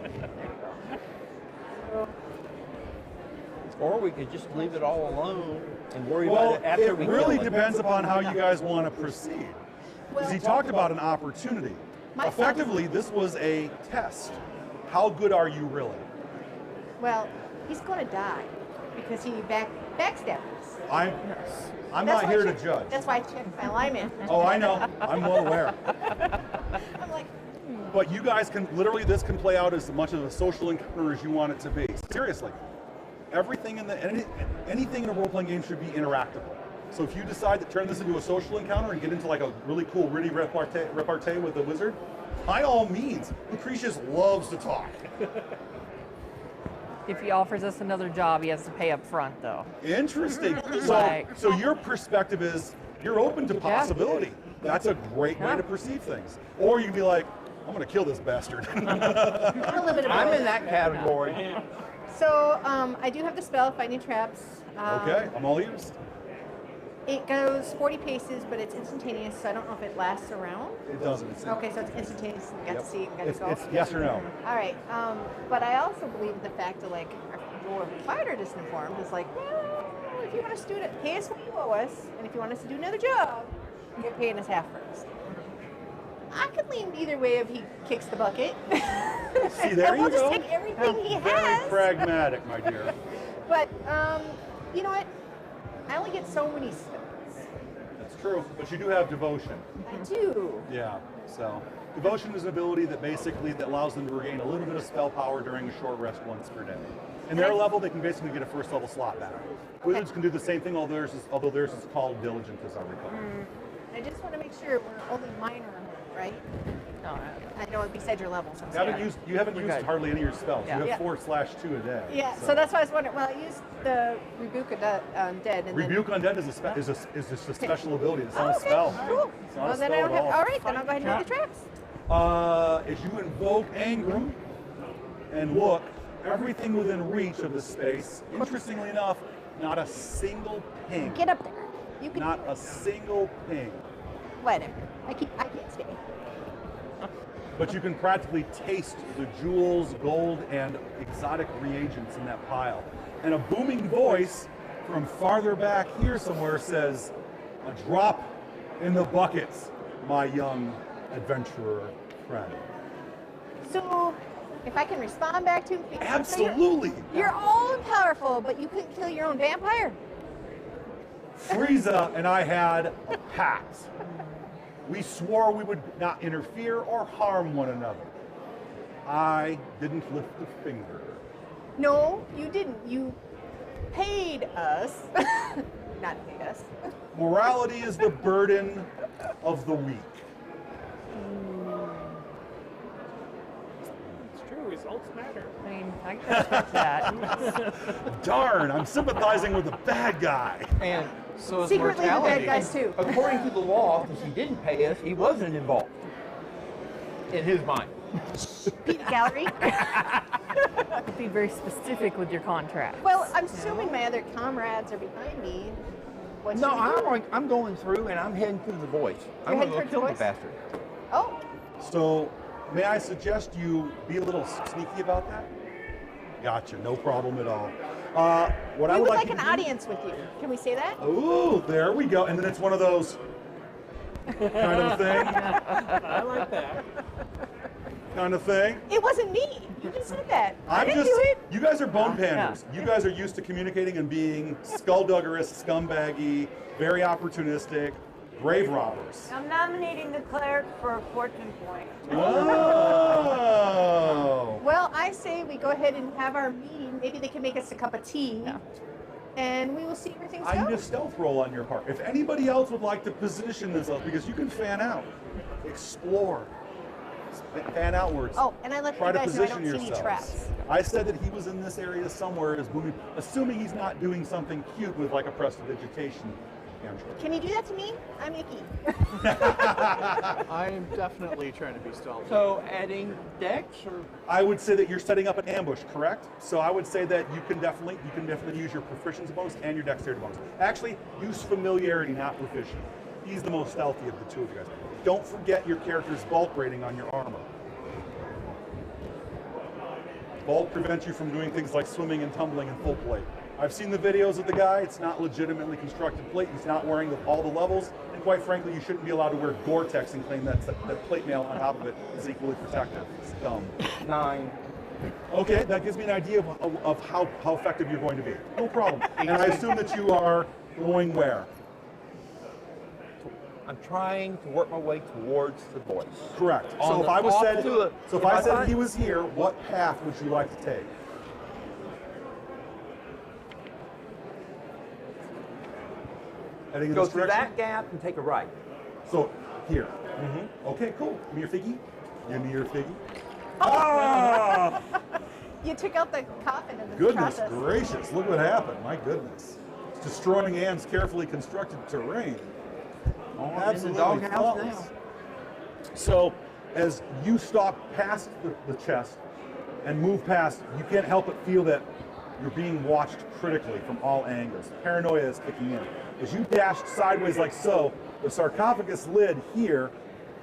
Or we could just leave it all alone and worry Well, about it after it we really kill it. depends upon how you guys want to proceed. Because he talked about an opportunity. My Effectively, this was a test. How good are you really? Well, he's going to die because he backstabbed us. I'm That's not why here I to checked- judge. That's why I checked my alignment. Oh, I know. I'm well aware. I'm like, But you guys can this can play out as much of a social encounter as you want it to be. Seriously, everything anything in a role-playing game should be interactable. So if you decide to turn this into a social encounter and get into like a really cool, really repartee with the wizard, by all means, Lucretius loves to talk. If he offers us another job, he has to pay up front, though. Interesting. Right. So your perspective is you're open to possibility. That's a great way to perceive things. Or you can be like, I'm going to kill this bastard. a little bit of I'm both. in that category. So I do have the spell, Finding Traps. Okay, I'm all ears. It goes 40 paces, but it's instantaneous, so I don't know if it lasts a round. It doesn't. It's, Okay, so it's instantaneous, and we got to see it, we got to go. it's yes or no. All right, but I also believe the fact that like our dwarven fighter disinformed is like, well, if you want us to do it, pay us what you owe us, and if you want us to do another job, you're paying us half first. I could lean either way if he kicks the bucket. See, there and we'll you go. just take everything he Very has. pragmatic, my dear. But you know what? I only get so many spells. That's true. But you do have devotion. I do. Yeah. So devotion is an ability that allows them to regain a little bit of spell power during a short rest once per day. And their level, they can basically get a first level slot back. Wizards can do the same thing, although theirs is called diligent, as I recall. I just want to make sure we're only minor, right? No, I know besides your levels. I'm You haven't sorry. used good. hardly any of your spells. Yeah. You have Yeah. 4/2 a day. Yeah, so that's why I was wondering. Well, I used the Rebuke Undead. And Rebuke then, Undead is just a special ability. It's not a okay, spell. cool. It's not Well, a then spell I don't at have. all. All right, then I'll go ahead and make the traps. As you invoke Angram and look, everything within reach of this space, interestingly enough, not a single ping. Get up there. You can. Not a single ping. Whatever. I can't stay. But you can practically taste the jewels, gold, and exotic reagents in that pile. And a booming voice from farther back here somewhere says, "A drop in the buckets, my young adventurer friend." So, if I can respond back to him. Absolutely. You're all powerful, but you couldn't kill your own vampire. Frieza and I had a pact. We swore we would not interfere or harm one another. I didn't lift a finger. No, you didn't. You paid us. Not paid us. Morality is the burden of the weak. It's true. Results matter. I mean, I can respect that. Darn, I'm sympathizing with the bad guy. And so is Secretly the bad mortality. guys too. According to the law, since he didn't pay us, he wasn't involved. In his mind. Peanut gallery. Be very specific with your contract. Well, I'm assuming my other comrades are behind me. What No, should we do? I'm going through and I'm heading to the voice. I'm heading going to go towards kill the the voice? bastard. Oh, So, may I suggest you be a little sneaky about that? Gotcha, no problem at all. What I we would would like like an you to do- audience with you. Can we say that? Ooh, there we go. And then it's one of those kind of thing. I like that. Kind of thing. It wasn't me. You just said that. I I'm didn't just, do it. you guys are bone panders. You guys are used to communicating and being skullduggerous, scumbaggy, very opportunistic, grave robbers. I'm nominating the cleric for a fortune point. Oh. Well, I say we go ahead and have our meeting. Maybe they can make us a cup of tea. And we will see where things I go. need a stealth roll on your part. If anybody else would like to position themselves, because you can fan out, explore, fan outwards. Oh, and I let Try you to guys know I position don't see any yourselves. traps. I said that he was in this area somewhere, as Boomie, assuming he's not doing something cute with like a prestidigitation cantrip. Can you do that to me? I'm icky. I am definitely trying to be stealthy. So adding dex or I would say that you're setting up an ambush, correct? So I would say that you can definitely use your proficiency bonus and your dexterity bonus. Actually, use familiarity, not proficient. He's the most stealthy of the two of you guys. Don't forget your character's bulk rating on your armor. Bulk prevents you from doing things like swimming and tumbling in full plate. I've seen the videos of the guy. It's not legitimately constructed plate. He's not wearing all the levels. And quite frankly, you shouldn't be allowed to wear Gore-Tex and claim that plate mail on top of it is equally protective. It's dumb. 9. Okay, that gives me an idea of how effective you're going to be. No problem. And I assume that you are going where? I'm trying to work my way towards the voice. Correct. On So if the- I was off said, to it. so if If I I said find- he was here, what path would you like to take? Heading in Go this through direction? that gap and take a right. So here. Okay, cool. Give me your figgy. Give me your figgy. Ah! You took out the coffin in the Goodness process. gracious! Look what happened. My goodness. It's destroying Anne's carefully constructed terrain. Oh, I'm in the Absolutely doghouse flawless. now. So, as you stalk past the chest and move past, you can't help but feel that you're being watched critically from all angles. Paranoia is kicking in. As you dash sideways like so, the sarcophagus lid here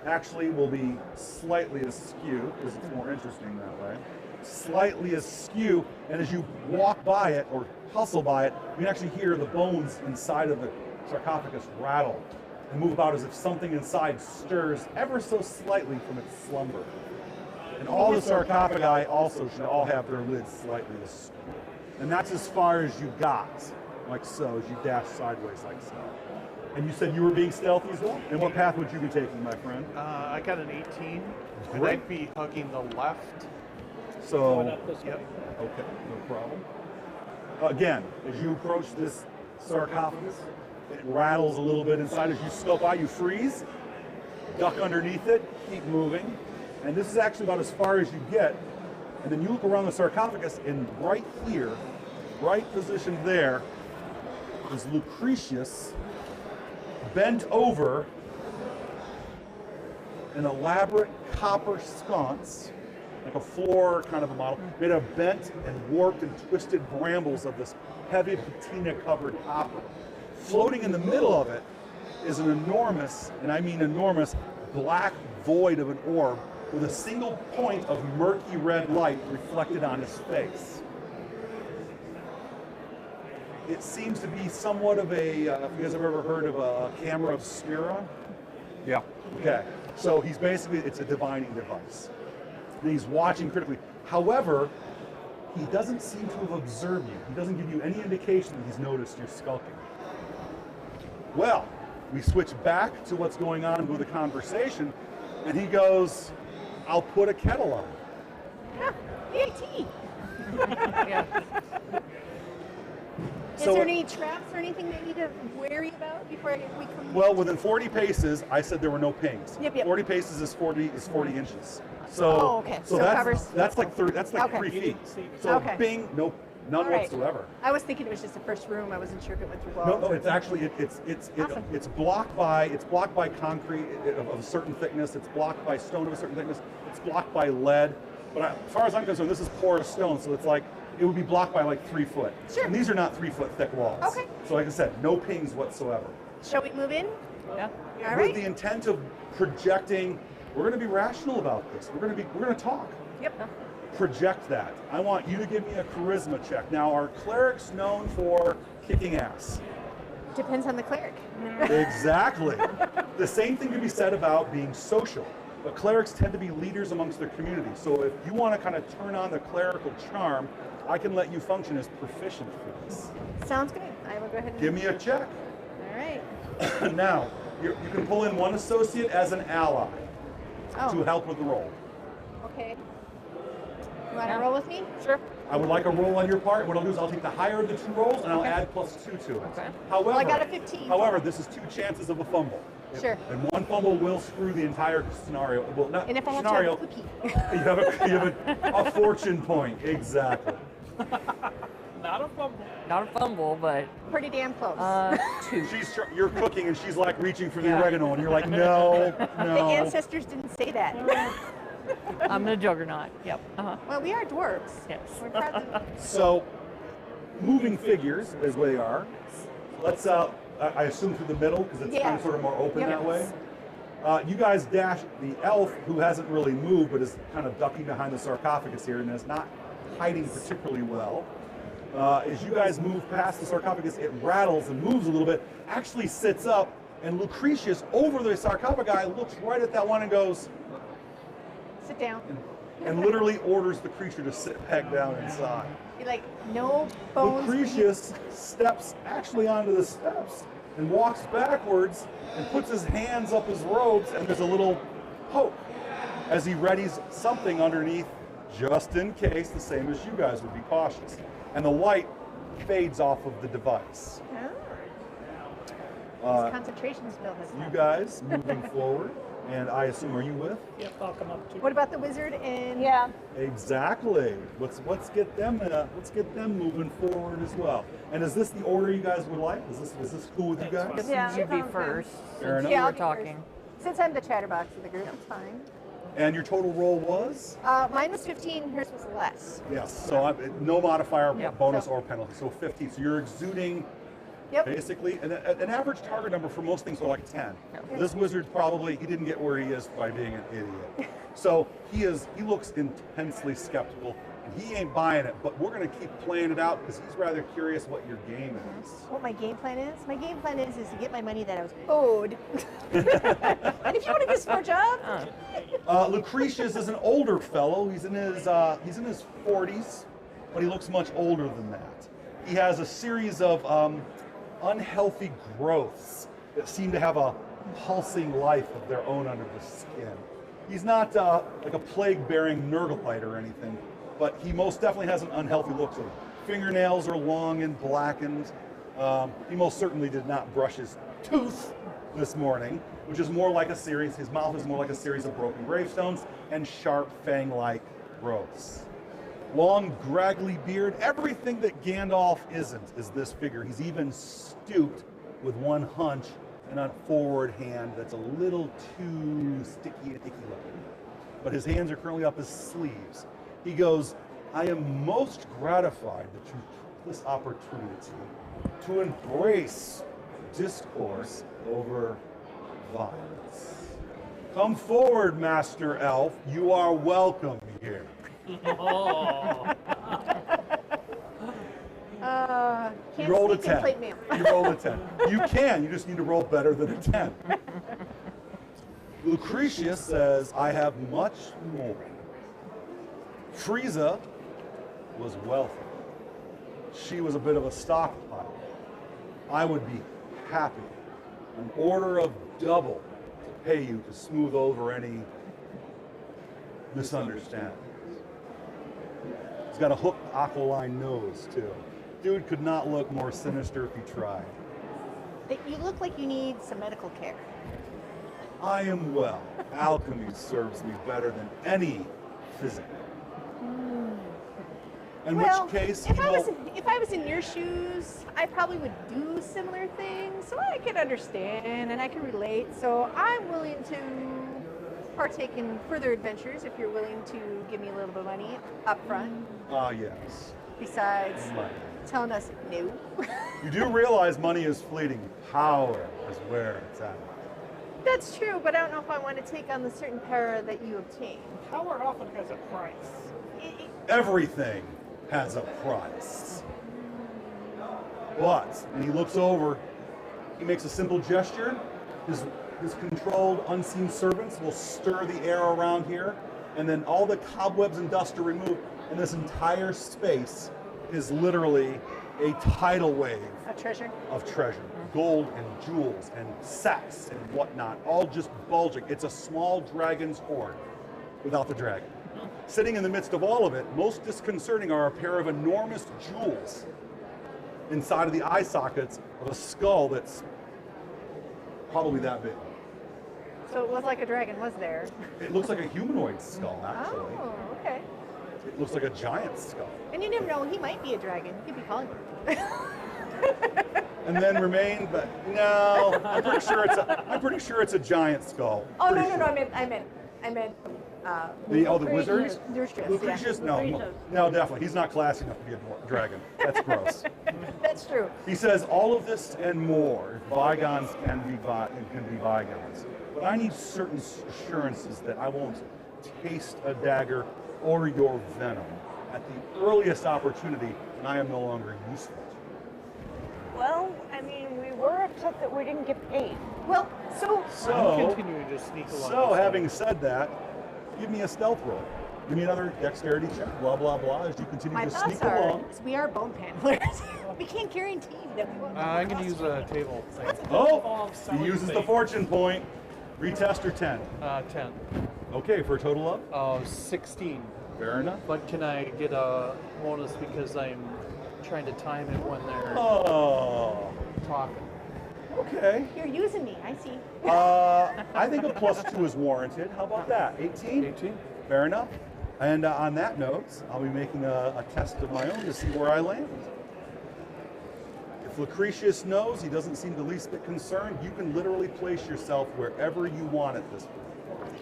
actually will be slightly askew, because it's more interesting that way. Slightly askew, and as you walk by it or hustle by it, you can actually hear the bones inside of the sarcophagus rattle and move about as if something inside stirs ever so slightly from its slumber. And all the sarcophagi also should all have their lids slightly askew. And that's as far as you got, like so, as you dash sideways like so. And you said you were being stealthy as well? And what path would you be taking, my friend? I got an 18, and Great. I'd be hugging the left. So, Going up this way. Yep. okay, no problem. Again, as you approach this sarcophagus, It rattles a little bit inside. As you scope out, you freeze, duck underneath it, keep moving. And this is actually about as far as you get. And then you look around the sarcophagus, and right here, right positioned there, is Lucretius bent over an elaborate copper sconce, like a floor kind of a model, made of bent and warped and twisted brambles of this heavy patina-covered copper. Floating in the middle of it is an enormous, and I mean enormous, black void of an orb with a single point of murky red light reflected on his face. It seems to be somewhat of a, if you guys have ever heard of a camera obscura? Yeah. Okay, so he's basically, it's a divining device. And he's watching critically. However, he doesn't seem to have observed you. He doesn't give you any indication that he's noticed you're skulking. Well, we switch back to what's going on with the conversation, and he goes, I'll put a kettle on. EAT. Yeah. Is there any traps or anything they need to worry about before we come? Well, within 40 paces, I said there were no pings. Yep. 40 paces is 40 inches. So, Oh, okay. so So it that's covers- that's like 30, that's like Okay. 3 feet. So Okay. bing, nope, none All right. whatsoever. I was thinking it was just the first room. I wasn't sure if it went through walls. No, or- it's actually Awesome. it's blocked by concrete of a certain thickness. It's blocked by stone of a certain thickness. It's blocked by lead. But as far as I'm concerned, this is porous stone, so it's like it would be blocked by like 3 foot. Sure. And these are not 3 foot thick walls. Okay. So like I said, no pings whatsoever. Shall we move in? Yeah. All With right. the intent of projecting, we're going to be rational about this. We're going to talk. Yep. Project that. I want you to give me a charisma check. Now, are clerics known for kicking ass? Depends on the cleric. Exactly. The same thing can be said about being social. But clerics tend to be leaders amongst their community. So if you want to kind of turn on the clerical charm, I can let you function as proficient for this. Sounds good. I will go ahead and Give me a check. All right. Now, you can pull in one associate as an ally to Oh, help with the roll. okay. You want to roll with me? Sure. I would like a roll on your part. What I'll do is I'll take the higher of the 2 rolls and I'll add +2 to it. Okay. However, Well, I got a 15. However, this is 2 chances of a fumble. Sure. And one fumble will screw the entire scenario. Well, not And if I have to scenario. have a cookie. You have a fortune point. Exactly. Not a fumble. Not a fumble, but Pretty damn close. 2. You're cooking and she's like reaching for the Yeah. oregano and you're like, no, the no. ancestors didn't say that. I'm the juggernaut. Yep. Uh-huh. Well, we are dwarves. Yes. We're proud to So, moving figures is where they are. Let's, I assume through the middle because it's Yeah. kind of sort of more open Yep. that way. You guys dash the elf who hasn't really moved but is kind of ducking behind the sarcophagus here and is not hiding particularly well. As you guys move past the sarcophagus, it rattles and moves a little bit, actually sits up, and Lucretius over the sarcophagi looks right at that one and goes, sit down. and literally orders the creature to sit back down inside. Be like, no bones. Lucretius steps actually onto the steps and walks backwards and puts his hands up his robes, and there's a little poke as he readies something underneath just in case, the same as you guys would be cautious. And the light fades off of the device. Oh. His concentration spell has You come. guys moving forward, and I assume, are you with? Yep, I'll come up to What about the wizard and Exactly. Let's get them moving forward as well. And is this the order you guys would like? Is this cool with you guys? Yeah, You be sounds good. first. Fair enough. You I'll were be talking. Since I'm the chatterbox of the group, it's fine. And your total roll was? Mine was 15, hers was less. Yes. So no modifier, Yep. bonus So- or penalty. So 15. So you're exuding Yep. basically an average target number for most things are like 10. This wizard probably he didn't get where he is by being an idiot. So he looks intensely skeptical. And he ain't buying it, but we're going to keep playing it out because he's rather curious what your game is. What my game plan is? My game plan is to get my money that I was owed. And if you want to do some more job, Lucretius is an older fellow. He's in his 40s, but he looks much older than that. He has a series of unhealthy growths that seem to have a pulsing life of their own under the skin. He's not like a plague-bearing Nurglite or anything, but he most definitely has an unhealthy look to him. Fingernails are long and blackened. He most certainly did not brush his tooth this morning, which is more like a series, his mouth is more like a series of broken gravestones and sharp fang-like growths. Long, graggly beard, everything that Gandalf isn't is this figure. He's even stooped with one hunch and a forward hand that's a little too sticky and icky looking. But his hands are currently up his sleeves. He goes, I am most gratified that you took this opportunity to embrace discourse over violence. Come forward, Master Elf. You are welcome here. Oh. Can't You rolled a sneak and 10. plate mail. You rolled a 10. You can, you just need to roll better than a 10. Lucretius says, I have much more. Frieza was wealthy. She was a bit of a stockpile. I would be happy. An order of double to pay you to smooth over any misunderstandings. He's got a hooked aquiline nose, too. Dude could not look more sinister if he tried. You look like you need some medical care. I am well. Alchemy serves me better than any physic. In Well, which case, if he I was in your shoes, I probably would do similar things, so I can understand and I can relate. So I'm willing to partake in further adventures if you're willing to give me a little bit of money up front. yes. Besides Money. telling us no. You do realize money is fleeting. Power is where it's at. That's true, but I don't know if I want to take on the certain power that you obtain. Power often has a price. Everything has a price. But when he looks over, he makes a simple gesture. His controlled, unseen servants will stir the air around here, and then all the cobwebs and dust are removed, and this entire space is literally a tidal wave A treasure? of treasure, gold and jewels and sets and whatnot, all just bulging. It's a small dragon's hoard without the dragon. Sitting in the midst of all of it, most disconcerting are a pair of enormous jewels inside of the eye sockets of a skull that's probably that big. So it was like a dragon was there. It looks like a humanoid skull, actually. Oh, okay. It looks like a giant skull. And you never know, he might be a dragon. He could be calling you. And then remain, but no, I'm pretty sure it's a giant skull. Oh, Pretty no, sure. I meant The wizards? Lucretius, No, definitely. He's not classy enough to be a dragon. That's gross. That's true. He says all of this and more, if bygones can be bygones. But I need certain assurances that I won't taste a dagger or your venom at the earliest opportunity, and I am no longer useful to you. Well, I mean, we were upset that we didn't get paid. Well, so I'm continuing to sneak along. So beside having him. said that, give me a stealth roll. Give me another dexterity check, blah, blah, blah, as you continue my to thoughts sneak are, along. is we are bone handlers. We can't guarantee that we won't. I'm going to use a table thing. Oh, he uses the fortune point. Retest or 10. 10. Okay, for a total of? 16. Fair enough. But can I get a bonus because I'm trying to time it when they're Oh, talking? okay. You're using me, I see. I think a +2 is warranted. How about that? 18? 18. Fair enough. And on that note, I'll be making a test of my own to see where I land. If Lucretius knows, he doesn't seem the least bit concerned. You can literally place yourself wherever you want at this point.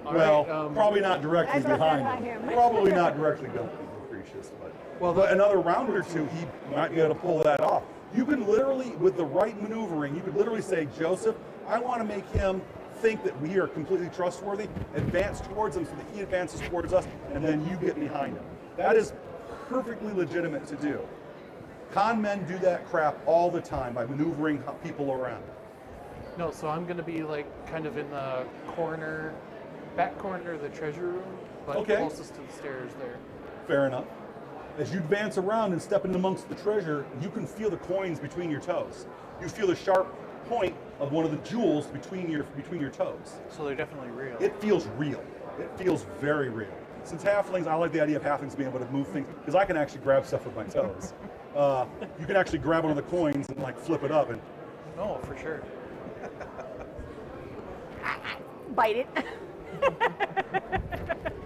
All Well, right, probably not directly That's what I behind said him. Probably not directly behind Lucretius, but another round or two, he might be able to pull that off. You can literally, with the right maneuvering, you could literally say, Joseph, I want to make him think that we are completely trustworthy, advance towards him so that he advances towards us, and then you get behind him. That is perfectly legitimate to do. Con men do that crap all the time by maneuvering people around. No, so I'm going to be like kind of in the corner, back corner of the treasure room, but Okay. closest to the stairs there. Fair enough. As you advance around and step in amongst the treasure, you can feel the coins between your toes. You feel the sharp point of one of the jewels between your toes. So they're definitely real. It feels real. It feels very real. Since halflings, I like the idea of halflings being able to move things, because I can actually grab stuff with my toes. you can actually grab one of the coins and like flip it up and Oh, for sure. Bite it.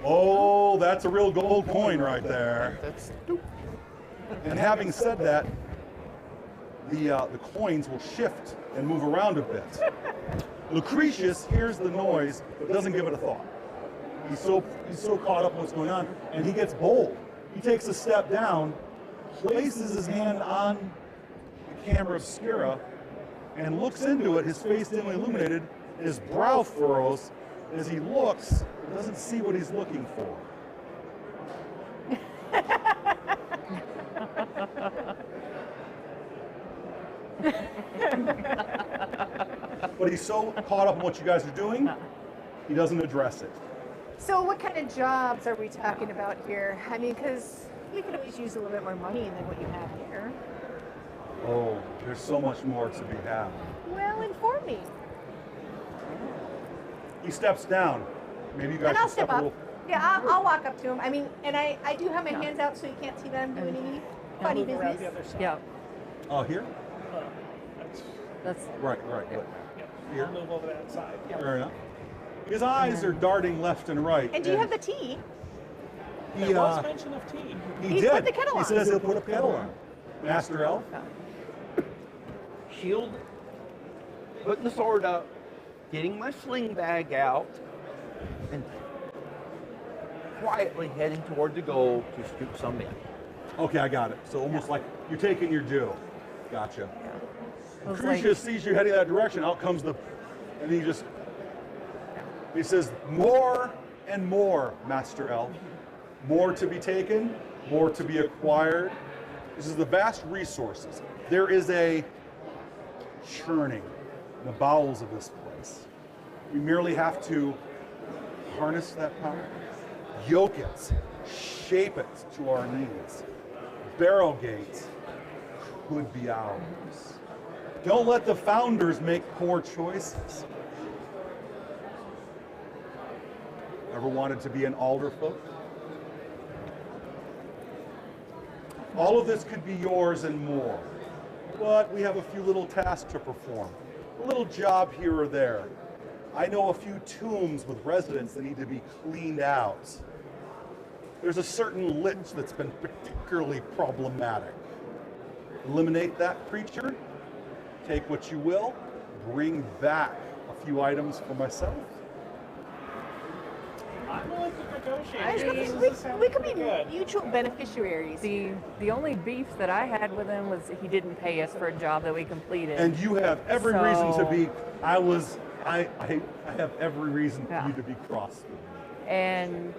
oh, that's a real gold coin right there. That's And having said that, the coins will shift and move around a bit. Lucretius hears the noise but doesn't give it a thought. He's so caught up in what's going on, and he gets bold. He takes a step down, places his hand on the camera obscura, and looks into it, his face dimly illuminated, his brow furrows as he looks, but doesn't see what he's looking for. But he's so caught up in what you guys are doing, he doesn't address it. So what kind of jobs are we talking about here? I mean, because you could always use a little bit more money than what you have here. Oh, there's so much more to be had. Well, inform me. He steps down. Maybe you guys And I'll should step a up. little. Yeah, I'll walk up to him. I mean, and I do have my hands out so you can't see that I'm doing any funny Move around the business. other side. Yeah, Oh, here? that's Right. Yeah. Here? I'll move over that side. Yeah. Fair enough. His eyes are darting left and right. And do you have the tea? He, There was mention of tea. he He did. put the kettle He on. says he'll put a kettle on. Master Elf? Shield, putting the sword up, getting my sling bag out, and quietly heading toward the goal to scoop some in. Okay, I got it. So almost like you're taking your due. Gotcha. I was Lucretius sees you heading that direction. Out comes and he says, more and more, Master Elf. More to be taken, more to be acquired. This is the vast resources. There is a churning in the bowels of this place. We merely have to harness that power, yoke it, shape it to our needs. Barrowgate could be ours. Don't let the founders make poor choices. Ever wanted to be an alderfolk? All of this could be yours and more. But we have a few little tasks to perform. A little job here or there. I know a few tombs with residents that need to be cleaned out. There's a certain lich that's been particularly problematic. Eliminate that creature, take what you will, bring back a few items for myself. I'm willing to negotiate. I This mean, is sounding we could be pretty good. mutual beneficiaries. the only beef that I had with him was he didn't pay us for a job that we completed. And you have every reason to So- be, I have every reason for Yeah. you to be cross with me. And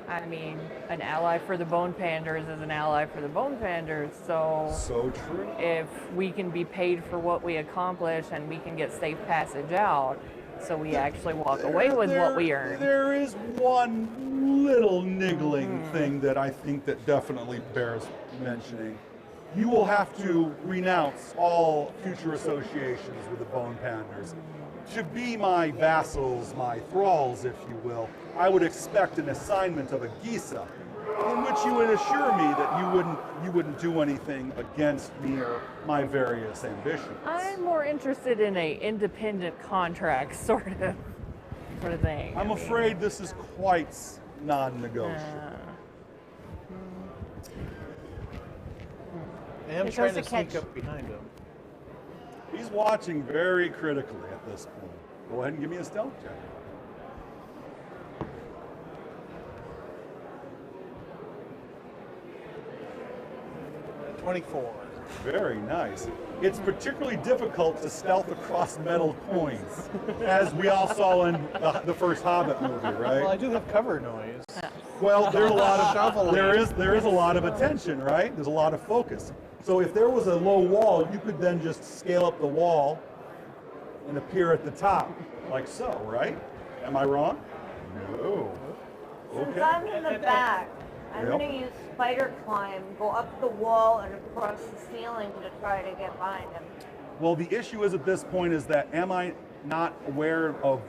I mean, an ally for the Bone Panders is an ally for the Bone Panders. So So true. if we can be paid for what we accomplish and we can get safe passage out, so we actually walk away with what we earn. There is one little niggling thing that I think that definitely bears mentioning. You will have to renounce all future associations with the Bone Panders. To be my vassals, my thralls, if you will, I would expect an assignment of a Gisa, in which you would assure me that you wouldn't do anything against me or my various ambitions. I'm more interested in a independent contract sort of thing. I'm afraid this is quite non-negotiable. I am It trying goes to to sneak catch. up behind him. He's watching very critically at this point. Go ahead and give me a stealth check. 24. Very nice. It's particularly difficult to stealth across metal coins, as we all saw in the first Hobbit movie, Well, I right? do have cover noise. Well, there's a lot of Shoveling. there is a lot of attention, right? There's a lot of focus. So if there was a low wall, you could then just scale up the wall and appear at the top, like so, right? Am I wrong? No. Since Okay. I'm in the back, I'm Yep. going to use spider climb, go up the wall and across the ceiling to try to get behind him. Well, the issue is at this point is that am I not aware of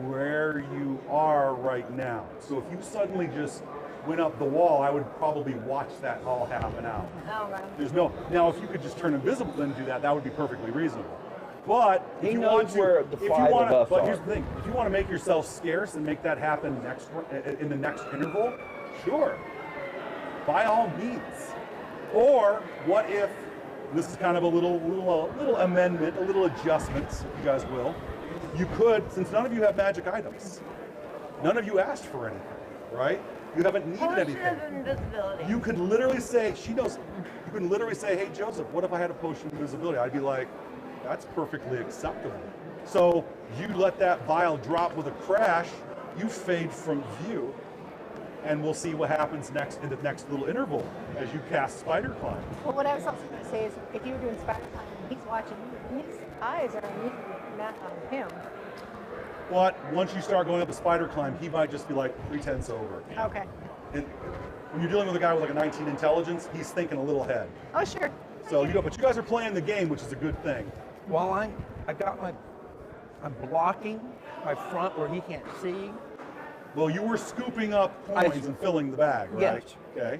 where you are right now? So if you suddenly just went up the wall, I would probably watch that all happen out. Oh, right. There's no, now if you could just turn invisible and do that, that would be perfectly reasonable. But if He you knows want to, where the if you five want of us but are. here's the thing, if you want to make yourself scarce and make that happen in the next interval, sure, by all means. Or what if, this is kind of a little amendment, a little adjustment, if you guys will. You could, since none of you have magic items, none of you asked for anything, right? You haven't needed Potion anything. of invisibility. You could literally say, she knows, you can literally say, hey Joseph, what if I had a potion of invisibility? I'd be like, that's perfectly acceptable. So you let that vial drop with a crash, you fade from view, and we'll see what happens next in the next little interval as you cast Spider Climb. Well, what I was also going to say is, if you were doing spider climb and he's watching you, his eyes are on you, not on him. But once you start going up the Spider Climb, he might just be like 3/10 over. Okay. And when you're dealing with a guy with like a 19 intelligence, he's thinking a little ahead. Oh, sure. So you know, but you guys are playing the game, which is a good thing. While I'm blocking my front where he can't see. Well, you were scooping up coins and filling the bag, right? Yes. Okay.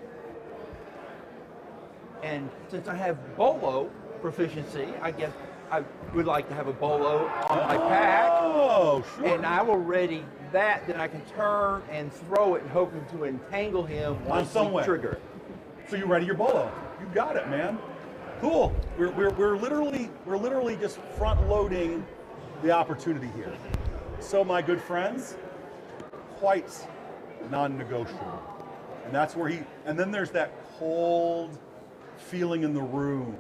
And since I have bolo proficiency, I guess I would like to have a bolo on my pack. Oh, sure. And I will ready that, then I can turn and throw it, hoping to entangle him once some we way. trigger it. So you ready your bolo? You got it, man. Cool. We're literally just front loading the opportunity here. So my good friends, quite non-negotiable. And that's where and then there's that cold feeling in the room.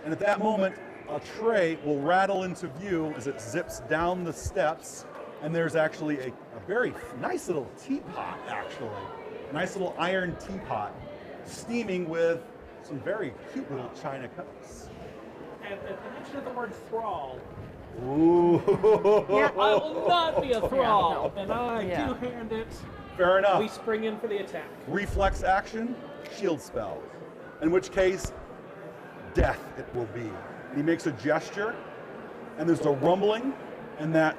And at that moment, a tray will rattle into view as it zips down the steps. And there's actually a very nice little teapot, actually. A nice little iron teapot, steaming with some very cute little china cups. And at the mention of the word thrall, Ooh. I will not be a thrall, and I Yeah. two-hand it. Fair enough. We spring in for the attack. Reflex action, shield spell. In which case, death it will be. And he makes a gesture, and there's a rumbling, and that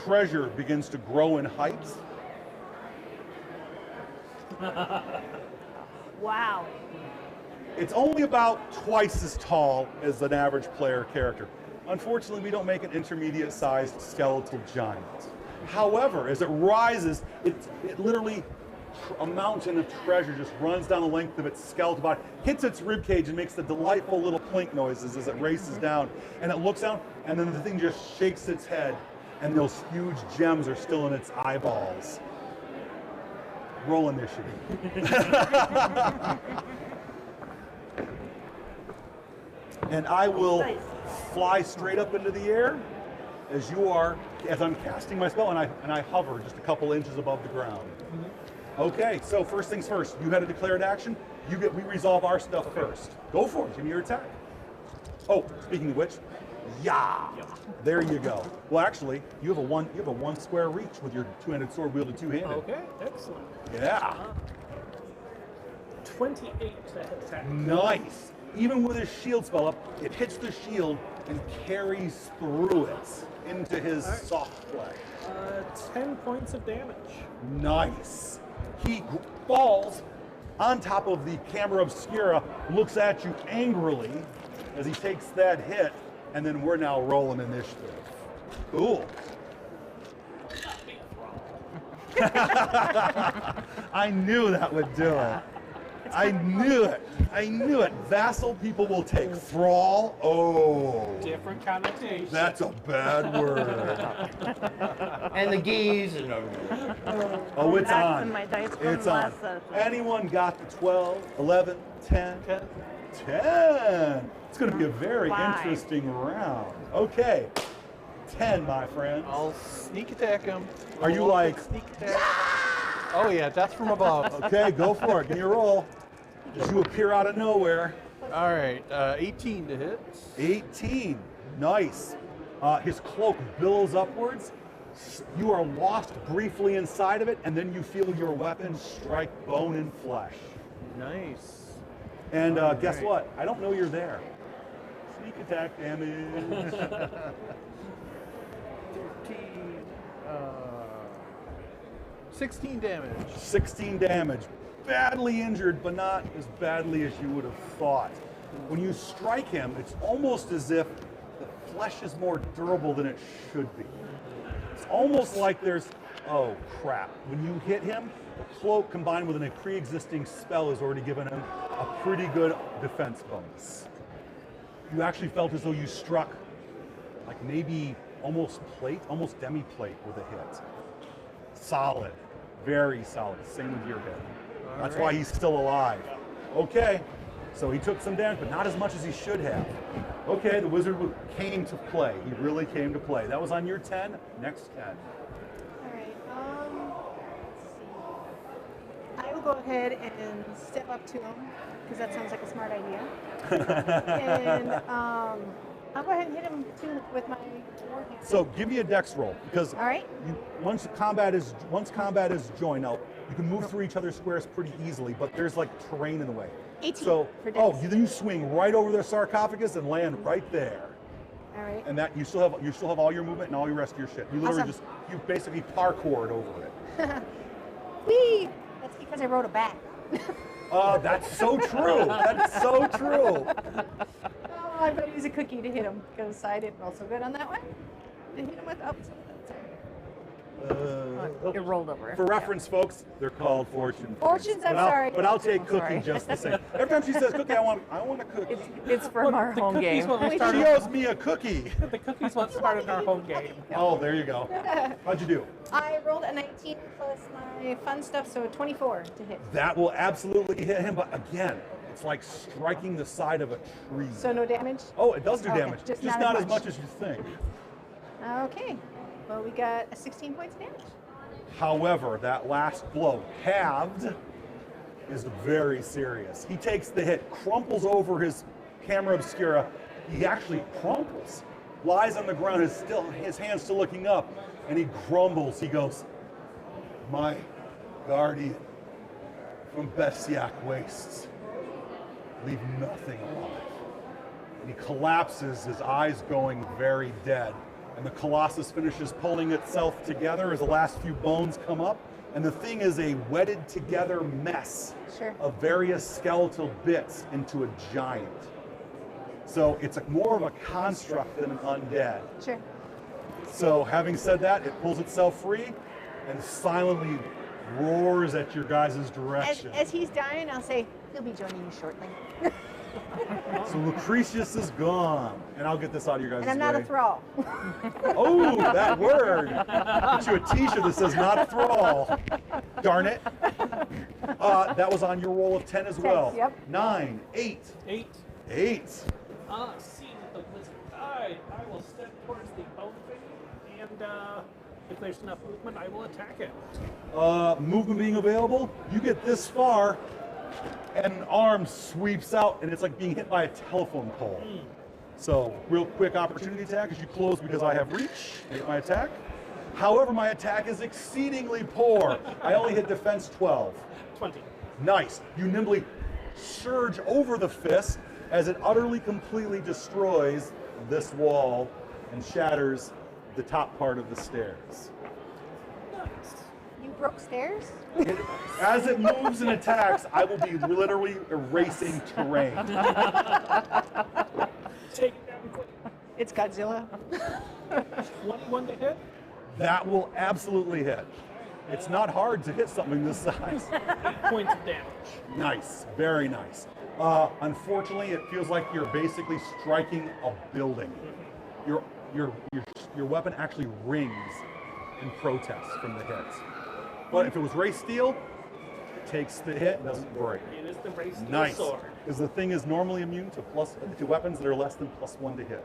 treasure begins to grow in height. Wow. It's only about twice as tall as an average player character. Unfortunately, we don't make an intermediate-sized skeletal giant. However, as it rises, it literally, a mountain of treasure just runs down the length of its skeletal body, hits its ribcage, and makes the delightful little plink noises as it races down. And it looks down, and then the thing just shakes its head, and those huge gems are still in its eyeballs. Roll initiative. And I will fly straight up into the air as I'm casting my spell, and I hover just a couple inches above the ground. Okay, so first things first, you had a declared action. We resolve our stuff first. Go for it, give me your attack. Oh, speaking of which, yeah, there you go. Well, actually, you have a one square reach with your two-handed sword wielded two-handed. Okay, excellent. Yeah, 28 to attack. nice. Even with his shield spell up, it hits the shield and carries through it into his soft flesh. 10 points of damage. Nice. He falls on top of the camera obscura, looks at you angrily as he takes that hit, and then we're now rolling initiative. Cool. I knew that would do it. I knew it. I knew it. Vassal people will take thrall. Oh, Different connotation. that's a bad word. And the geese and Oh, it's Back on. to my dice from It's on. last session. Anyone got the 12, 11, 10? 10. It's going to be a very Five. interesting round. Okay. 10, my friends. I'll sneak attack him. Are you like, Sneak attack. Oh yeah, that's from above. okay, go for it. Give me a roll. As you appear out of nowhere. All right, 18 to hit. 18. Nice. His cloak billows upwards. You are lost briefly inside of it, and then you feel your weapon strike bone and flesh. Nice. And All guess right. what? I don't know you're there. Sneak attack damage. 16 damage. 16 damage. badly injured, but not as badly as you would have thought. When you strike him, it's almost as if the flesh is more durable than it should be. It's almost like there's, oh crap. When you hit him, the cloak combined with a pre-existing spell has already given him a pretty good defense bonus. You actually felt as though you struck like maybe almost demi-plate with a hit. Solid, very solid, same with your hit. That's why he's still alive. Okay, so he took some damage, but not as much as he should have. Okay, the wizard came to play. He really came to play. That was on your 10, next 10. All right. Let's see. I will go ahead and step up to him because that sounds like a smart idea. And I'll go ahead and hit him too with my warhammer. So give me a dex roll because All right. once combat is joined, now you can move through each other's squares pretty easily, but there's like terrain in the way. 18 So for dex. then you swing right over their sarcophagus and land right there. All right. And that you still have all your movement and all your rest of your shit. You literally Awesome. you basically parkoured over it. Whee! That's because I wrote a bat. That's so true. That's so true. Oh, I'm going to use a cookie to hit him because I didn't roll so good on that one. To hit him with, It rolled over. For reference, folks, they're called fortune. Fortunes, I'm sorry. But I'll take cookie sorry. just the same. Every time she says cookie, I want a cookie. It's from our The home cookies game. what we She started. owes me a cookie. The cookies what started our home game. Oh, there you go. How'd you do? I rolled a 19 plus my fun stuff, so a 24 to hit. That will absolutely hit him, but again, it's like striking the side of a tree. So no damage? Oh, it does do Okay, damage. just Just not not as as much. much as you think. Okay. Well, we got a 16 points of damage. However, that last blow, halved, is very serious. He takes the hit, crumples over his camera obscura. He actually crumples, lies on the ground, his hands still looking up, and he grumbles. He goes, "My guardian from Bessiak wastes, leave nothing alive." And he collapses, his eyes going very dead. And the Colossus finishes pulling itself together as the last few bones come up. And the thing is a wedded together mess Sure. of various skeletal bits into a giant. So it's more of a construct than an undead. Sure. So having said that, it pulls itself free and silently roars at your guys' direction. As he's dying, I'll say, he'll be joining you shortly. So Lucretius is gone. And I'll get this out of your guys' And I'm not a way. thrall. Oh, that word. Get you a t-shirt that says not a thrall. Darn it. That was on your roll of 10 as well. Yep. 9, 8, 8. 8. Seeing that the wizard died, I will step towards the bone thing, and if there's enough movement, I will attack it. Movement being available, you get this far, and an arm sweeps out, and it's like being hit by a telephone pole. So, real quick opportunity attack as you close because I have reach. Hit my attack. However, my attack is exceedingly poor. I only hit defense 12. 20. Nice. You nimbly surge over the fist as it utterly, completely destroys this wall and shatters the top part of the stairs. You broke stairs? As it moves and attacks, I will be literally erasing terrain. Take it down quick. It's Godzilla. 21 to hit. That will absolutely hit. It's not hard to hit something this size. 8 points of damage. Nice, very nice. Unfortunately, it feels like you're basically striking a building. Your weapon actually rings in protest from the hits. But if it was race steel, it takes the hit and doesn't break. It is the race steel Nice, sword. because the thing is normally immune to weapons that are less than +1 to hit.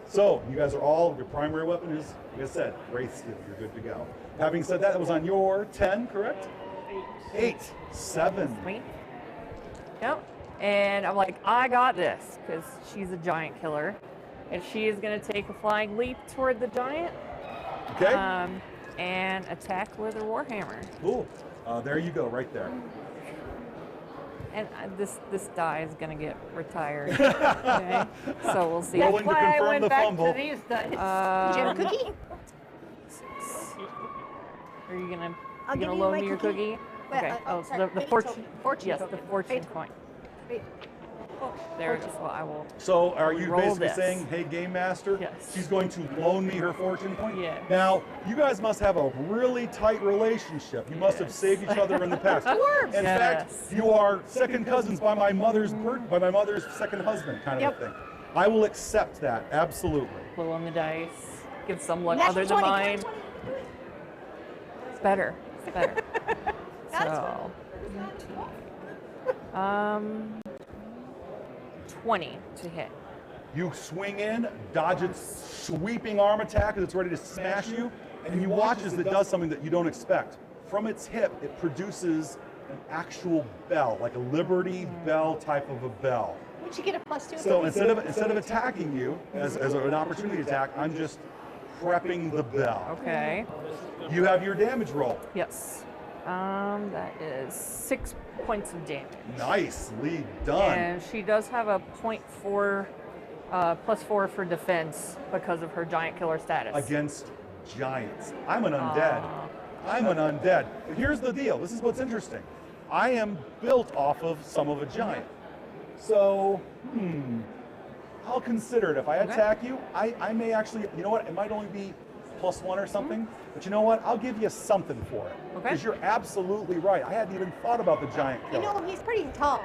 So you guys are all, your primary weapon is, like I said, wraith steel. You're good to go. Having said that, that was on your 10, correct? 8, 7. Sweet. Yep. And I'm like, I got this, because she's a giant killer. And she is going to take a flying leap toward the giant. Okay. And attack with her warhammer. Cool. There you go, right there. And this die is going to get retired. Okay? So we'll see. Rolling to Why I confirm went the back fumble. to these dice. Did you have a cookie? Are you gonna I'll give you loan my me your cookie. cookie? Okay. Oh, so the fortune. Yes, the fortune Fate. coin. Wait. There it is. So I will. So are you Roll basically this. saying, hey, Game Master, Yes. she's going to loan me her fortune point? Yes. Now, you guys must have a really tight relationship. You must have Yes. saved each other in the past. Dwarves. In fact, Yes. you are second cousins by my mother's second husband, kind of Yep. a thing. I will accept that, absolutely. Blow on the dice. Give some luck Natural other than 20, mine. natural 20. It's better. It's better. That's So, 20 to hit. You swing in, dodge its sweeping arm attack as it's ready to smash you, and you watch as it does something that you don't expect. From its hip, it produces an actual bell, like a Liberty Bell type of a bell. Would you get a +2? So instead of attacking you as an opportunity attack, I'm just prepping the bell. Okay. You have your damage roll. Yes. That is 6 points of damage. Nicely done. And she does have a +4 for defense because of her giant killer status. Against giants. I'm an undead. I'm an undead. But here's the deal. This is what's interesting. I am built off of some of a giant. So, I'll consider it. If I attack you, I may actually, you know what, it might only be +1 or something, but you know what, I'll give you something for it. Okay. Because you're absolutely right. I hadn't even thought about the giant You killer. know, he's pretty tall.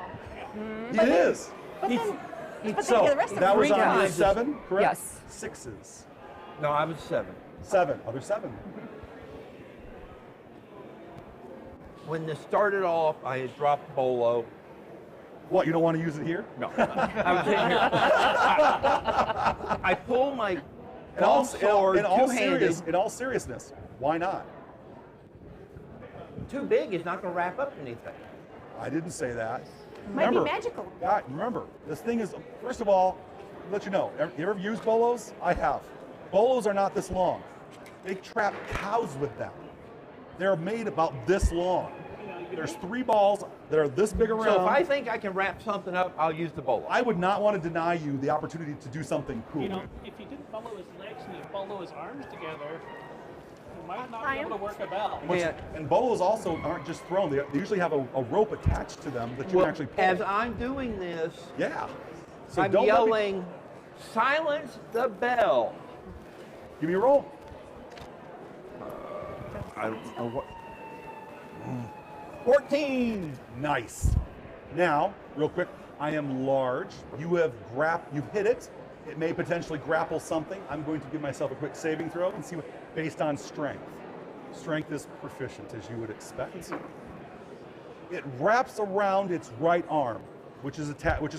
He is. But then, So, the rest of that them was are on your times. 7, correct? Yes. 6s. No, I was 7. 7, other 7. When this started off, I had dropped Bolo. What, you don't want to use it here? No. I was sitting here. I pull my long sword, two-handed. In all seriousness, why not? Too big is not going to wrap up anything. I didn't say that. Might be Remember, magical. remember, this thing is, first of all, let you know, you ever used bolos? I have. Bolos are not this long. They trap cows with them. They're made about this long. There's 3 balls that are this big around. So if I think I can wrap something up, I'll use the Bolo. I would not want to deny you the opportunity to do something cool. You know, if you didn't follow his legs and you follow his arms together, you might not be able to work a bell. And bolos also aren't just thrown. They usually have a rope attached to them that you can actually pull. As I'm doing this, Yeah. So I'm don't let me- yelling, silence the bell. Give me a roll. I don't know what. 14. Nice. Now, real quick, I am large. You have you've hit it. It may potentially grapple something. I'm going to give myself a quick saving throw and see what, based on strength. Strength is proficient, as you would expect. It wraps around its right arm, which is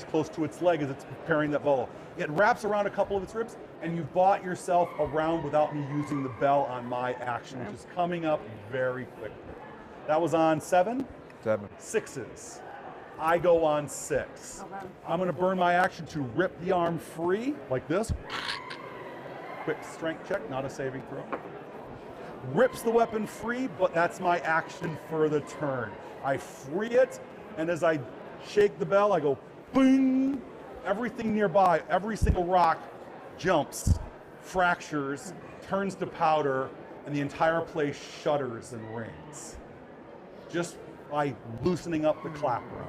close to its leg as it's preparing that bolo. It wraps around a couple of its ribs, and you bought yourself around without me using the bell on my action, which is coming up very quickly. That was on 7? 7. 6s. I go on 6. Okay. I'm going to burn my action to rip the arm free, like this. Quick strength check, not a saving throw. Rips the weapon free, but that's my action for the turn. I free it, and as I shake the bell, I go, boom! Everything nearby, every single rock jumps, fractures, turns to powder, and the entire place shudders and rings. Just by loosening up the clapper.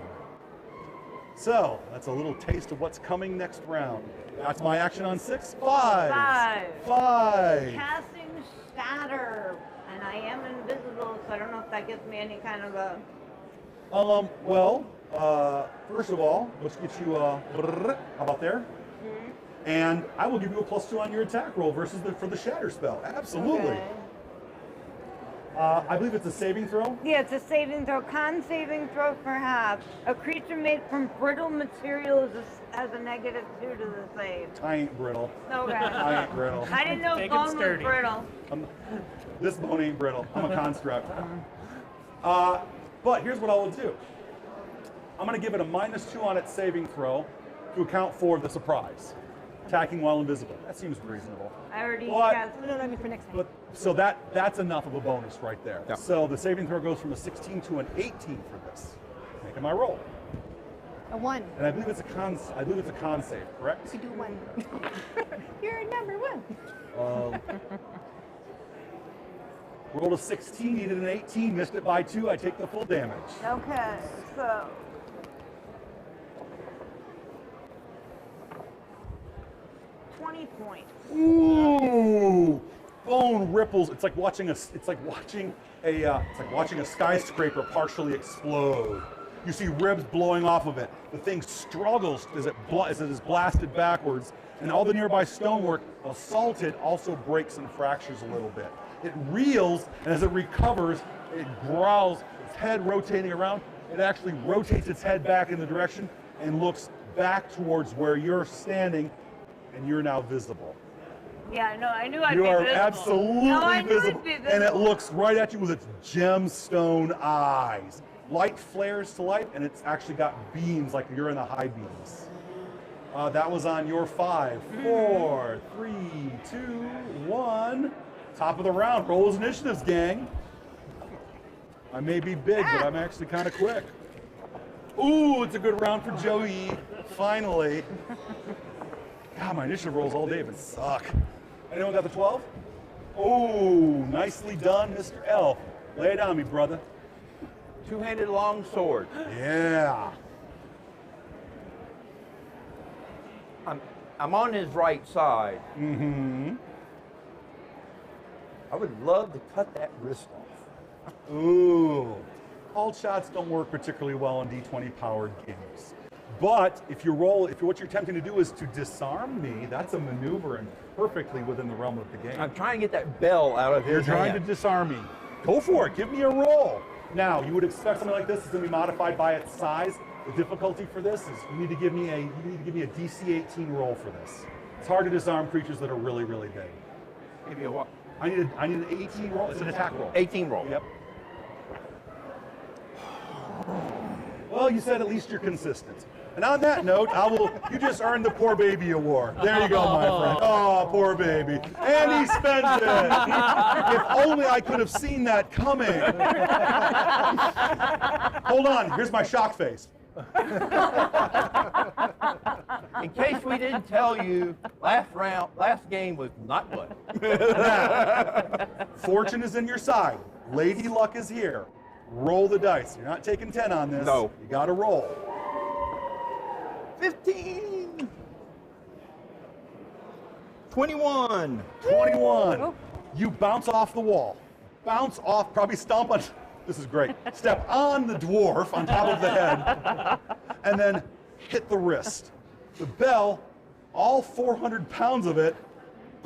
So, that's a little taste of what's coming next round. That's my action on 6. 5. 5. Casting Shatter, and I am invisible, so I don't know if that gives me any kind of a. First of all, let's get you how about there? And I will give you a +2 on your attack roll versus for the Shatter spell. Absolutely. Okay. I believe it's a saving throw. Yeah, it's a saving throw. Con saving throw for half. A creature made from brittle materials has a -2 to the save. I ain't brittle. Okay. I ain't brittle. I didn't know Big and bone was sturdy. brittle. This bone ain't brittle. I'm a construct. But here's what I will do. I'm going to give it a -2 on its saving throw to account for the surprise. Attacking while invisible. That seems reasonable. I already What? cast. No, I mean for next time. But so that's enough of a bonus right there. Yeah. So the saving throw goes from a 16 to an 18 for this. Making my roll. A 1. And I believe it's a con save, correct? You do 1. You're number 1. Rolled a 16, needed an 18, missed it by 2, I take the full damage. Okay, so 20 points. Ooh! Bone ripples. It's like watching a skyscraper partially explode. You see ribs blowing off of it. The thing struggles as it is blasted backwards, and all the nearby stonework, assaulted, also breaks and fractures a little bit. It reels, and as it recovers, it growls, its head rotating around. It actually rotates its head back in the direction and looks back towards where you're standing, and you're now visible. Yeah, no, I knew I'd You be are visible. absolutely No, I knew visible. I'd be visible. And it looks right at you with its gemstone eyes. Light flares to light, and it's actually got beams like you're in the high beams. That was on your 5, 4, 3, 2, 1. Top of the round. Roll those initiatives, gang. I may be big, but I'm actually kind of quick. Ooh, it's a good round for Joey. Finally. God, my initiative rolls all day, but suck. Anyone got the 12? Oh, nicely done, Mr. Elf. Lay it on me, brother. Two-handed long sword. Yeah. I'm on his right side. Mm-hmm. I would love to cut that wrist off. Ooh. Called shots don't work particularly well in D20 powered games. But if what you're attempting to do is to disarm me, that's a maneuver and perfectly within the realm of the game. I'm trying to get that bell out of his You're trying to hand. disarm me. Go for it. Give me a roll. Now, you would expect something like this is going to be modified by its size. The difficulty for this is you need to give me a DC 18 roll for this. It's hard to disarm creatures that are really, really big. Maybe a what? I need an 18 roll. It's an attack roll. 18 roll. Yep. Well, you said at least you're consistent. And on that note, you just earned the Poor Baby Award. There you go, my friend. Oh, poor baby. And he spent it. If only I could have seen that coming. Hold on, here's my shock face. In case we didn't tell you, last game was not good. Now, fortune is in your side. Lady Luck is here. Roll the dice. You're not taking 10 on this. No. You gotta roll. 15. 21. 21. Oh. You bounce off the wall. Bounce off, probably stomp on, this is great. Step on the dwarf on top of the head, and then hit the wrist. The bell, all 400 pounds of it,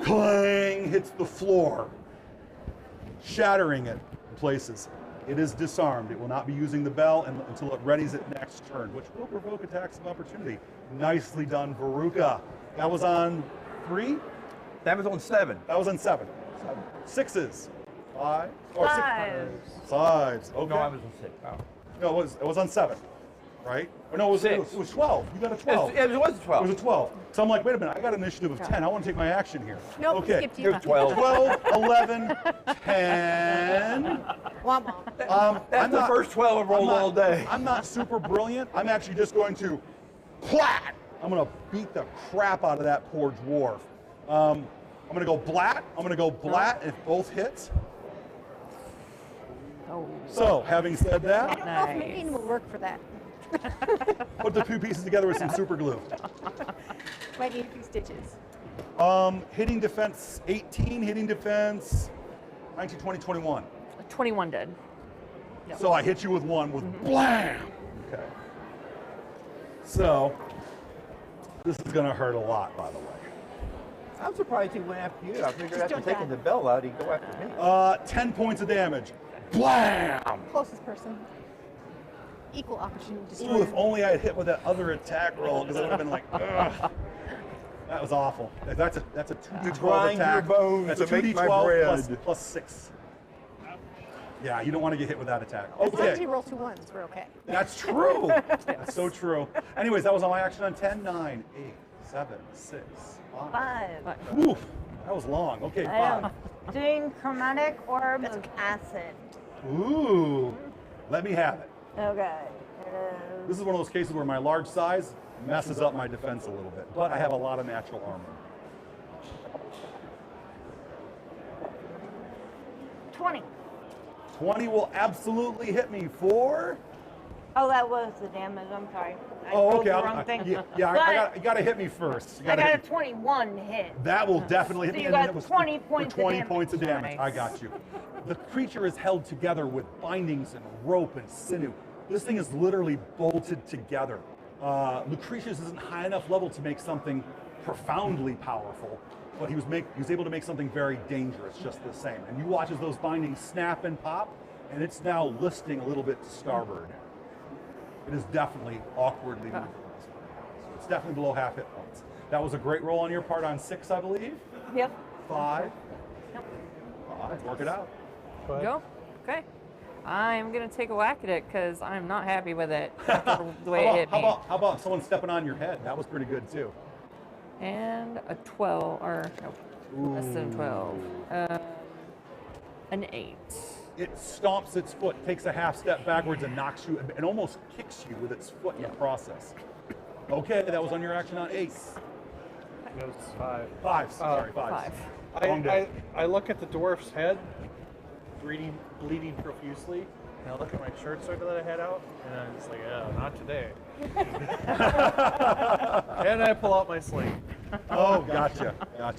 clang, hits the floor, shattering it in places. It is disarmed. It will not be using the bell until it readies it next turn, which will provoke attacks of opportunity. Nicely done, Veruca. That was on 3? That was on 7. That was on 7. 6s. 5. Or 6. Fives. 5s. Okay. No, I was on 6. Oh. No, it was on 7, right? Or no, it was 12. You got a 12. It was a 12. It was a 12. So I'm like, wait a minute, I got an initiative of 10. I want to take my action here. Nope, okay. skipped you. It was 12. 12, 11, 10. Womp womp. That's the first 12 I've rolled all day. I'm not super brilliant. I'm actually just going to plat. I'm going to beat the crap out of that poor dwarf. I'm going to go blat. I'm going to go blat if both hits. Oh, So, having said I that, don't know if Nice. Maine will work for that. put the 2 pieces together with some super glue. Might need a few stitches. Hitting defense 18, hitting defense 19, 20, 21. 21 did. So I hit you with 1 with blam. Okay. So this is going to hurt a lot, by the way. I'm surprised he went after you. I figured Just after don't taking die. the bell out, he'd go after me. 10 points of damage. Blam! Closest person. Equal opportunity Ooh, destroyer. if only I had hit with that other attack roll, because I would have been like, ugh. That was awful. That's a 2d12 grind your attack. bones That's a to make my 2d12 bread. plus 6. Yeah, you don't want to get hit with that attack. As long as Okay, you roll 2 ones, we're okay. that's true. That's so true. Anyways, that was all my action on 10, 9, 8, 7, 6, 5. 5. Oof, that was long. Okay, I am 5. doing chromatic orb of acid. Ooh, let me have it. Okay. This is one of those cases where my large size messes up my defense a little bit, but I have a lot of natural armor. 20. 20 will absolutely hit me for. Oh, that was the damage. I'm sorry. I Oh, rolled okay. the wrong thing. You got to hit me first. I got a 21 to hit. That will definitely hit So me. you and then got it was 20 for points of 20 damage. points of damage. Nice. I got you. The creature is held together with bindings and rope and sinew. This thing is literally bolted together. Lucretius isn't high enough level to make something profoundly powerful, but he was able to make something very dangerous just the same. And you watch as those bindings snap and pop, and it's now listing a little bit to starboard. It is definitely awkwardly moving. So it's definitely below half hit points. That was a great roll on your part on 6, I believe. Yep. 5. 5. Work it out. Go. Okay. I'm gonna take a whack at it because I'm not happy with it after the way it hit me. How about someone stepping on your head? That was pretty good too. And a 12, or no, less than 12. An 8. It stomps its foot, takes a half step backwards, and knocks you, and almost kicks you with its foot in the process. Okay, that was on your action on 8. It was 5. 5. Sorry, 5. 5. Long day. I look at the dwarf's head, bleeding profusely, and I look at my short sword that I had out, and I'm just like, oh, not today. And I pull out my sling. Oh, gotcha.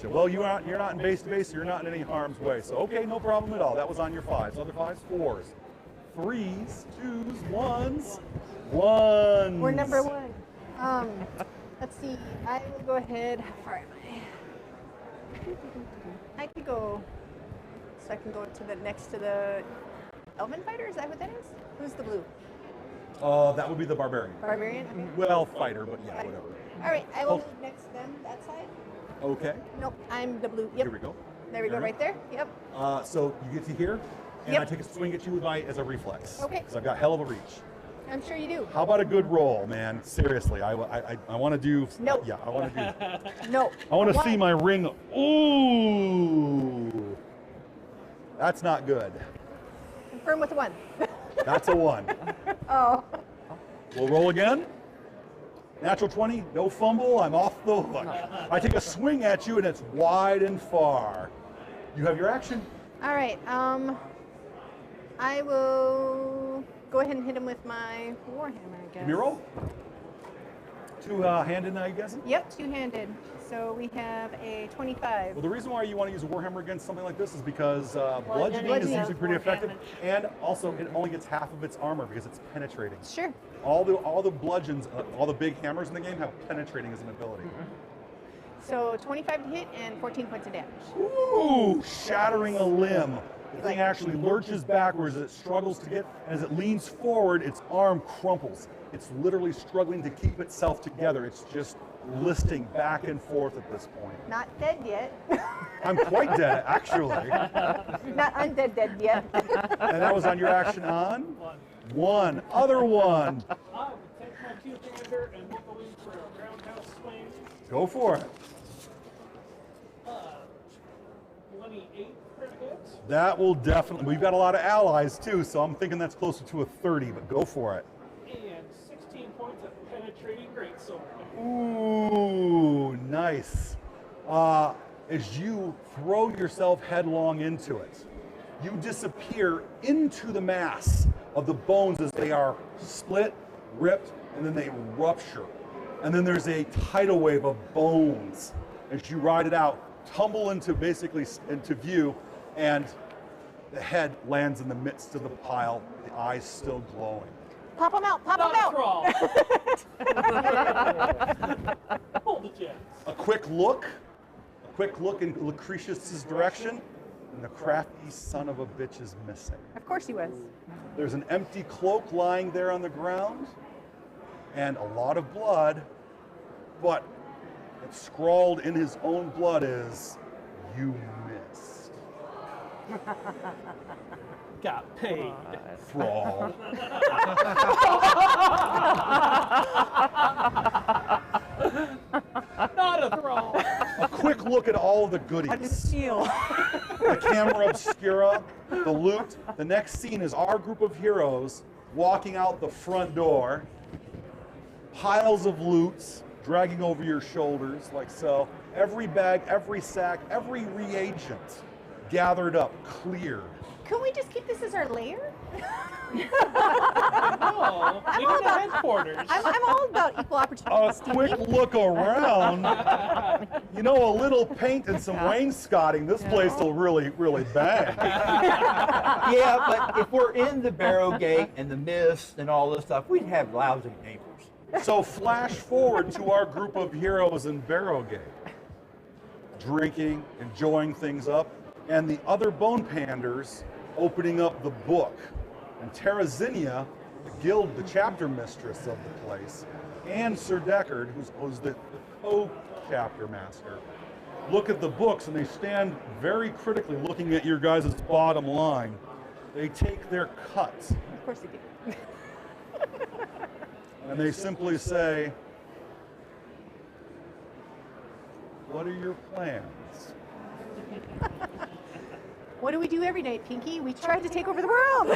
Well, you're not in base to base, you're not in any harm's way. So, okay, no problem at all. That was on your 5s. Other 5s, 4s, 3s, 2s, 1s, 1s. We're number 1. Let's see. I will go ahead. How far am I? I could go. So I can go to the next to the Elven fighter. Is that what that is? Who's the blue? That would be the barbarian. Barbarian. Okay. Well, fighter, but yeah, whatever. All right. I will move next to them. That side. Okay. Nope. I'm the blue. Yep. Here we go. There we go. Right there. Yep. So you get to here, and Yep. I take a swing at you with as a reflex. Okay. Because I've got hell of a reach. I'm sure you do. How about a good roll, man? Seriously, I want to do. No. Yeah, I want to do. No. I want to see my ring. Ooh, that's not good. Confirm with a 1. That's a 1. Oh. We'll roll again. Natural 20, no fumble. I'm off the hook. I take a swing at you, and it's wide and far. You have your action. All right. I will go ahead and hit him with my warhammer, I guess. Give me a roll. Two-handed, I guess. Yep, two-handed. So we have a 25. Well, the reason why you want to use a warhammer against something like this is because bludgeoning is Bludgeoning usually pretty does more effective, and also it only gets half of its armor because it's penetrating. Sure. All the bludgeons, all the big hammers in the game have penetrating as an ability. So 25 to hit and 14 points of damage. Ooh, shattering a limb. The thing actually lurches backwards as it struggles to get, and as it leans forward, its arm crumples. It's literally struggling to keep itself together. It's just listing back and forth at this point. Not dead yet. I'm quite dead, actually. Not undead dead yet. And that was on your action on? 1. Other 1. I would take my two-hander and move away for a roundhouse swing. Go for it. 28 for a hit. That will definitely, we've got a lot of allies too, so I'm thinking that's closer to a 30, but go for it. And 16 points of penetrating greatsword. Ooh, nice. As you throw yourself headlong into it, you disappear into the mass of the bones as they are split, ripped, and then they rupture. And then there's a tidal wave of bones as you ride it out, tumble into view, and the head lands in the midst of the pile, the eyes still glowing. Pop them out, pop them Not out. Hold the jets. A quick look in Lucretius's direction, and the crafty son of a bitch is missing. Of course he was. There's an empty cloak lying there on the ground, and a lot of blood, but scrawled in his own blood is, "You missed." Got paid. Thrall. Not a thrall. A quick look at all the goodies. Steal. The camera obscura, the loot. The next scene is our group of heroes walking out the front door. Piles of loots dragging over your shoulders like so. Every bag, every sack, every reagent gathered up, cleared. Can we just keep this as our lair? No, we need a headquarters. I'm all about equal opportunity. A quick look around. You know, a little paint and some wainscoting, this place will really, really bang. Yeah, but if we're in the Barrow Gate and the mist and all this stuff, we'd have lousy neighbors. So flash forward to our group of heroes in Barrowgate, drinking, enjoying things up, and the other Bone Panders opening up the book. And Terrazinia, the guild, the chapter mistress of the place, and Sir Deckard, who's the co-chapter master, look at the books and they stand very critically looking at your guys' bottom line. They take their cut Of course they do. and they simply say, "What are your plans?" What do we do every night, Pinky? We tried to take over the world.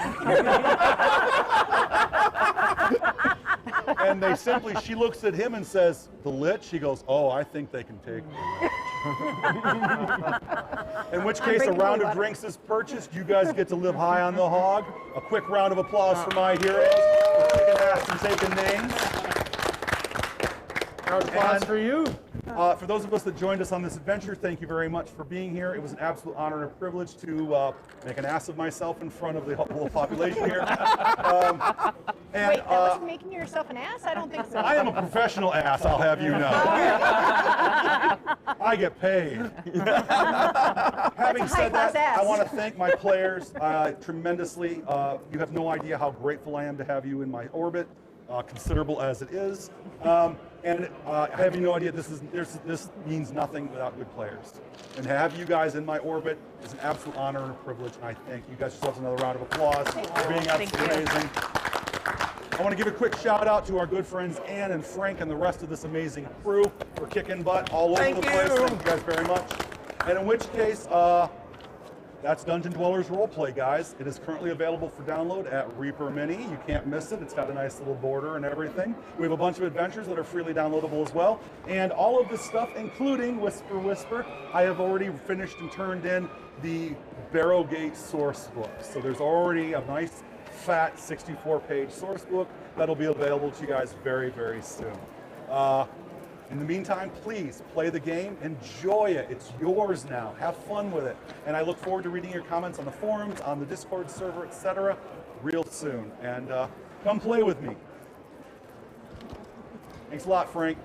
And they simply, she looks at him and says, "The Lich?" She goes, "Oh, I think they can take me." In which case, a bringing round holy of water. drinks is purchased. You guys get to live high on the hog. A quick round of applause for my heroes for kicking ass and taking names. Round of applause And- for you. For those of us that joined us on this adventure, thank you very much for being here. It was an absolute honor and a privilege to make an ass of myself in front of the whole population here. And Wait, that wasn't making yourself an ass? I don't think so. I am a professional ass, I'll have you know. I get paid. Having That's a said high-class that, ass. I want to thank my players tremendously. You have no idea how grateful I am to have you in my orbit, considerable as it is. And I have no idea this means nothing without good players. And to have you guys in my orbit is an absolute honor and a privilege, and I thank you guys. Yourselves another round of applause for being absolutely amazing. I want to give a quick shout out to our good friends Ann and Frank and the rest of this amazing crew for kicking butt all over the place. Thank you guys very much. And in which case, that's Dungeon Dwellers Roleplay, guys. It is currently available for download at Reaper Mini. You can't miss it. It's got a nice little border and everything. We have a bunch of adventures that are freely downloadable as well. And all of this stuff, including Whisper Whisper, I have already finished and turned in the Barrowgate source book. So there's already a nice, fat 64-page source book that'll be available to you guys very, very soon. In the meantime, please play the game, enjoy it. It's yours now. Have fun with it. And I look forward to reading your comments on the forums, on the Discord server, etc. real soon. And come play with me. Thanks a lot, Frank.